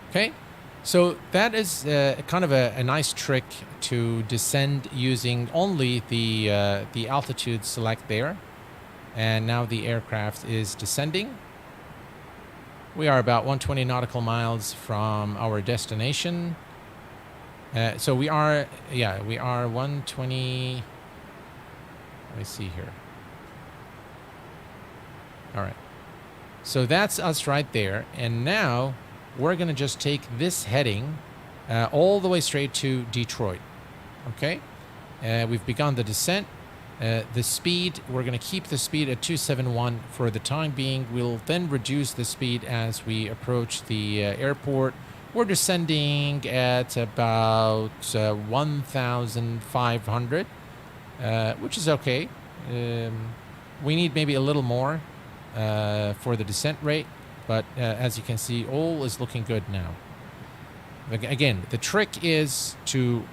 Okay, so that is kind of a nice trick to descend using only the altitude select there. And now the aircraft is descending. We are about 120 nautical miles from our destination. So we are 120. Let me see here. All right. So that's us right there. And now we're going to just take this heading all the way straight to Detroit. Okay. We've begun the descent. The speed, we're going to keep the speed at 271 for the time being. We'll then reduce the speed as we approach the airport. We're descending at about 1,500, which is okay. We need maybe a little more for the descent rate, but as you can see, all is looking good now. Again, the trick is to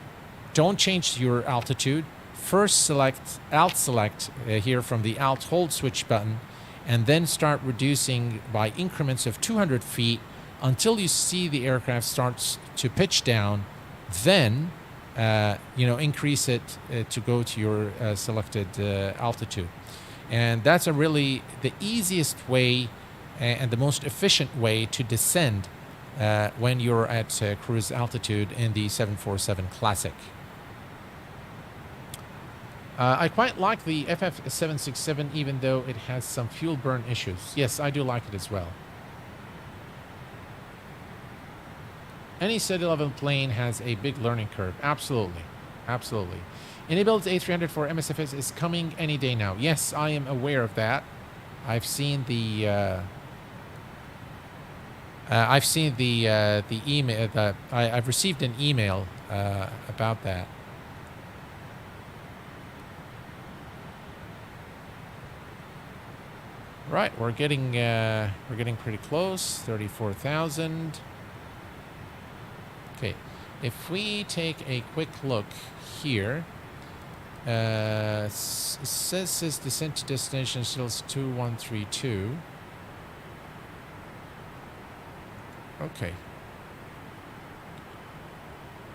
don't change your altitude. First select alt select here from the alt hold switch button, and then start reducing by increments of 200 feet until you see the aircraft starts to pitch down. Then increase it to go to your selected altitude. And that's the easiest way and the most efficient way to descend when you're at cruise altitude in the 747 Classic. I quite like the FF767, even though it has some fuel burn issues. Yes, I do like it as well. Any city-level plane has a big learning curve. Absolutely. Absolutely. Enabled A300 for MSFS is coming any day now. Yes, I am aware of that. I've seen the email. I've received an email about that. Right, we're getting pretty close. 34,000. Okay, if we take a quick look here, says descent to destination still 2132. Okay.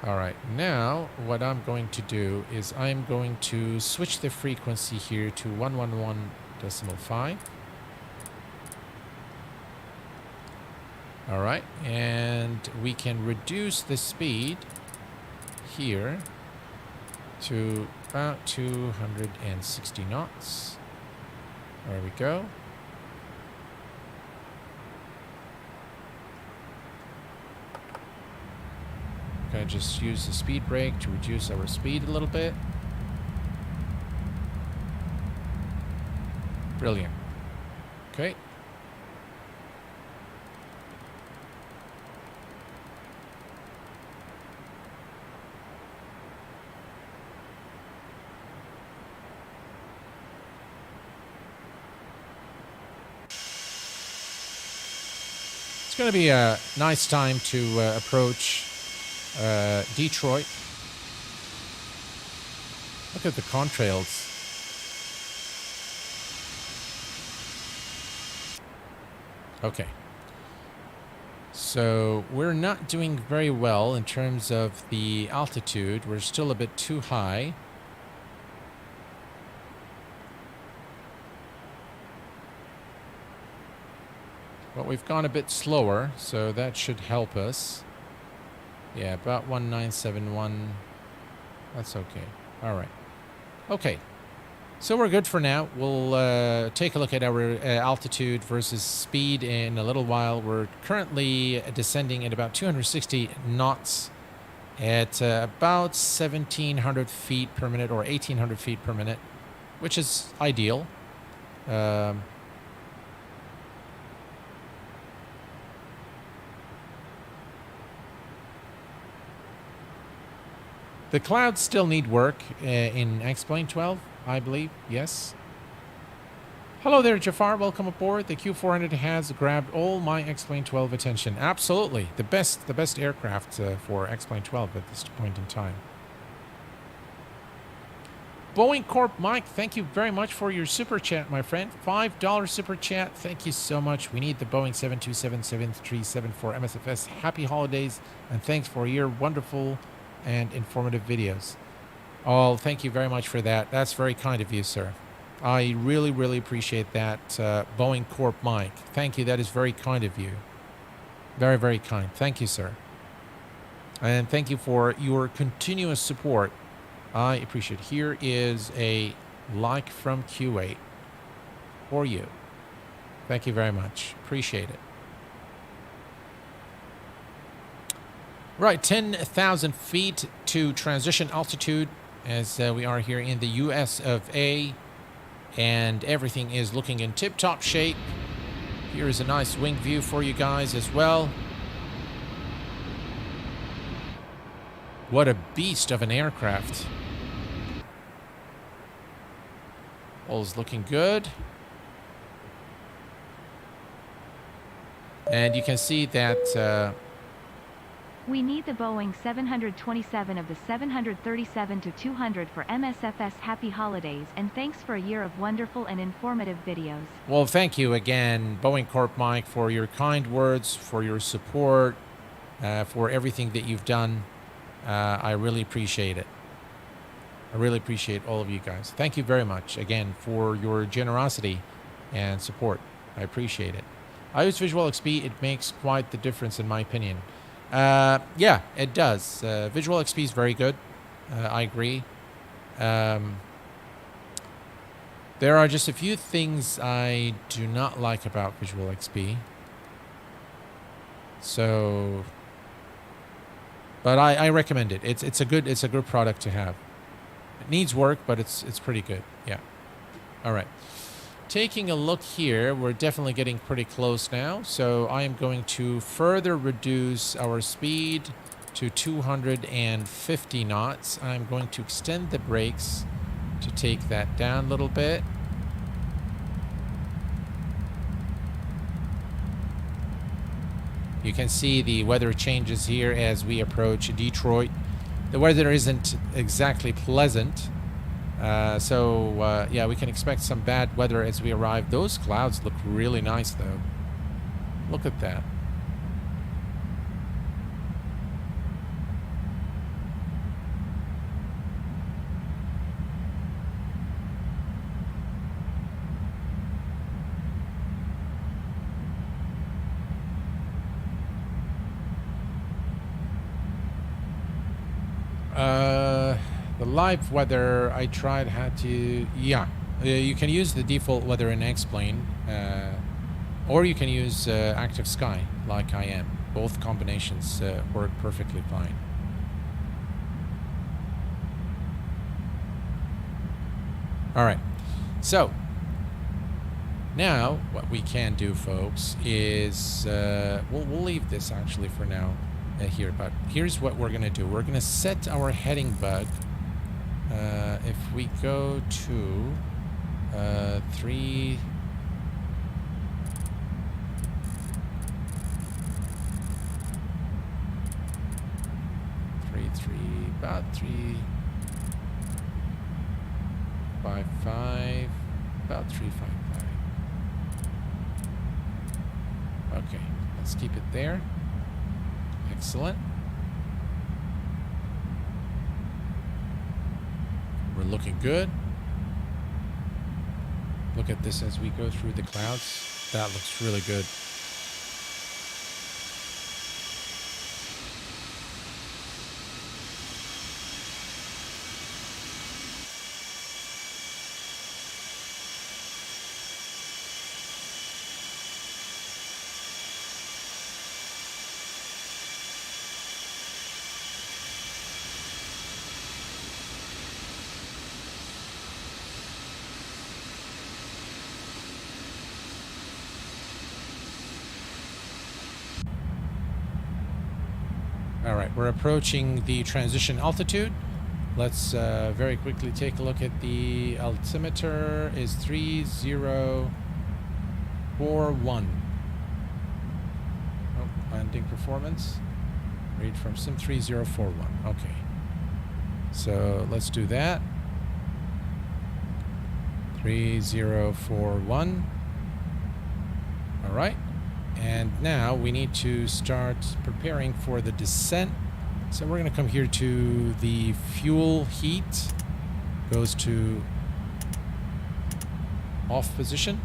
All right, now what I'm going to do is I'm going to switch the frequency here to 111.5. All right, and we can reduce the speed here to about 260 knots. There we go. Okay, just use the speed brake to reduce our speed a little bit. Brilliant. Okay. It's going to be a nice time to approach Detroit. Look at the contrails. Okay. So we're not doing very well in terms of the altitude. We're still a bit too high. But we've gone a bit slower, so that should help us. Yeah, about 1971. That's okay. All right. Okay. So we're good for now. We'll take a look at our altitude versus speed in a little while. We're currently descending at about 260 knots at about 1,700 feet per minute or 1,800 feet per minute, which is ideal. The clouds still need work in X-Plane 12, I believe. Yes. Hello there, Jafar. Welcome aboard. The Q400 has grabbed all my X-Plane 12 attention. Absolutely. The best aircraft for X-Plane 12 at this point in time. Boeing Corp Mike, thank you very much for your super chat, my friend. $5 super chat. Thank you so much. We need the Boeing 727-7374 MSFS. Happy holidays, and thanks for your wonderful and informative videos. Oh, thank you very much for that. That's very kind of you, sir. I really, really appreciate that, Boeing Corp Mike. Thank you. That is very kind of you. Very, very kind. Thank you, sir. And thank you for your continuous support. I appreciate it. Here is a like from Q8 for you. Thank you very much. Appreciate it. Right, 10,000 feet to transition altitude as we are here in the US of A. And everything is looking in tip-top shape. Here is a nice wing view for you guys as well. What a beast of an aircraft. All is looking good. And you can see that... we need the Boeing 727 of the 737-200 for MSFS. Happy holidays, and thanks for a year of wonderful and informative videos. Well, thank you again, Boeing Corp Mike, for your kind words, for your support, for everything that you've done. I really appreciate it. I really appreciate all of you guys. Thank you very much, again, for your generosity and support. I appreciate it. I use Visual XP. It makes quite the difference, in my opinion. Yeah, it does. Visual XP is very good. I agree. There are just a few things I do not like about Visual XP. So, but I recommend it. It's a good product to have. It needs work, but it's pretty good. Yeah. All right. Taking a look here, we're definitely getting pretty close now. So I am going to further reduce our speed to 250 knots. I'm going to extend the brakes to take that down a little bit. You can see the weather changes here as we approach Detroit. The weather isn't exactly pleasant. Yeah, we can expect some bad weather as we arrive. Those clouds look really nice, though. Look at that. The live weather, I tried had to... Yeah, you can use the default weather in X-Plane, or you can use active sky, like I am. Both combinations work perfectly fine. All right, so now what we can do, folks, is we'll leave this actually for now here, but here's what we're gonna do. We're gonna set our heading bug. If we go to 3, about 355, about 355. Okay, let's keep it there. Excellent. We're looking good. Look at this as we go through the clouds. That looks really good. All right, we're approaching the transition altitude. Let's very quickly take a look at the altimeter. Is 3041. Oh, landing performance. Read from sim 3041. Okay. So let's do that. 3041. All right. And now we need to start preparing for the descent. So we're going to come here to the fuel heat. Goes to off position.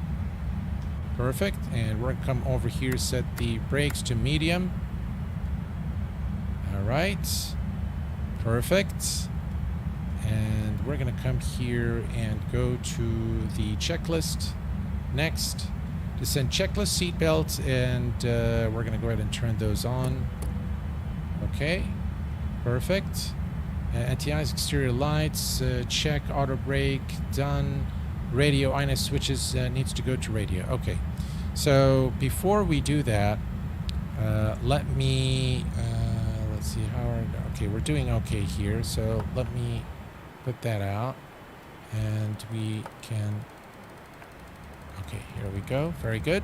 Perfect. And we're going to come over here, set the brakes to medium. All right. Perfect. And we're going to come here and go to the checklist. Next. Descent checklist, seatbelts, and we're going to go ahead and turn those on. Okay, perfect. Anti-ice, exterior lights, check, auto brake, done. Radio, INS switches needs to go to radio. Okay, so before we do that, let me, let's see how, okay, we're doing okay here, so let me put that out, and we can... Okay, here we go. Very good.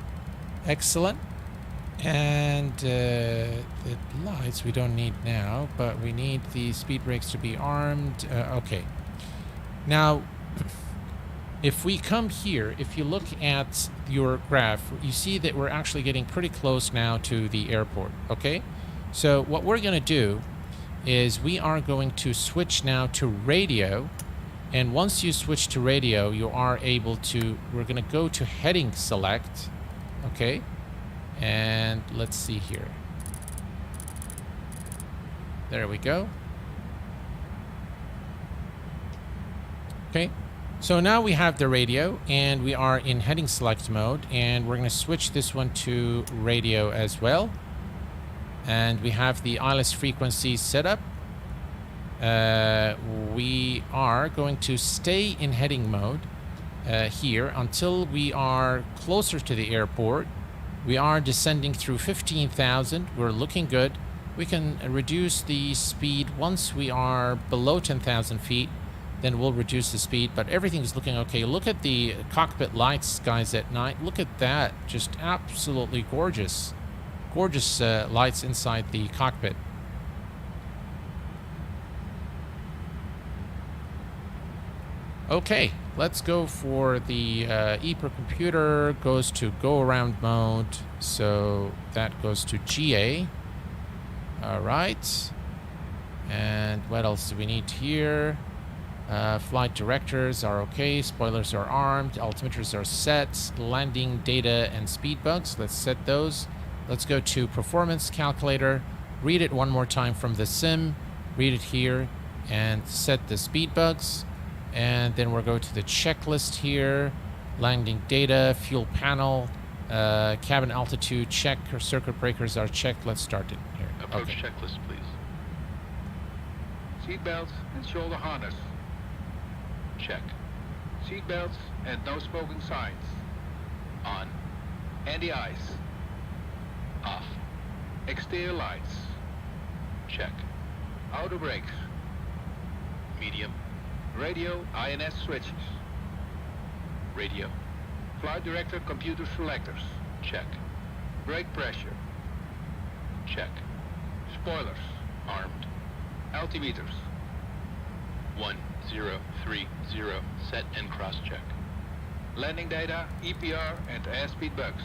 Excellent. And the lights we don't need now, but we need the speed brakes to be armed. Okay. Now, if we come here, if you look at your graph, you see that we're actually getting pretty close now to the airport. Okay? So what we're going to do is we are going to switch now to radio. And once you switch to radio, you are able to, we're going to go to heading select. Okay. And let's see here. There we go. Okay. So now we have the radio and we are in heading select mode, and we're going to switch this one to radio as well. And we have the ILS frequency set up. We are going to stay in heading mode here until we are closer to the airport. We are descending through 15,000. We're looking good. We can reduce the speed once we are below 10,000 feet. Then we'll reduce the speed, but everything's looking okay. Look at the cockpit lights, guys, at night. Look at that. Just absolutely gorgeous. Gorgeous lights inside the cockpit. Okay, let's go for the EPR computer. Goes to go around mode, so that goes to GA. All right, and what else do we need here? Flight directors are okay, spoilers are armed, altimeters are set, landing data and speed bugs. Let's set those. Let's go to performance calculator, read it one more time from the sim, read it here, and set the speed bugs. And then we'll go to the checklist here, landing data, fuel panel, cabin altitude check, or circuit breakers are checked. Let's start it here. Approach checklist, please. Seatbelts and shoulder harness. Check. Seatbelts and no smoking signs. On. Anti-ice. Off. Exterior lights. Check. Auto brakes. Medium. Radio INS switches. Radio. Flight director computer selectors. Check. Brake pressure. Check. Spoilers. Armed. Altimeters. 1030. Set and cross-check. Landing data, EPR and airspeed bugs.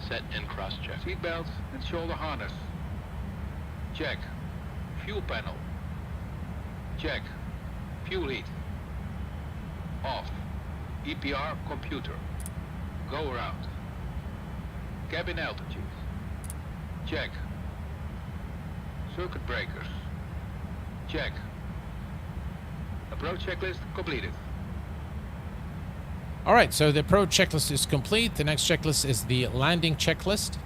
Set and cross-check. Seatbelts and shoulder harness. Check. Fuel panel. Check. Fuel heat. Off. EPR computer. Go around. Cabin altitude. Check. Circuit breakers. Check. Approach checklist completed. All right, so the approach checklist is complete. The next checklist is the landing checklist.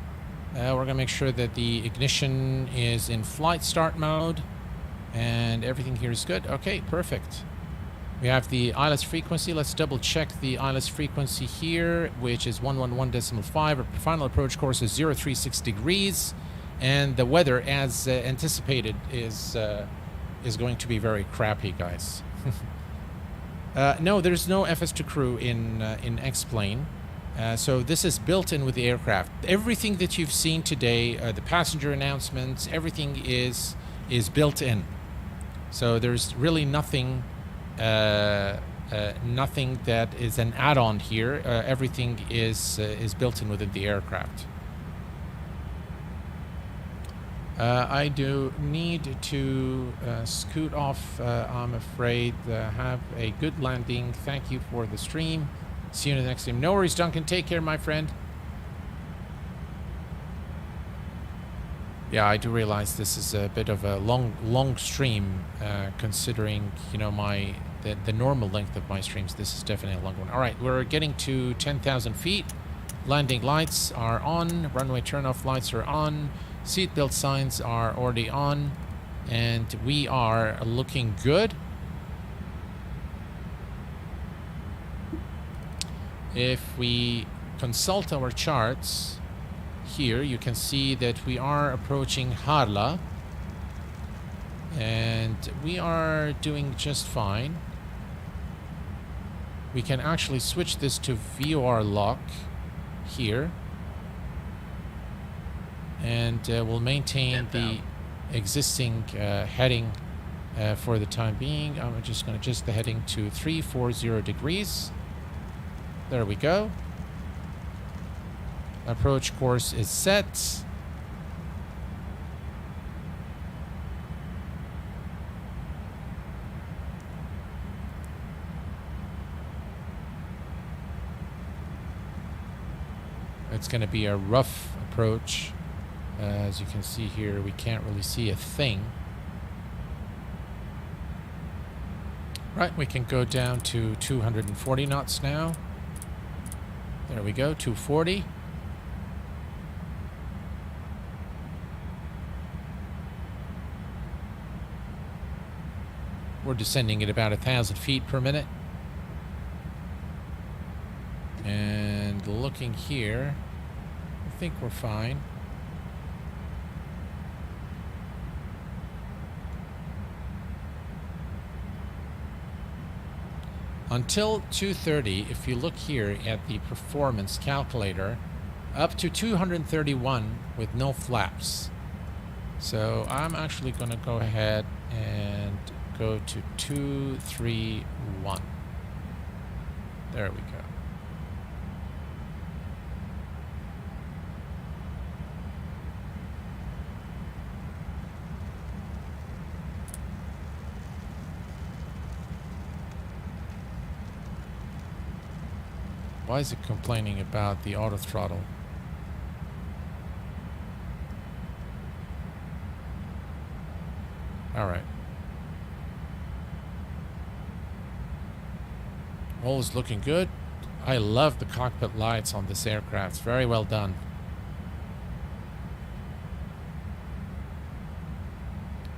We're going to make sure that the ignition is in flight start mode and everything here is good. Okay, perfect. We have the ILS frequency. Let's double check the ILS frequency here, which is 111.5. Our final approach course is 036 degrees, and the weather, as anticipated, is going to be very crappy, guys. No, there's no FS2 crew in X-Plane. So this is built in with the aircraft. Everything that you've seen today, the passenger announcements, everything is built in. So there's really nothing nothing that is an add-on here. Everything is built in within the aircraft. I do need to scoot off, I'm afraid. Have a good landing. Thank you for the stream. See you in the next stream. No worries, Duncan. Take care, my friend. Yeah, I do realize this is a bit of a long stream, considering, you know, the normal length of my streams. This is definitely a long one. All right, we're getting to 10,000 feet. Landing lights are on. Runway turnoff lights are on. Seatbelt signs are already on. And we are looking good. If we consult our charts here, you can see that we are approaching Harla. And we are doing just fine. We can actually switch this to VOR lock here. And we'll maintain the existing heading for the time being. I'm just going to adjust the heading to 340 degrees. There we go. Approach course is set. It's going to be a rough approach. As you can see here, we can't really see a thing. Right, we can go down to 240 knots now. There we go, 240. We're descending at about 1,000 feet per minute. And looking here, I think we're fine. Until 230, if you look here at the performance calculator, up to 231 with no flaps. So I'm actually going to go ahead and go to 231. There we go. Why is it complaining about the auto throttle? All right. All is looking good. I love the cockpit lights on this aircraft. It's very well done.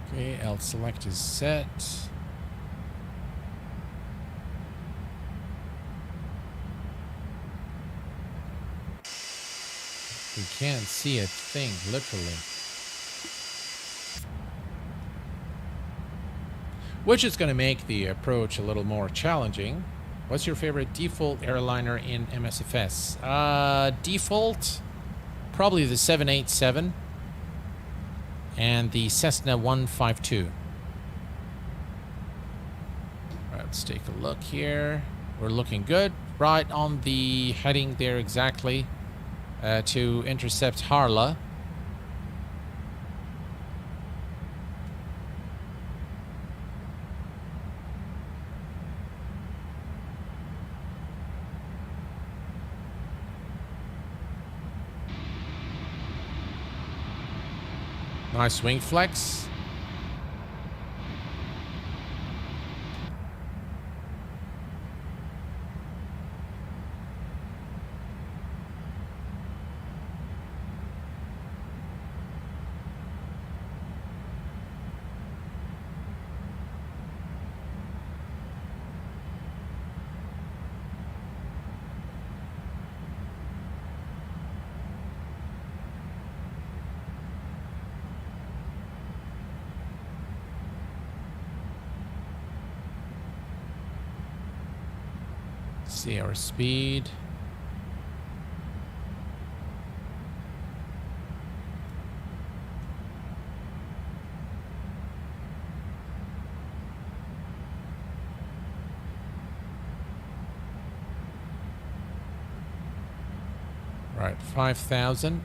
Okay, L select is set. We can't see a thing, literally. Which is going to make the approach a little more challenging. What's your favorite default airliner in MSFS? Default, probably the 787 and the Cessna 152. Let's take a look here. We're looking good. Right on the heading there exactly to intercept Harla. Nice wing flex. See our speed. Right, 5,000.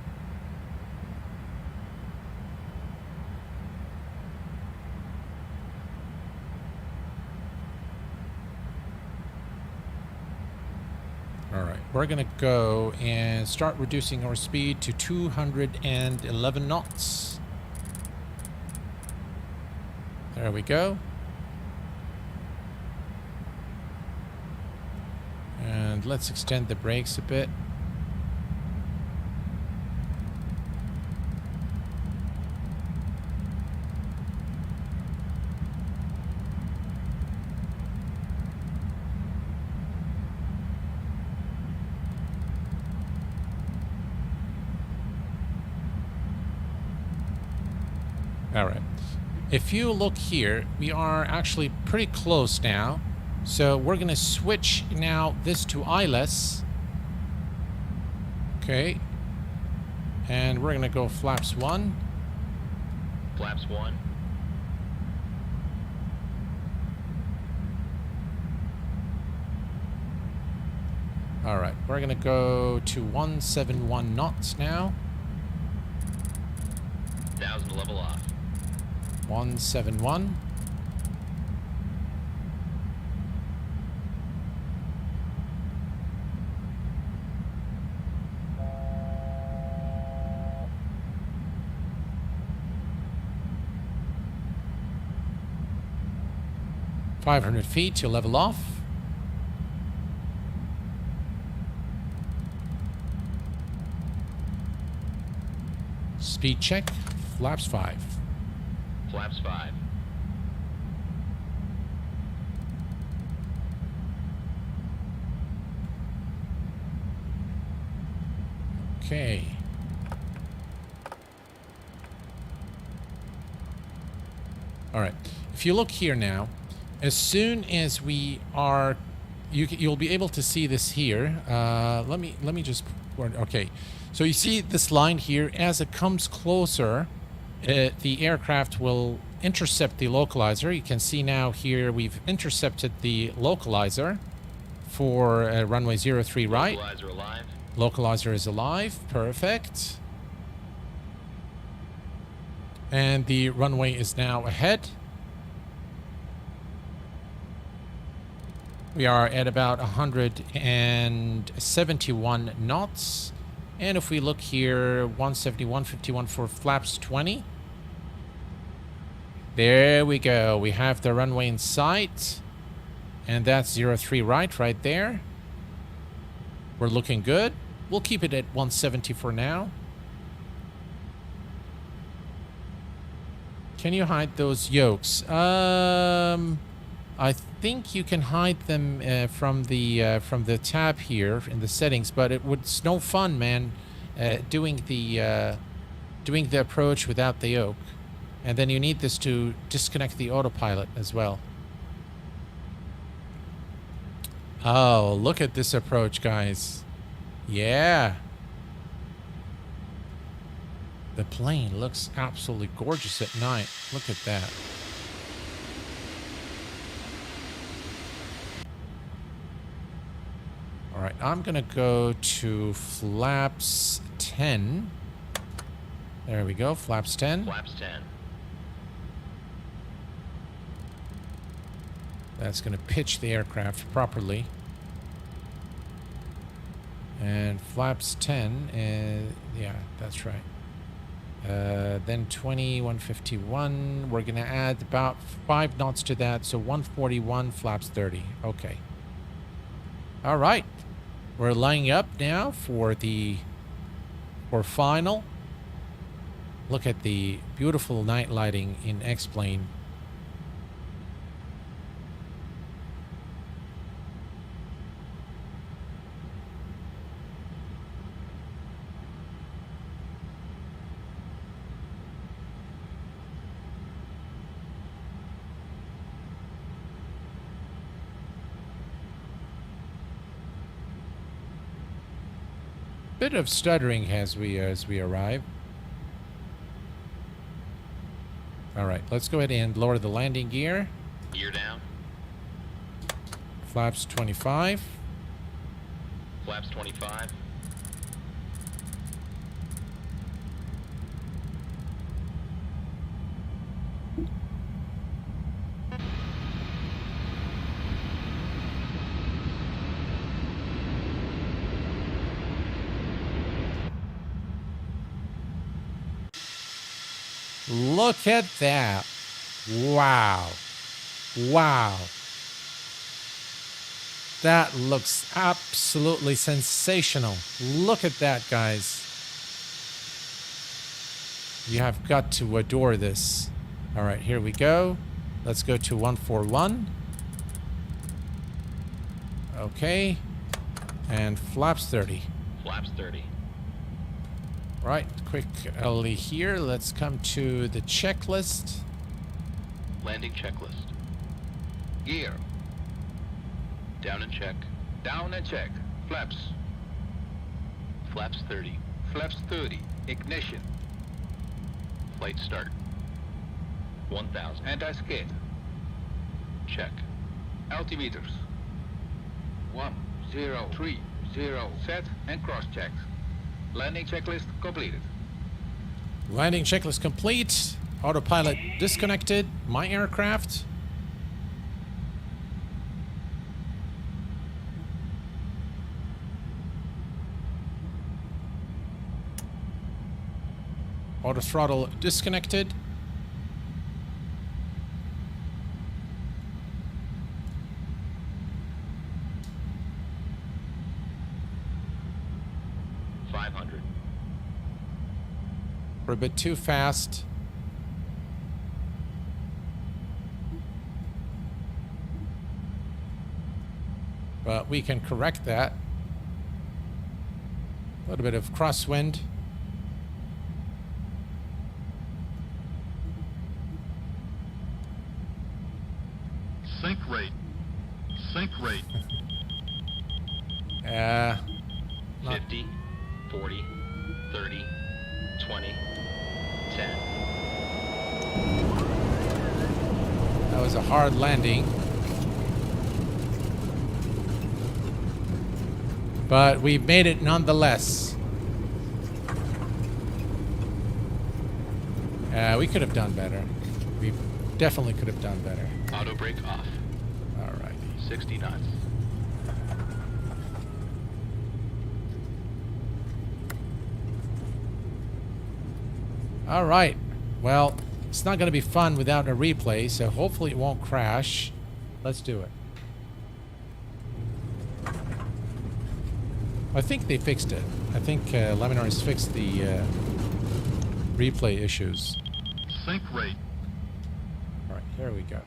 We're gonna go and start reducing our speed to 211 knots. There we go. And let's extend the brakes a bit. All right. If you look here, we are actually pretty close now. So we're going to switch now this to eyeless. Okay. And we're going to go flaps 1. Flaps 1. All right. We're going to go to 171 knots now. 1,000 level off. 171. $500 feet to level off. Speed check. Flaps 5. Flaps 5. Okay. All right. If you look here now, as soon as we are, you'll be able to see this here. Let me just. Okay. So you see this line here. As it comes closer, the aircraft will intercept the localizer. You can see now here we've intercepted the localizer for runway 03 right. Localizer alive. Localizer is alive. Perfect. And the runway is now ahead. We are at about 171 knots. And if we look here, 171.51 for flaps 20. There we go. We have the runway in sight. And that's 03 right there. We're looking good. We'll keep it at 170 for now. Can you hide those yokes? I think you can hide them from the tab here in the settings, but it's no fun, man, doing the approach without the yoke. And then you need this to disconnect the autopilot as well. Oh, look at this approach, guys. Yeah. The plane looks absolutely gorgeous at night. Look at that. right, I'm going to go to flaps 10. There we go, flaps 10. Flaps 10. That's going to pitch the aircraft properly. And flaps 10, yeah, that's right. Then 20, 151. We're going to add about 5 knots to that. So 141, flaps 30. Okay. All right. We're lining up now for final. Look at the beautiful night lighting in X-Plane. Bit of stuttering as we arrive. All right, let's go ahead and lower the landing gear. Gear down. Flaps 25. Flaps 25. Look at that. Wow. Wow. That looks absolutely sensational. Look at that, guys. You have got to adore this. All right, here we go. Let's go to 141. Okay. And flaps 30. Flaps 30. Right, quick LE here. Let's come to the checklist. Landing checklist. Gear. Down and check. Down and check. Flaps. Flaps 30. Flaps 30. Ignition. Flight start. 1000. Anti-skid. Check. Altimeters. 1030. Set and cross-check. Landing checklist completed. Landing checklist complete. Autopilot disconnected. My aircraft. Auto throttle disconnected. We're a bit too fast. But we can correct that. A little bit of crosswind. Sync rate. Sync rate. 50, 40, 30, 20, 10. That was a hard landing. But we made it nonetheless. We could have done better. We definitely could have done better. Auto brake off. All right. 60 knots. All right. Well, it's not going to be fun without a replay, so hopefully it won't crash. Let's do it. I think they fixed it. I think Laminar's fixed the replay issues. Sync rate. All right, here we go.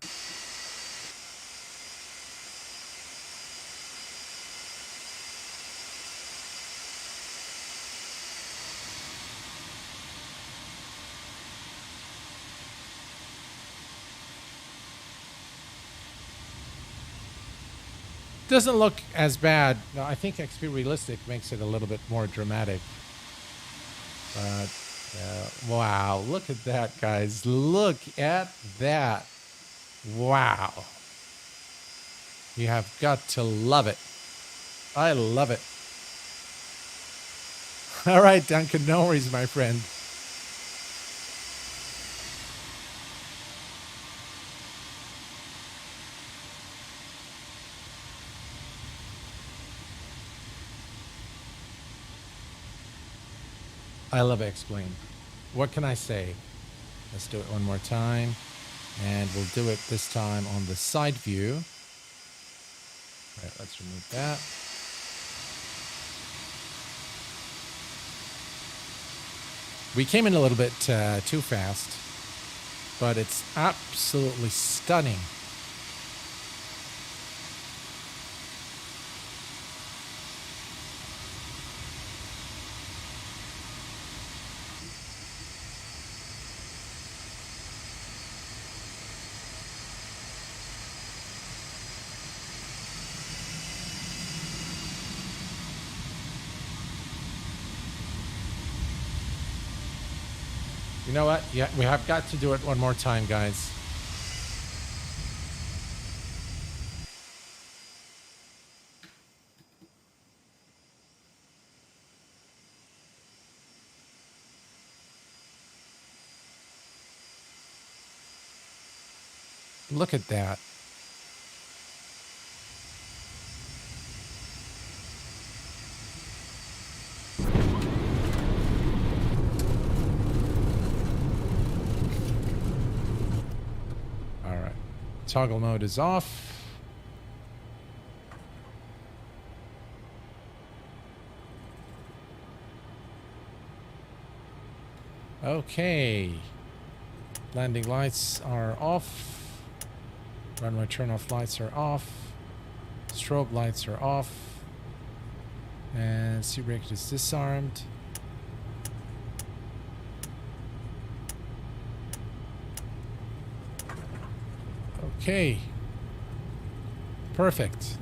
Doesn't look as bad. No, I think XP Realistic makes it a little bit more dramatic. But, wow, look at that, guys. Look at that. Wow. You have got to love it. I love it. All right, Duncan, no worries, my friend. I love X-Plane. What can I say? Let's do it one more time. And we'll do it this time on the side view. All right, let's remove that. We came in a little bit too fast, but it's absolutely stunning. You know what? Yeah, we have got to do it one more time, guys. Look at that. Toggle mode is off. Okay. Landing lights are off. Runway turn-off lights are off. Strobe lights are off. And sea brake is disarmed. Okay. Perfect.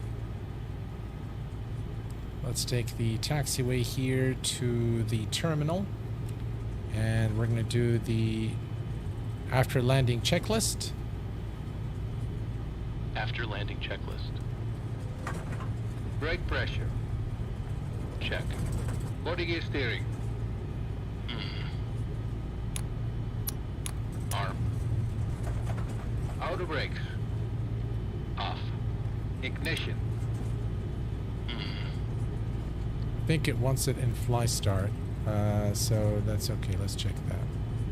Let's take the taxiway here to the terminal. And we're going to do the after landing checklist. After landing checklist. Brake pressure. Check. Body gear steering. Arm. Outer brakes. Off. Ignition. I think it wants it in fly start, so that's okay. Let's check that.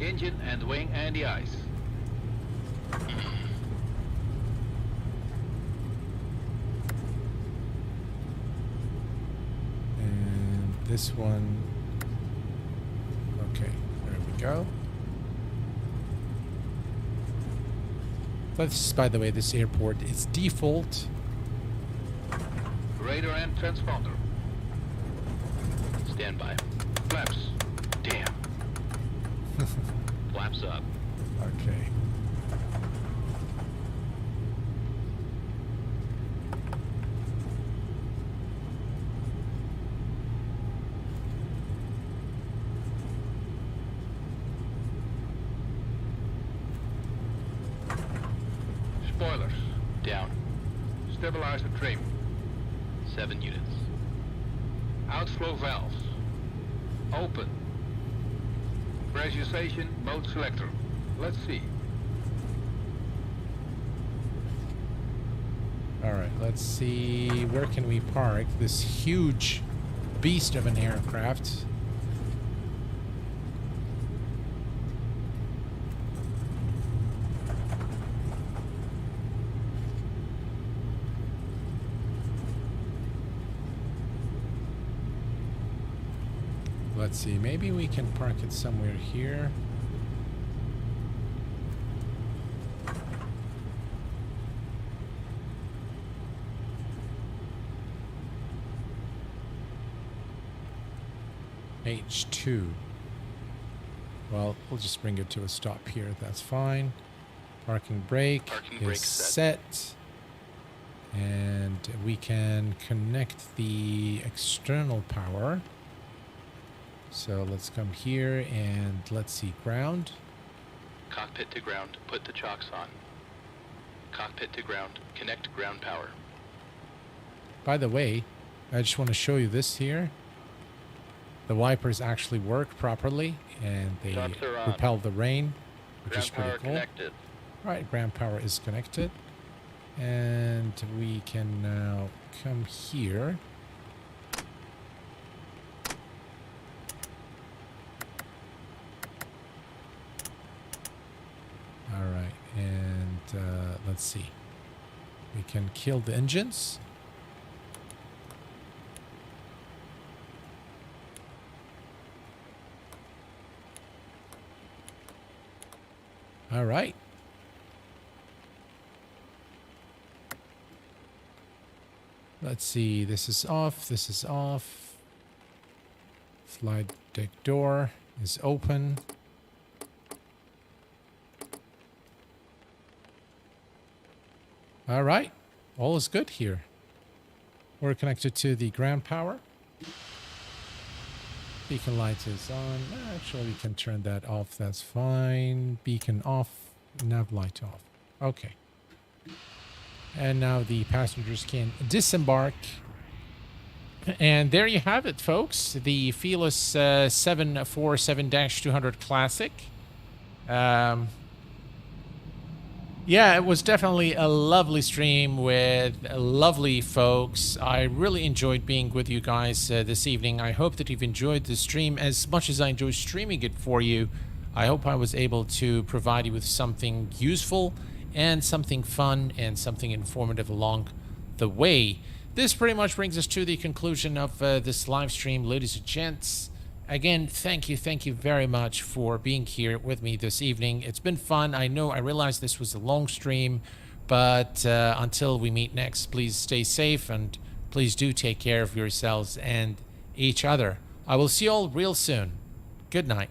Engine and wing anti-ice. And this one, okay, there we go. This, by the way, this airport is default. Radar and transponder. Stand by. Flaps. Damn. Flaps up. Okay. Spoilers. Down. Stabilizer trim. 7 units. Outflow valves. Open. Pressurization mode selector. Let's see. All right, let's see. Where can we park this huge beast of an aircraft? Let's see, maybe we can park it somewhere here. H2. Well, we'll just bring it to a stop here. That's fine. Parking brake is set. And we can connect the external power. So let's come here and let's see, ground. Cockpit to ground. Put the chocks on. Cockpit to ground. Connect ground power. By the way, I just want to show you this here. The wipers actually work properly, and they Shots are on. repel the rain, which is Ground pretty power cool. connected. All right, ground power is connected. And we can now come here. All right, and let's see. We can kill the engines. All right. Let's see. This is off. This is off. Slide deck door is open. All right. All is good here. We're connected to the ground power. Beacon light is on. Actually, we can turn that off. That's fine. Beacon off. Nav light off. Okay. And now the passengers can disembark. And there you have it, folks. The Felis 747-200 Classic. Yeah, it was definitely a lovely stream with lovely folks. I really enjoyed being with you guys this evening. I hope that you've enjoyed the stream as much as I enjoyed streaming it for you. I hope I was able to provide you with something useful and something fun and something informative along the way. This pretty much brings us to the conclusion of this live stream, ladies and gents. Again, thank you very much for being here with me this evening. It's been fun. I realize this was a long stream, but until we meet next, please stay safe and please do take care of yourselves and each other. I will see you all real soon. Good night.